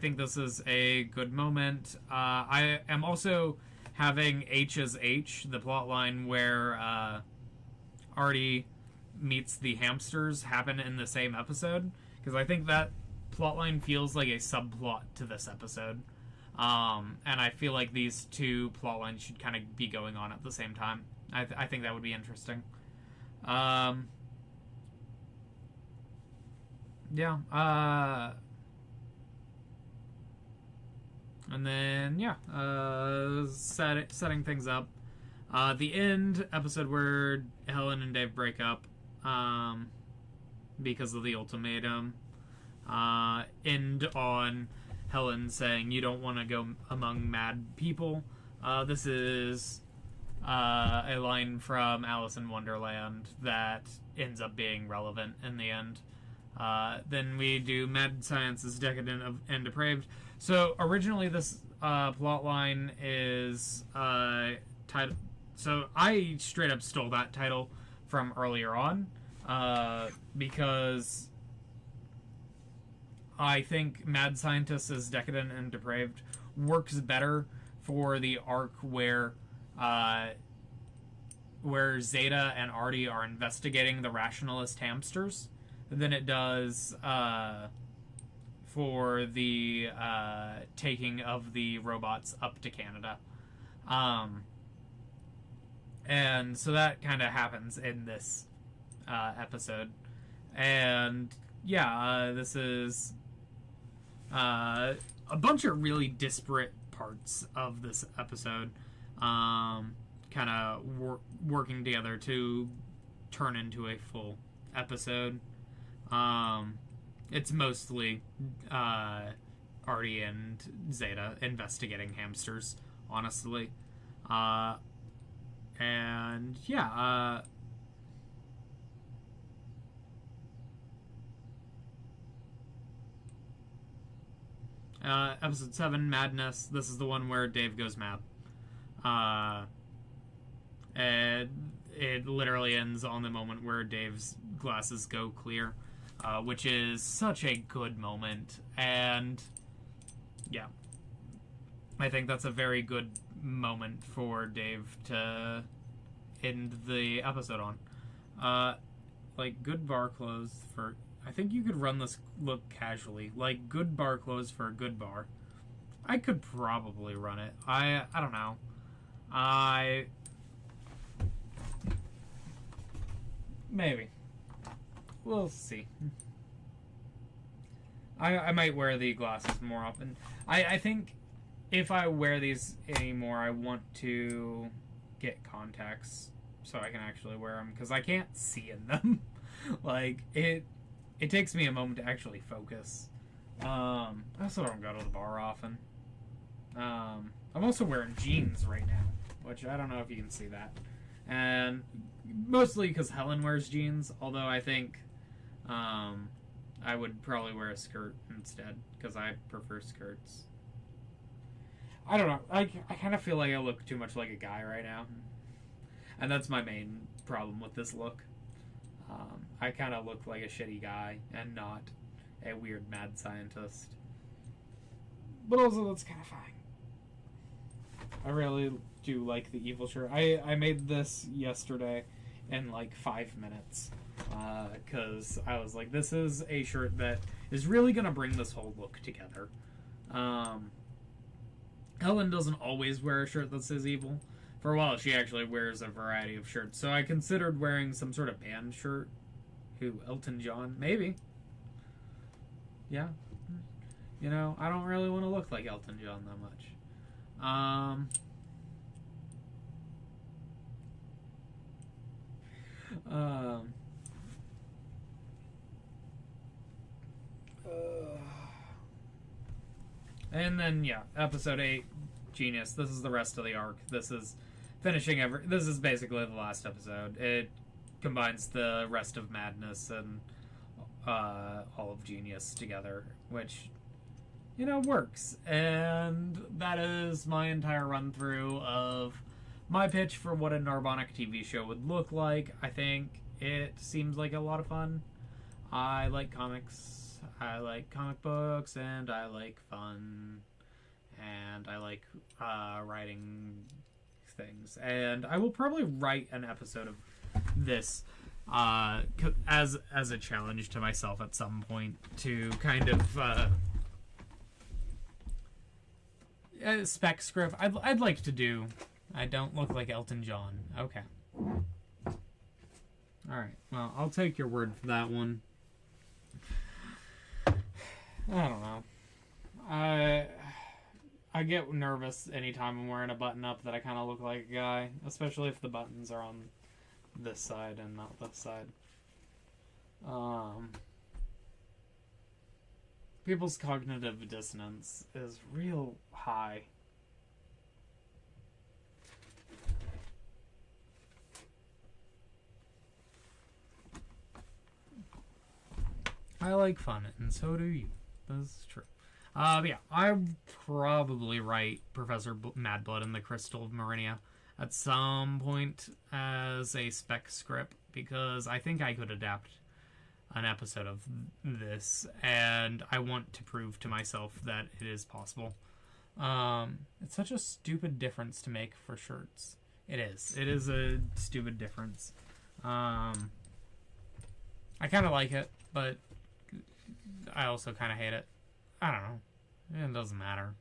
think this is a good moment. I am also having H as H, the plotline where Artie meets the hamsters, happen in the same episode, because I think that plotline feels like a subplot to this episode. And I feel like these two plotlines should kind of be going on at the same time. I think that would be interesting. Yeah. And then setting things up. The end episode where Helen and Dave break up, because of the ultimatum. End on Helen saying, "You don't want to go among mad people." This is a line from Alice in Wonderland that ends up being relevant in the end. Then we do Mad Science is decadent and depraved. So originally this plot line is title. So I straight up stole that title from earlier on because I think Mad Scientist is decadent and depraved works better for the arc where Zeta and Artie are investigating the rationalist hamsters than it does for the taking of the robots up to Canada. And so that kind of happens in this episode. And yeah, this is a bunch of really disparate parts of this episode kind of working together to turn into a full episode. It's mostly Artie and Zeta investigating hamsters, honestly. And yeah, episode 7, Madness. This is the one where Dave goes mad. And it literally ends on the moment where Dave's glasses go clear, which is such a good moment. And yeah, I think that's a very good moment for Dave to end the episode on. Like, good bar clothes for... I think you could run this look casually. Like, good bar clothes for a good bar. I could probably run it. I don't know. Maybe. We'll see. I might wear the glasses more often. I think if I wear these anymore, I want to get contacts so I can actually wear them, because I can't see in them. Like, it takes me a moment to actually focus. I also don't go to the bar often. I'm also wearing jeans right now, which I don't know if you can see that. And mostly because Helen wears jeans, although I think I would probably wear a skirt instead, because I prefer skirts. I don't know. I kind of feel like I look too much like a guy right now. And that's my main problem with this look. I kind of look like a shitty guy and not a weird mad scientist. But also, that's kind of fine. I really do like the evil shirt. I made this yesterday in like 5 minutes. Because I was like, this is a shirt that is really going to bring this whole look together. Helen doesn't always wear a shirt that says evil. For a while, she actually wears a variety of shirts. So I considered wearing some sort of band shirt. Who? Elton John? Maybe. Yeah. You know, I don't really want to look like Elton John that much. And then, yeah, episode 8, Genius. This is the rest of the arc. This is finishing this is basically the last episode. It combines the rest of Madness and all of Genius together, which, you know, works. And that is my entire run-through of my pitch for what a Narbonic TV show would look like. I think it seems like a lot of fun. I like comics. I like comic books, and I like fun, and I like writing things. And I will probably write an episode of this as a challenge to myself at some point to kind of spec script. I'd like to do. I don't look like Elton John. Okay, Alright, well, I'll take your word for that one. I don't know. I get nervous anytime I'm wearing a button up that I kind of look like a guy, especially if the buttons are on this side and not this side. People's cognitive dissonance is real high. I like fun, and so do you. That's true. But yeah, I'd probably write Professor Madblood and the Crystal of Marinia at some point as a spec script, because I think I could adapt an episode of this, and I want to prove to myself that it is possible. It's such a stupid difference to make for shirts. It is. It is a stupid difference. I kind of like it, but I also kind of hate it. I don't know. It doesn't matter.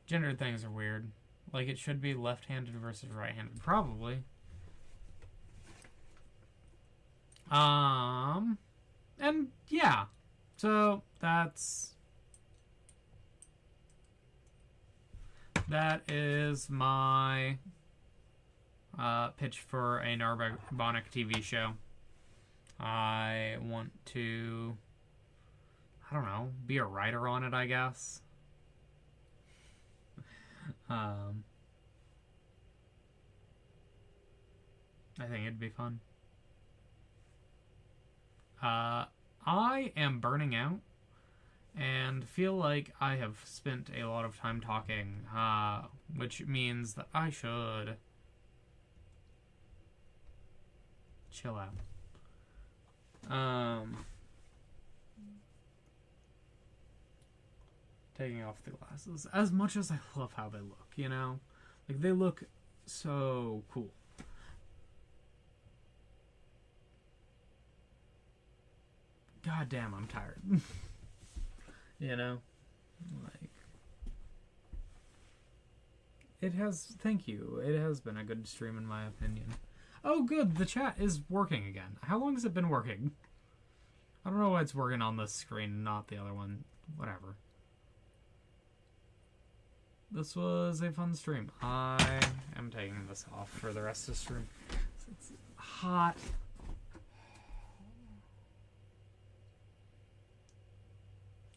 Gendered things are weird. Like, it should be left-handed versus right-handed. Probably. And yeah. So, that is my pitch for a Narbonic TV show. I want to, I don't know, be a writer on it, I guess. I think it'd be fun. I am burning out and feel like I have spent a lot of time talking, which means that I should chill out. Taking off the glasses. As much as I love how they look, you know? Like, they look so cool. God damn, I'm tired. You know? Like, it has, thank you. It has been a good stream in my opinion. Oh, good, the chat is working again. How long has it been working? I don't know why it's working on this screen, not the other one. Whatever. This was a fun stream. I am taking this off for the rest of the stream. It's hot.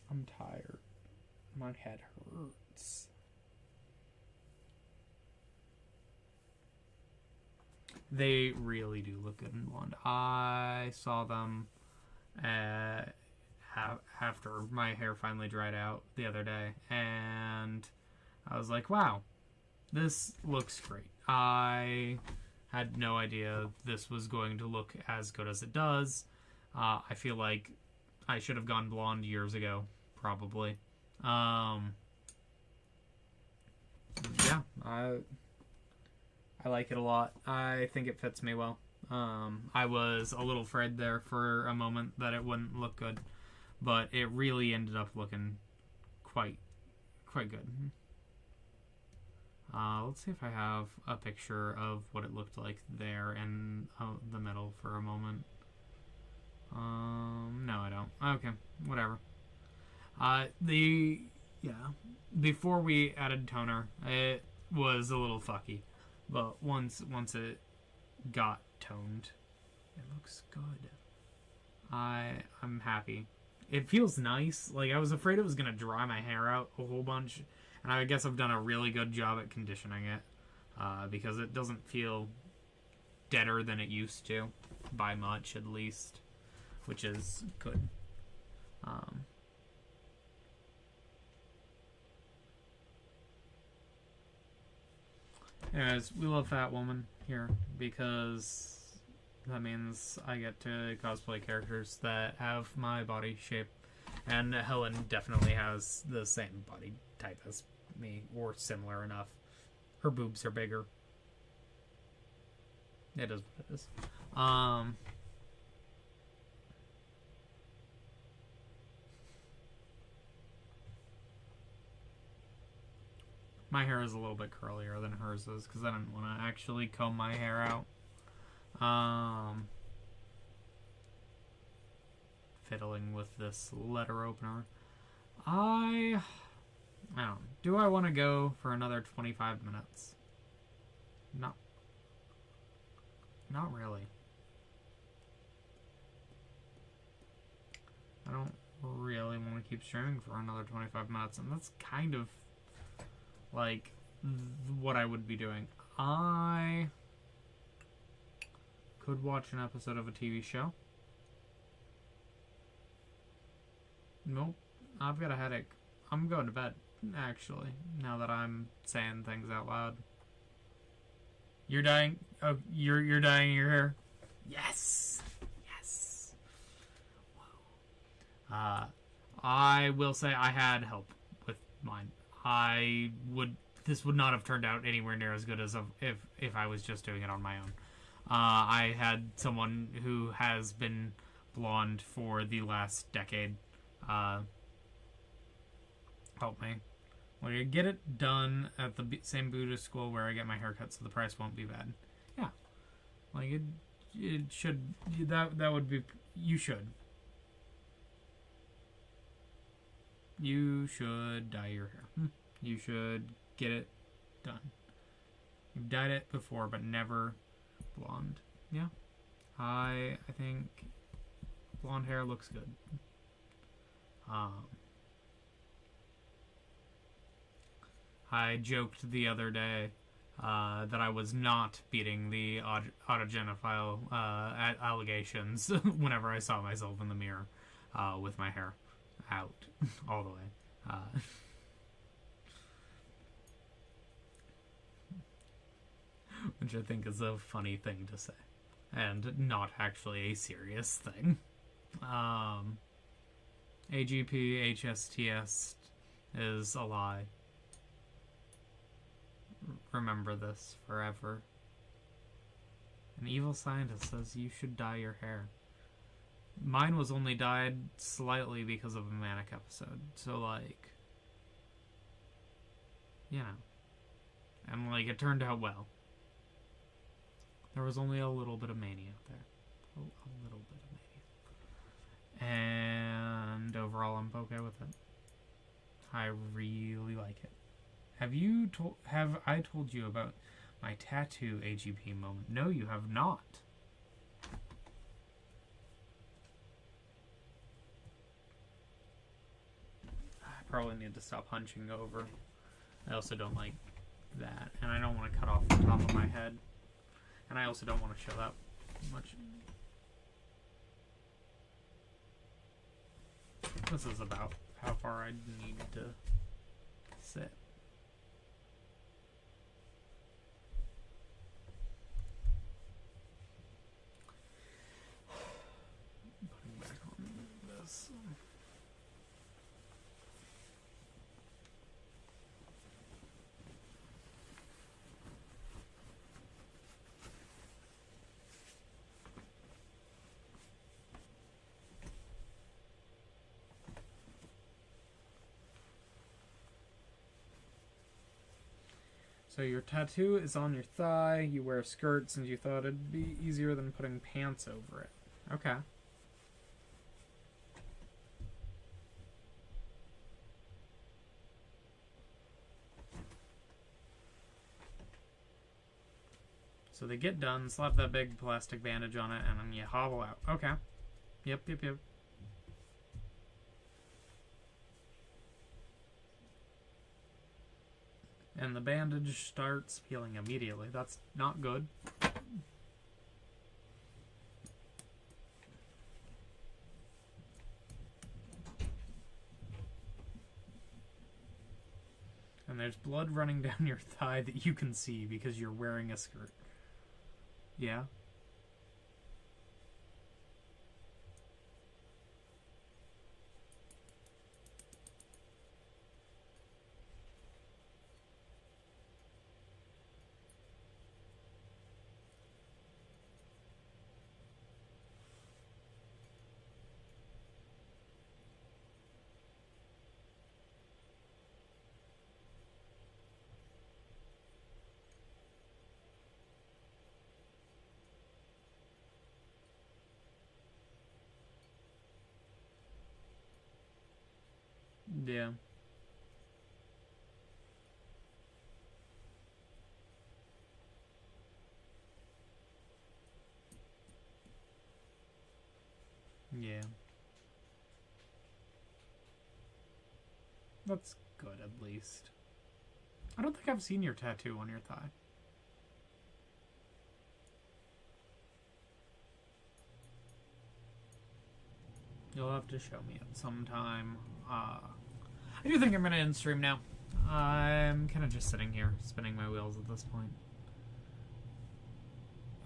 I'm tired. My head hurts. They really do look good in blonde. I saw them after my hair finally dried out the other day, and I was like, wow, this looks great. I had no idea this was going to look as good as it does. I feel like I should have gone blonde years ago, probably. Yeah, I like it a lot. I think it fits me well. I was a little afraid there for a moment that it wouldn't look good, but it really ended up looking quite good. Let's see if I have a picture of what it looked like there in the middle for a moment. No, I don't. Okay, whatever. Before we added toner, it was a little fucky, but once it got toned, it looks good. I'm happy. It feels nice. Like, I was afraid it was gonna dry my hair out a whole bunch, and I guess I've done a really good job at conditioning it, because it doesn't feel deader than it used to, by much at least, which is good. Anyways, we love Fat Woman here because that means I get to cosplay characters that have my body shape, and Helen definitely has the same body type as me, or similar enough. Her boobs are bigger. It is what it is. My hair is a little bit curlier than hers is because I didn't want to actually comb my hair out Fiddling with this letter opener. I don't know. Do I want to go for another 25 minutes? Not really. I don't really want to keep streaming for another 25 minutes, and that's kind of like what I would be doing. I could watch an episode of a TV show. Nope. I've got a headache. I'm going to bed, actually, now that I'm saying things out loud. You're dying? Oh, you're dyeing your hair? Yes! Yes! Whoa. I will say I had help with mine. This would not have turned out anywhere near as good as if I was just doing it on my own. I had someone who has been blonde for the last decade help me. Well, you get it done at the same Buddhist school where I get my haircut, so the price won't be bad. Yeah, like it should. That would be. You should. You should dye your hair. You should get it done. You've dyed it before, but never blonde. Yeah, I think blonde hair looks good. I joked the other day that I was not beating the autogenophile allegations whenever I saw myself in the mirror with my hair out all the way. Which I think is a funny thing to say, and not actually a serious thing. AGP HSTS is a lie. Remember this forever. An evil scientist says you should dye your hair. Mine was only dyed slightly because of a manic episode. So, like, you know. And, like, it turned out well. There was only a little bit of mania there. A little bit of mania. And overall, I'm okay with it. I really like it. Have I told you about my tattoo AGP moment? No, you have not. I probably need to stop hunching over. I also don't like that, and I don't want to cut off the top of my head, and I also don't want to show that much. This is about how far I need to sit. Putting back on this. So your tattoo is on your thigh, you wear skirts, and you thought it'd be easier than putting pants over it. Okay. So they get done, slap that big plastic bandage on it, and then you hobble out. Okay. Yep. And the bandage starts peeling immediately. That's not good. And there's blood running down your thigh that you can see because you're wearing a skirt. Yeah? Yeah. Yeah. That's good, at least. I don't think I've seen your tattoo on your thigh. You'll have to show me it sometime. I do think I'm going to end stream now. I'm kind of just sitting here, spinning my wheels at this point.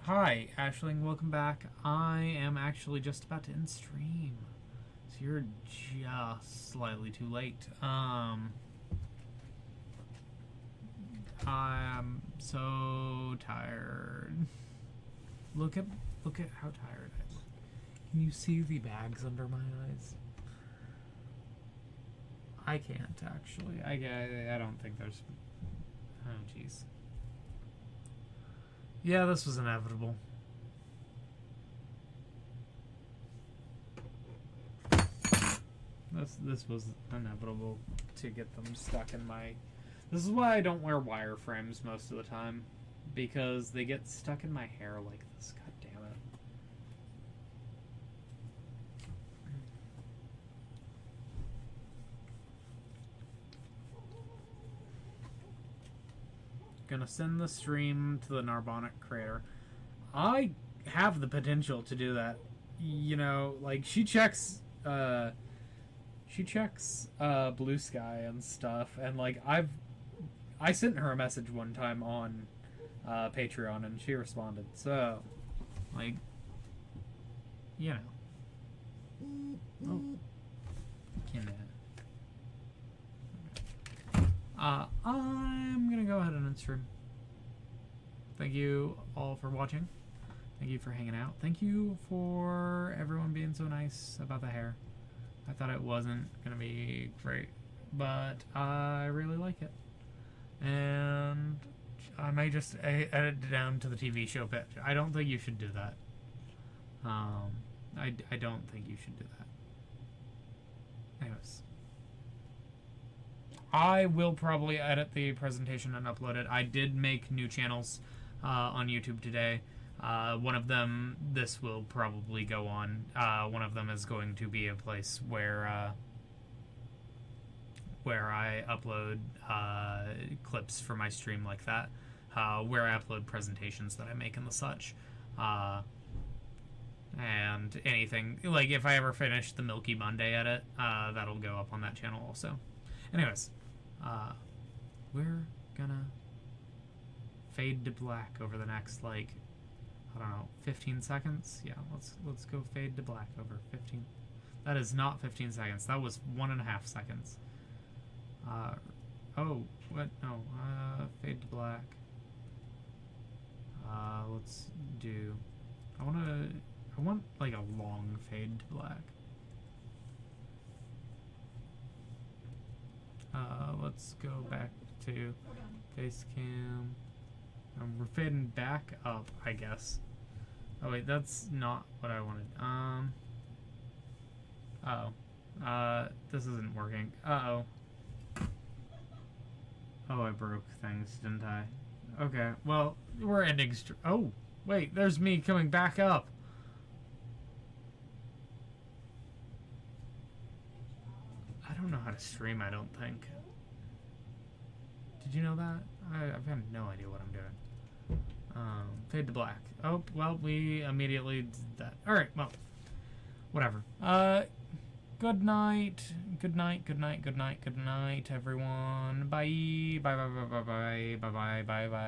Hi, Ashling, welcome back. I am actually just about to end stream. So you're just slightly too late. I'm so tired. Look at how tired I am. Can you see the bags under my eyes? I can't actually. I don't think there's. Oh jeez. Yeah, this was inevitable. This was inevitable to get them stuck in my. This is why I don't wear wireframes most of the time, because they get stuck in my hair like this. God damn it. Gonna send the stream to the Narbonic crater. I have the potential to do that. You know, like she checks Blue Sky and stuff, and like I sent her a message one time on Patreon and she responded. So, like, you know. Oh. I'm gonna go ahead and end stream. Thank you all for watching. Thank you for hanging out. Thank you for everyone being so nice about the hair. I thought it wasn't gonna be great, but I really like it. And I may just edit it down to the TV show pitch. I don't think you should do that. I don't think you should do that. Anyways. I will probably edit the presentation and upload it. I did make new channels on YouTube today. One of them, this will probably go on. One of them is going to be a place where I upload clips for my stream like that, where I upload presentations that I make and the such. And anything, like if I ever finish the Milky Monday edit, that'll go up on that channel also. Anyways, we're gonna fade to black over the next, like, I don't know, 15 seconds? Yeah, let's go fade to black over 15. That is not 15 seconds. That was 1.5 seconds. Oh, what? No, fade to black. Let's do, I want like a long fade to black. Let's go back to face cam. We're fading back up, I guess. Oh wait, that's not what I wanted. This isn't working. Oh, I broke things, didn't I? Okay, well, we're ending oh, wait, there's me coming back up. I don't know how to stream, I don't think. Did you know that? I've got no idea what I'm doing. Fade to black. Oh, well, we immediately did that. Alright, well, whatever. Good night. Good night, good night, good night, good night, everyone. Bye. Bye, bye, bye, bye, bye, bye, bye, bye, bye.